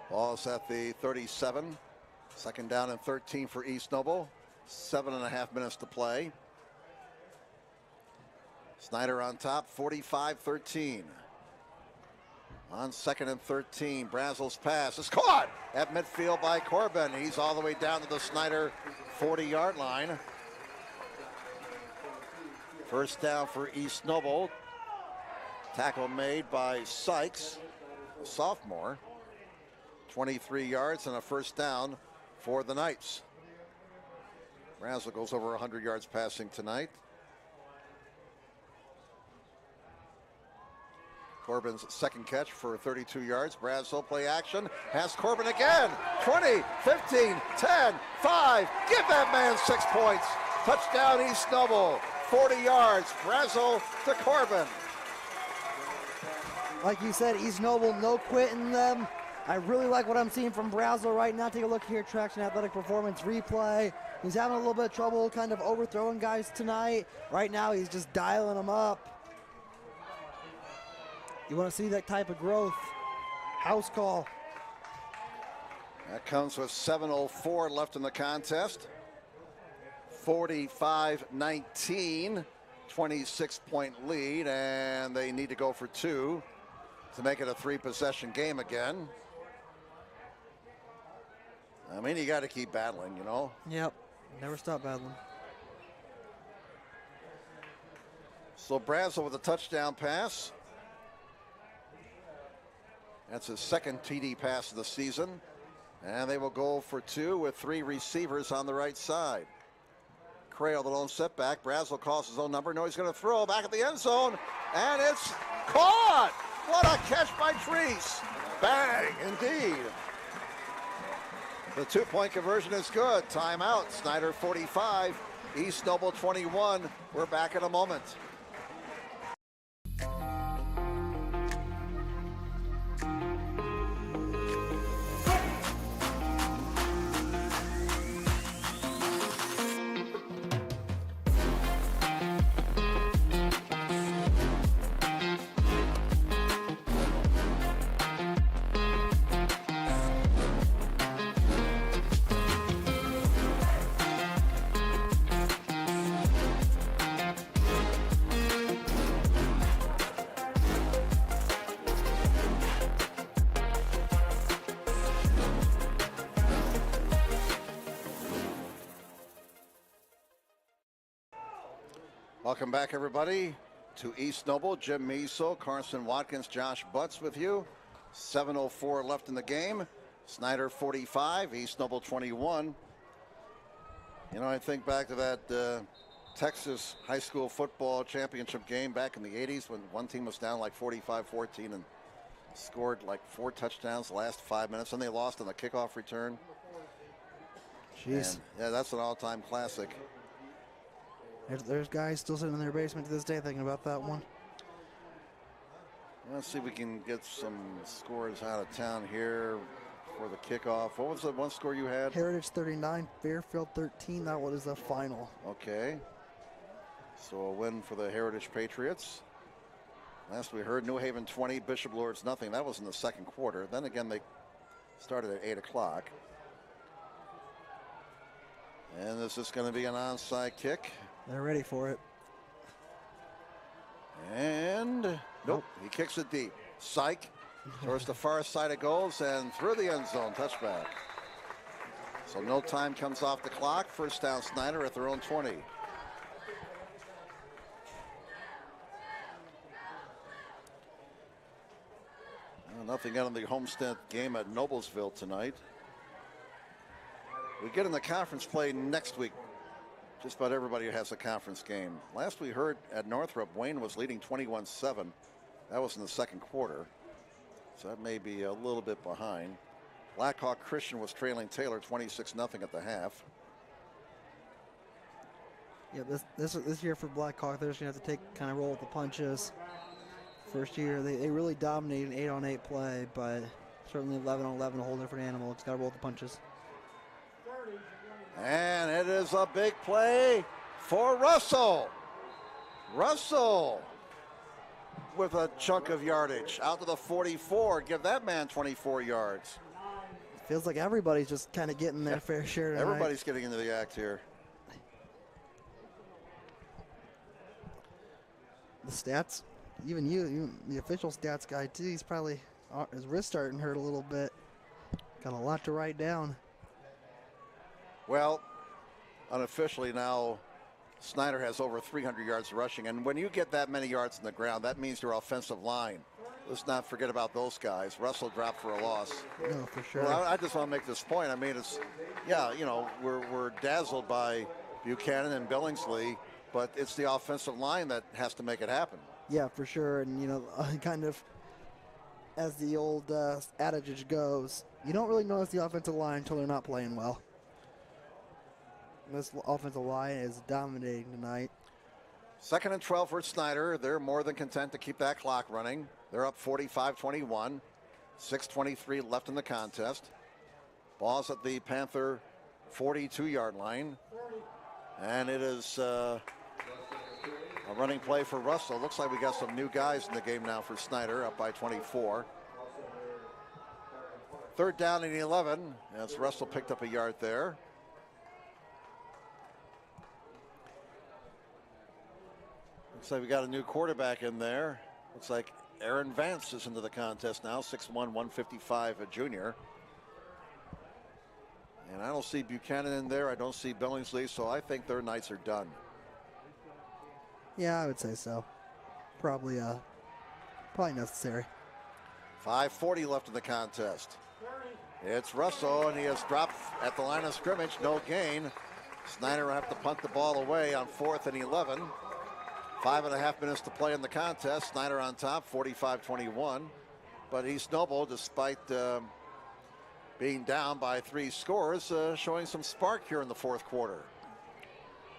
Ball is at the 37. Second down and 13 for East Noble. 7.5 minutes to play. Snyder on top, 45-13. On second and 13, Brazel's pass is caught at midfield by Corbin. He's all the way down to the Snyder 40-yard line. First down for East Noble. Tackle made by Sykes, a sophomore. 23 yards and a first down for the Knights. Brazel goes over 100 yards passing tonight. Corbin's second catch for 32 yards. Brazel play action. Has Corbin again. 20, 15, 10, 5. Give that man 6 points. Touchdown East Noble. 40 yards. Brazel to Corbin. Like you said, East Noble, no quitting them. I really like what I'm seeing from Brazel right now. Take a look here, Traction Athletic Performance replay. He's having a little bit of trouble kind of overthrowing guys tonight. Right now, he's just dialing them up. You want to see that type of growth. House call. That comes with 7:04 left in the contest. 45-19, 26-point lead, and they need to go for 2 to make it a 3-possession game again. I mean, you got to keep battling, you know? Yep, never stop battling. So Brazel with a touchdown pass. That's his second TD pass of the season. And they will go for 2 with 3 receivers on the right side. Crail, the lone setback. Brazel calls his own number. No, he's going to throw back at the end zone. And it's caught! What a catch by Treese. Bang, indeed. The 2-point conversion is good. Timeout. Snyder 45, East Noble 21. We're back in a moment. Welcome back, everybody, to East Noble. Jim Meso, Carson Watkins, Josh Butts with you. 7:04 left in the game. Snyder 45, East Noble 21. You know, I think back to that Texas high school football championship game back in the 80s when one team was down like 45-14 and scored like 4 touchdowns the last 5 minutes, and they lost on the kickoff return. Jeez. And, yeah, that's an all-time classic. There's guys still sitting in their basement to this day thinking about that one. Let's see if we can get some scores out of town here for the kickoff. What was the one score you had? Heritage 39, Fairfield 13. That one is the final. Okay. So a win for the Heritage Patriots. Last we heard, New Haven 20, Bishop Lords nothing. That was in the second quarter. Then again, they started at 8 o'clock. And this is going to be an onside kick. They're ready for it. And nope, he kicks it deep. Psych towards the far side of goals and through the end zone. Touchback. So no time comes off the clock. First down, Snyder at their own 20. Well, nothing out of the homestand game at Noblesville tonight. We get in the conference play next week. Just about everybody has a conference game. Last we heard at Northrop, Wayne was leading 21-7. That was in the second quarter. So that may be a little bit behind. Blackhawk Christian was trailing Taylor 26-0 at the half. Yeah, this year for Blackhawk, they're just going to have to kind of roll with the punches. First year, they really dominated 8-on-8 play, but certainly 11-on-11, a whole different animal. It's got to roll with the punches. And it is a big play for Russell. Russell with a chunk of yardage out to the 44. Give that man 24 yards. Feels like everybody's just kind of getting their fair share tonight. Everybody's getting into the act here. The stats, even the official stats guy too, he's probably, his wrist starting to hurt a little bit. Got a lot to write down. Well, unofficially now, Snyder has over 300 yards rushing. And when you get that many yards on the ground, that means your offensive line. Let's not forget about those guys. Russell dropped for a loss. No, for sure. Well, I just want to make this point. I mean, it's, yeah, you know, we're dazzled by Buchanan and Billingsley, but it's the offensive line that has to make it happen. Yeah, for sure. And, you know, kind of as the old adage goes, you don't really notice the offensive line until they're not playing well. This offensive line is dominating tonight. 2nd and 12 for Snyder. They're more than content to keep that clock running. They're up 45-21. 6:23 left in the contest. Ball's at the Panther 42-yard line. And it is A running play for Russell. Looks like we got some new guys in the game now for Snyder, up by 24. Third down and 11 as Russell picked up a yard there. Looks like we got a new quarterback in there. Looks like Aaron Vance is into the contest now, 6'1", 155, a junior. And I don't see Buchanan in there. I don't see Billingsley, so I think their nights are done. Yeah, I would say so. Probably necessary. 5:40 left in the contest. It's Russell, and he has dropped at the line of scrimmage. No gain. Snyder will have to punt the ball away on 4th and 11. 5.5 minutes to play in the contest. Snyder on top, 45-21. But East Noble, despite being down by 3 scores, showing some spark here in the fourth quarter.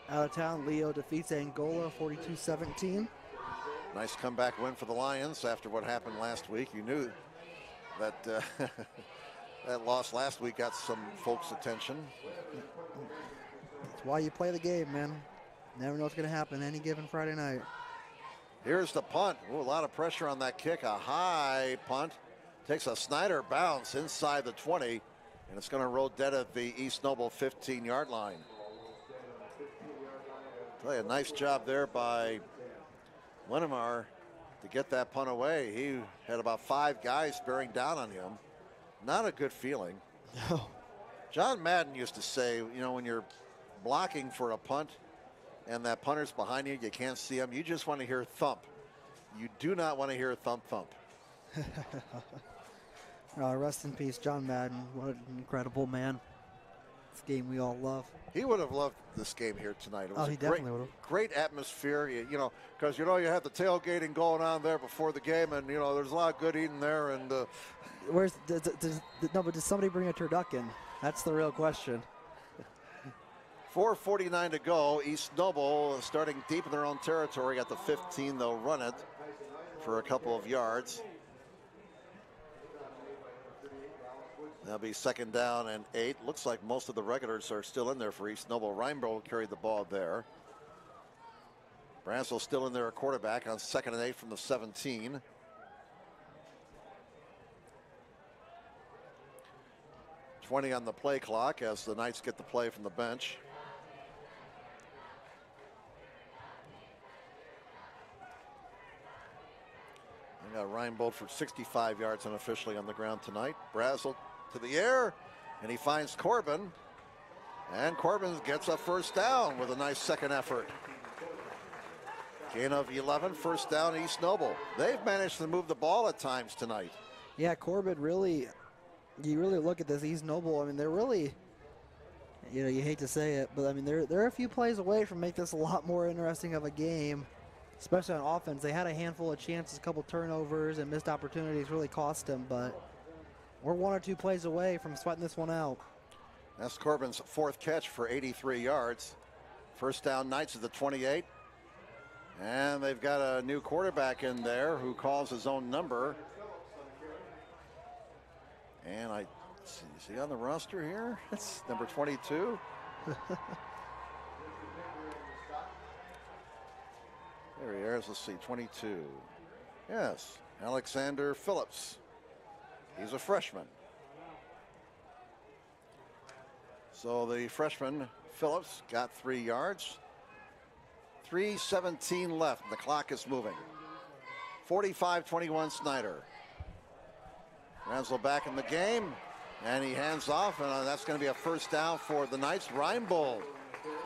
Out of town, Leo defeats Angola 42-17. Nice comeback win for the Lions after what happened last week. You knew that that loss last week got some folks' attention. That's why you play the game, man. Never know what's going to happen any given Friday night. Here's the punt. Ooh, a lot of pressure on that kick. A high punt. Takes a Snyder bounce inside the 20, and it's going to roll dead at the East Noble 15-yard line. Play a nice job there by Linnemar to get that punt away. He had about 5 guys bearing down on him. Not a good feeling. No. John Madden used to say, you know, when you're blocking for a punt and that punter's behind you, you can't see him, you just want to hear thump. You do not want to hear thump thump. Rest in peace, John Madden. What an incredible man. This game we all love. He would have loved this game here tonight. It was he definitely would have. Great atmosphere, you know, because, you know, you had the tailgating going on there before the game, and, you know, there's a lot of good eating there. And but did somebody bring a turducken? That's the real question. 4:49 to go. East Noble starting deep in their own territory at the 15. They'll run it for a couple of yards. That'll be 2nd down and 8. Looks like most of the regulars are still in there for East Noble. Reinbold carried the ball there. Bransell still in there, a quarterback on 2nd and 8 from the 17. $20 on the play clock as the Knights get the play from the bench. They got Reinbold for 65 yards unofficially on the ground tonight. Brazel to the air, and he finds Corbin, and Corbin gets a 1st down with a nice second effort. Gain of 11, 1st down East Noble. They've managed to move the ball at times tonight. Yeah, Corbin really, you really look at this East Noble, I mean, they're really, you know, you hate to say it, but I mean, they're a few plays away from making this a lot more interesting of a game, especially on offense. They had a handful of chances, a couple turnovers, and missed opportunities really cost them, but we're 1 or 2 plays away from sweating this one out. That's Corbin's 4th catch for 83 yards. 1st down Knights at the 28. And they've got a new quarterback in there who calls his own number. And is he on the roster here? That's number 22. There he is. Let's see, 22. Yes, Alexander Phillips. He's a freshman. So the freshman, Phillips, got 3 yards. 3:17 left, and the clock is moving. 45-21 Snyder. Bransell back in the game, and he hands off, and that's going to be a 1st down for the Knights. Reinbold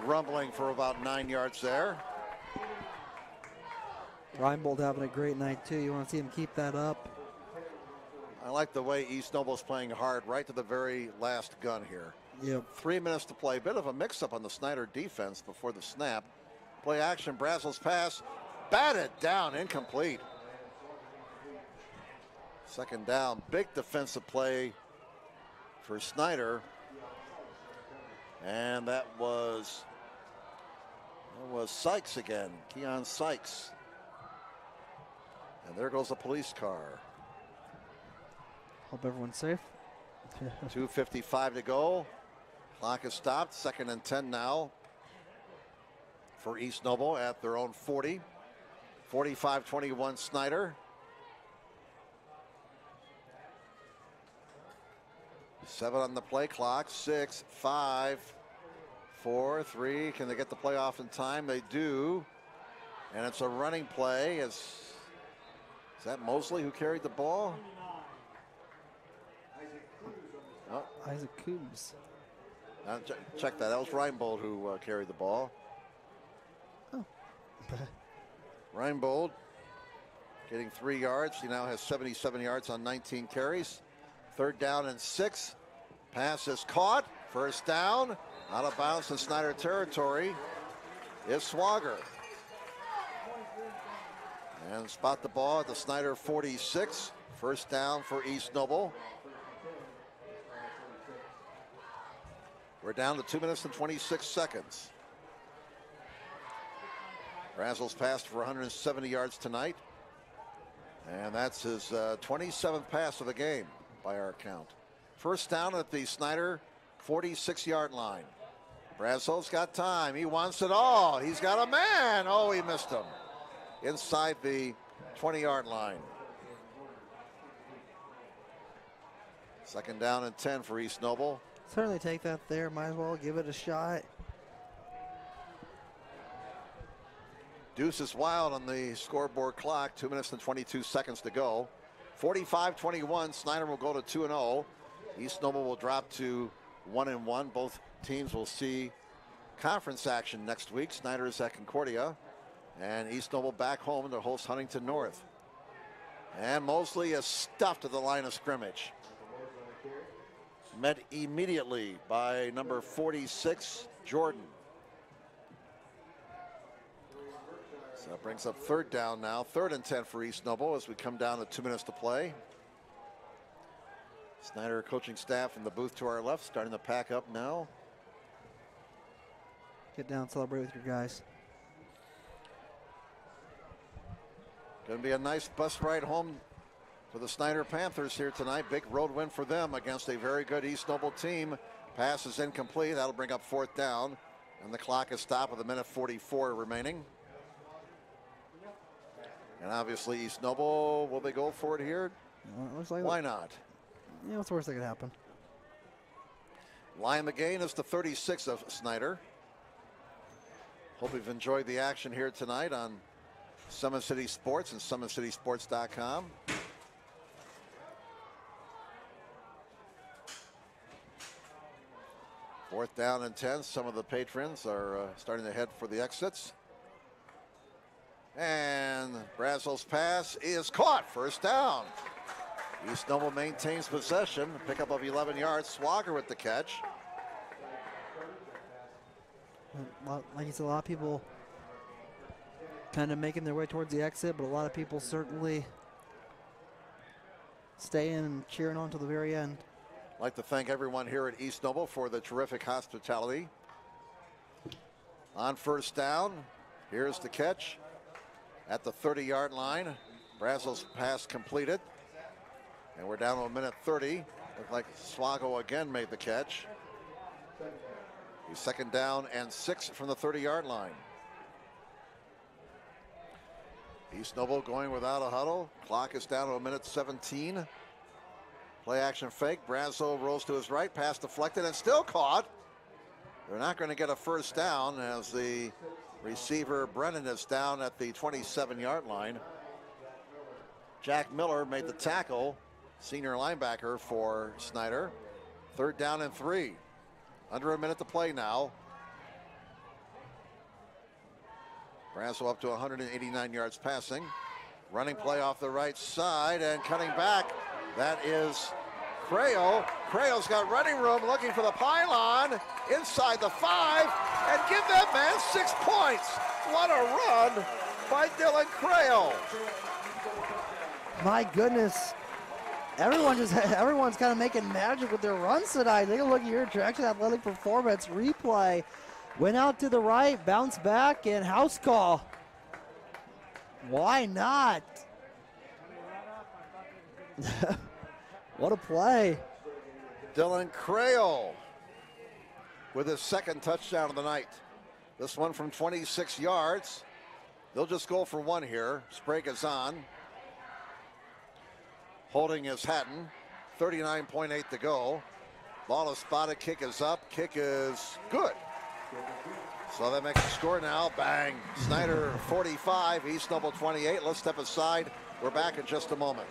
rumbling for about 9 yards there. Reinbold having a great night, too. You want to see him keep that up. I like the way East Noble's playing hard right to the very last gun here. Yep. 3 minutes to play. Bit of a mix-up on the Snyder defense before the snap. Play action, Brazel's pass, batted down, incomplete. 2nd down, big defensive play for Snyder. And that was Sykes again, Keon Sykes. And there goes a police car. Hope everyone's safe. 2:55 to go. Clock is stopped. 2nd and 10 now for East Noble at their own 40. 45-21 Snyder. 7 on the play clock. 6, 5, 4, 3. Can they get the play off in time? They do. And it's a running play. Is that Mosley who carried the ball? Oh. Isaac Coombs. Check that. That was Reinbold who carried the ball. Oh. Reinbold getting 3 yards. He now has 77 yards on 19 carries. 3rd down and 6. Pass is caught. 1st down. Out of bounds in Snyder territory is Swagger. And spot the ball at the Snyder 46. 1st down for East Noble. We're down to 2 minutes and 26 seconds. Brazel's passed for 170 yards tonight. And that's his 27th pass of the game by our count. 1st down at the Snyder 46-yard line. Brazel's got time. He wants it all. He's got a man. Oh, he missed him. Inside the 20-yard line. 2nd down and 10 for East Noble. Certainly take that there. Might as well give it a shot. Deuce is wild on the scoreboard clock. 2 minutes and 22 seconds to go. 45-21. Snyder will go to 2-0. East Noble will drop to 1-1. Both teams will see conference action next week. Snyder is at Concordia. And East Noble back home to host Huntington North. And Mosley is stuffed at the line of scrimmage. Met immediately by number 46, Jordan. So that brings up 3rd down now. 3rd and 10 for East Noble as we come down to 2 minutes to play. Snyder coaching staff in the booth to our left starting to pack up now. Get down, celebrate with your guys. Going to be a nice bus ride home for the Snyder Panthers here tonight. Big road win for them against a very good East Noble team. Pass is incomplete. That'll bring up 4th down. And the clock is stopped with 1:44 remaining. And obviously East Noble, will they go for it here? Well, it looks like why not? Yeah, what's the worst that could happen? Line the gain is the 36 of Snyder. Hope you've enjoyed the action here tonight on Summit City Sports and SummitCitySports.com. Fourth down and 10. Some of the patrons are starting to head for the exits. And Brazel's pass is caught. 1st down. East Noble maintains possession. Pickup of 11 yards. Swagger with the catch. Like you said, a lot of people kind of making their way towards the exit, but a lot of people certainly staying and cheering on to the very end. I'd like to thank everyone here at East Noble for the terrific hospitality. On 1st down, here's the catch at the 30-yard line. Brazel's pass completed. And we're down to 1:30. Looked like Swago again made the catch. He's 2nd down and 6 from the 30-yard line. East Noble going without a huddle. Clock is down to 1:17. Play action fake. Brazel rolls to his right. Pass deflected and still caught. They're not going to get a 1st down as the receiver Brennan is down at the 27-yard line. Jack Miller made the tackle. Senior linebacker for Snyder. 3rd down and 3. Under a minute to play now. Brazel up to 189 yards passing. Running play off the right side and cutting back. That is Crayo. Crayo's got running room looking for the pylon inside the 5 and give that man 6 points. What a run by Dylan Crayo. My goodness. Everyone's kind of making magic with their runs tonight. Take a look at your Traction Athletic Performance replay. Went out to the right, bounced back, and house call. Why not? What a play. Dylan Crayo with his 2nd touchdown of the night. This one from 26 yards. They'll just go for one here. Sprague is on. Holding is Hatton. 39.8 to go. Ball is spotted. Kick is up. Kick is good. So that makes a score now. Bang. Snyder 45. East Noble 28. Let's step aside. We're back in just a moment.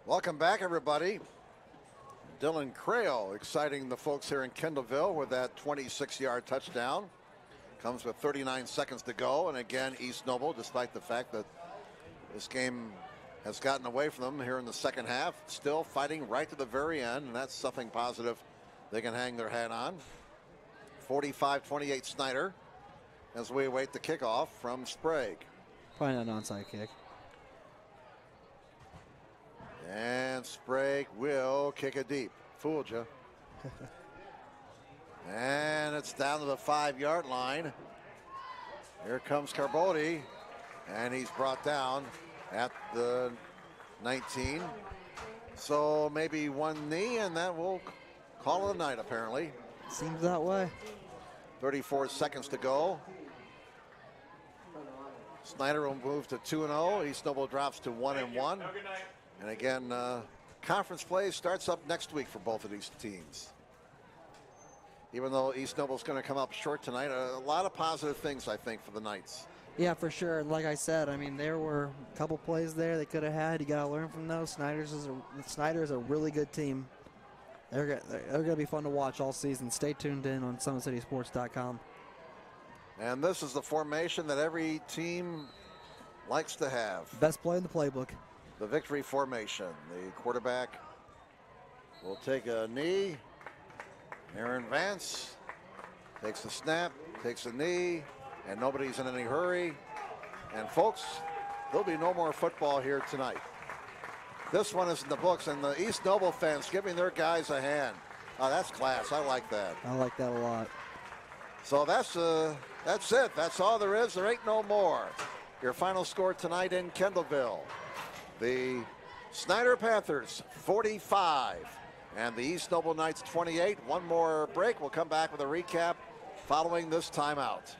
Welcome back, everybody. Dylan Crail exciting the folks here in Kendallville with that 26-yard touchdown. Comes with 39 seconds to go. And again, East Noble, despite the fact that this game has gotten away from them here in the second half, still fighting right to the very end. And that's something positive they can hang their hat on. 45-28 Snyder as we await the kickoff from Sprague. Probably not an onside kick. And Sprague will kick it deep. Fooled you. And it's down to the 5-yard line. Here comes Carbodi. And he's brought down at the 19. So maybe one knee, and that will call it a night, apparently. Seems that way. 34 seconds to go. Snyder will move to 2-0. East Noble drops to 1-1. And again, conference play starts up next week for both of these teams. Even though East Noble's going to come up short tonight, a lot of positive things, I think, for the Knights. Yeah, for sure. And like I said, I mean, there were a couple plays there they could have had. You got to learn from those. Snyder is a really good team. They're going to be fun to watch all season. Stay tuned in on SummitCitySports.com. And this is the formation that every team likes to have. Best play in the playbook. The victory formation. The quarterback will take a knee. Aaron Vance takes a snap, takes a knee, and nobody's in any hurry. And folks, there'll be no more football here tonight. This one is in the books, and the East Noble fans giving their guys a hand. Oh, that's class. I like that. I like that a lot. So that's it. That's all there is. There ain't no more. Your final score tonight in Kendallville. The Snyder Panthers 45 and the East Noble Knights 28. One more break. We'll come back with a recap following this timeout.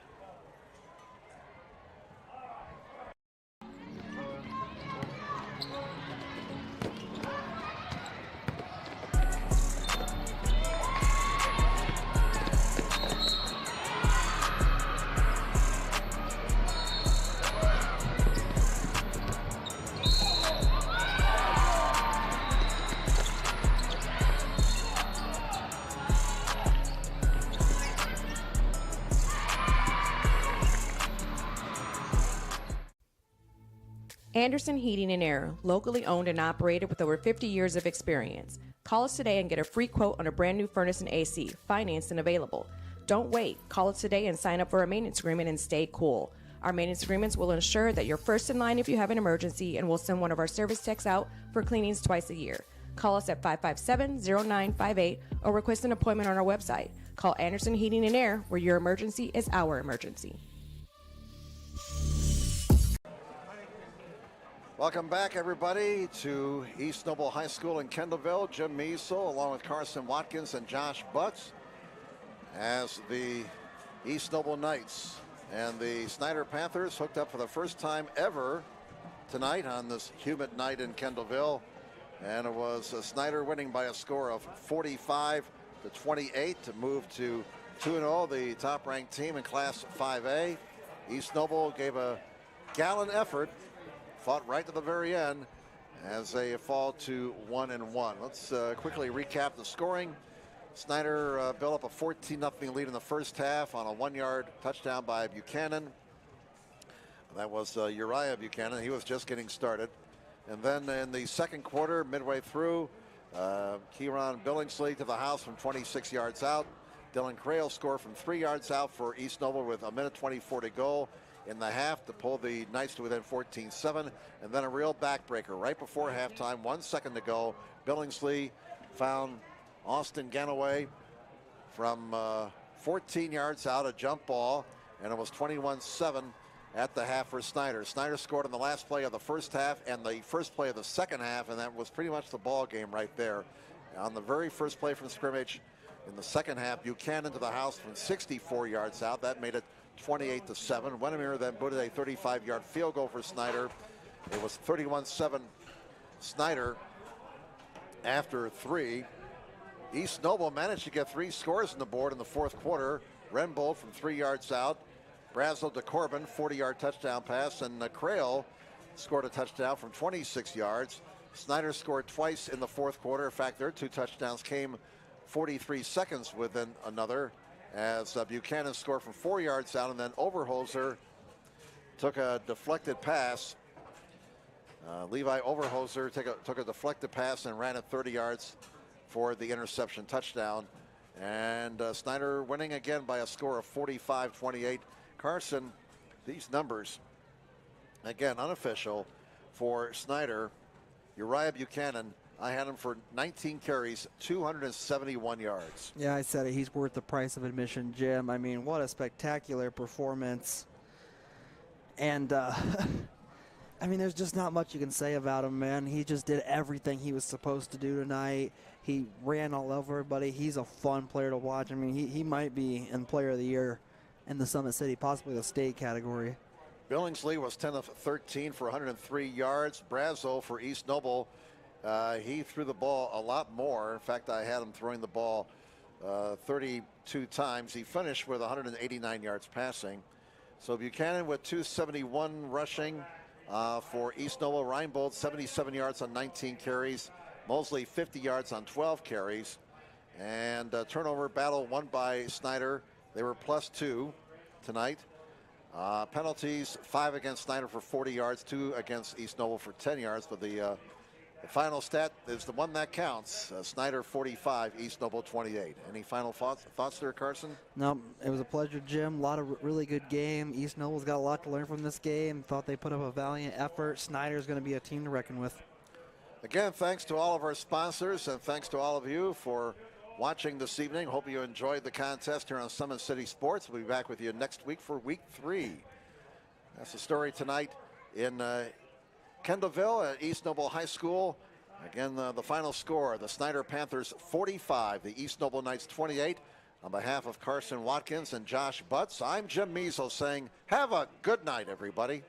Anderson Heating and Air, locally owned and operated with over 50 years of experience. Call us today and get a free quote on a brand new furnace and AC, financed and available. Don't wait. Call us today and sign up for a maintenance agreement and stay cool. Our maintenance agreements will ensure that you're first in line if you have an emergency, and we'll send one of our service techs out for cleanings twice a year. Call us at 557-0958 or request an appointment on our website. Call Anderson Heating and Air, where your emergency is our emergency. Welcome back, everybody, to East Noble High School in Kendallville. Jim Measel, along with Carson Watkins and Josh Butts, as the East Noble Knights and the Snyder Panthers hooked up for the first time ever tonight on this humid night in Kendallville. And it was Snyder winning by a score of 45-28 to move to 2-0, the top-ranked team in Class 5A. East Noble gave a gallant effort, fought right to the very end as they fall to 1-1. Let's quickly recap the scoring. Snyder built up a 14-0 lead in the first half on a 1-yard touchdown by Buchanan. That was Uriah Buchanan. He was just getting started. And then in the second quarter, midway through, Kieran Billingsley to the house from 26 yards out. Dylan Crail scored from 3 yards out for East Noble with 1:24 to go in the half to pull the Knights to within 14-7. And then a real backbreaker right before halftime, 1 second to go. Billingsley found Austin Ganaway from 14 yards out, a jump ball, and it was 21-7 at the half for Snyder. Snyder scored on the last play of the first half and the first play of the second half, and that was pretty much the ball game right there. On the very first play from scrimmage in the second half, Buchanan to the house from 64 yards out. That made it 28-7. Wennemere then booted a 35-yard field goal for Snyder. It was 31-7 Snyder after 3. East Noble managed to get 3 scores on the board in the fourth quarter. Renbold from 3 yards out. Brazel to Corbin, 40-yard touchdown pass, and Crail scored a touchdown from 26 yards. Snyder scored twice in the fourth quarter. In fact, their 2 touchdowns came 43 seconds within another, as Buchanan scored from 4 yards out, and then Overholser took a deflected pass. Levi Overholser took a deflected pass and ran it 30 yards for the interception touchdown. And Snyder winning again by a score of 45-28. Carson, these numbers, again, unofficial for Snyder. Uriah Buchanan, I had him for 19 carries, 271 yards. Yeah, I said it. He's worth the price of admission, Jim. I mean, what a spectacular performance. And, I mean, there's just not much you can say about him, man. He just did everything he was supposed to do tonight. He ran all over everybody. He's a fun player to watch. I mean, he might be in Player of the Year in the Summit City, possibly the state category. Billingsley was 10 of 13 for 103 yards. Brazel for East Noble, he threw the ball a lot more. In fact, I had him throwing the ball 32 times. He finished with 189 yards passing. So Buchanan with 271 rushing for East Noble. Reinbold 77 yards on 19 carries. Mosley 50 yards on 12 carries. And turnover battle won by Snyder. They were +2 tonight. Penalties, 5 against Snyder for 40 yards, 2 against East Noble for 10 yards. But the final stat is the one that counts. Snyder 45, East Noble 28. Any final thoughts there, Carson? No, it was a pleasure, Jim. A lot of really good game. East Noble's got a lot to learn from this game. Thought they put up a valiant effort. Snyder's going to be a team to reckon with. Again, thanks to all of our sponsors, and thanks to all of you for watching this evening. Hope you enjoyed the contest here on Summit City Sports. We'll be back with you next week for week 3. That's the story tonight in Kendallville at East Noble High School. Again, the final score, the Snyder Panthers 45, the East Noble Knights 28. On behalf of Carson Watkins and Josh Butts, I'm Jim Measles saying have a good night, everybody.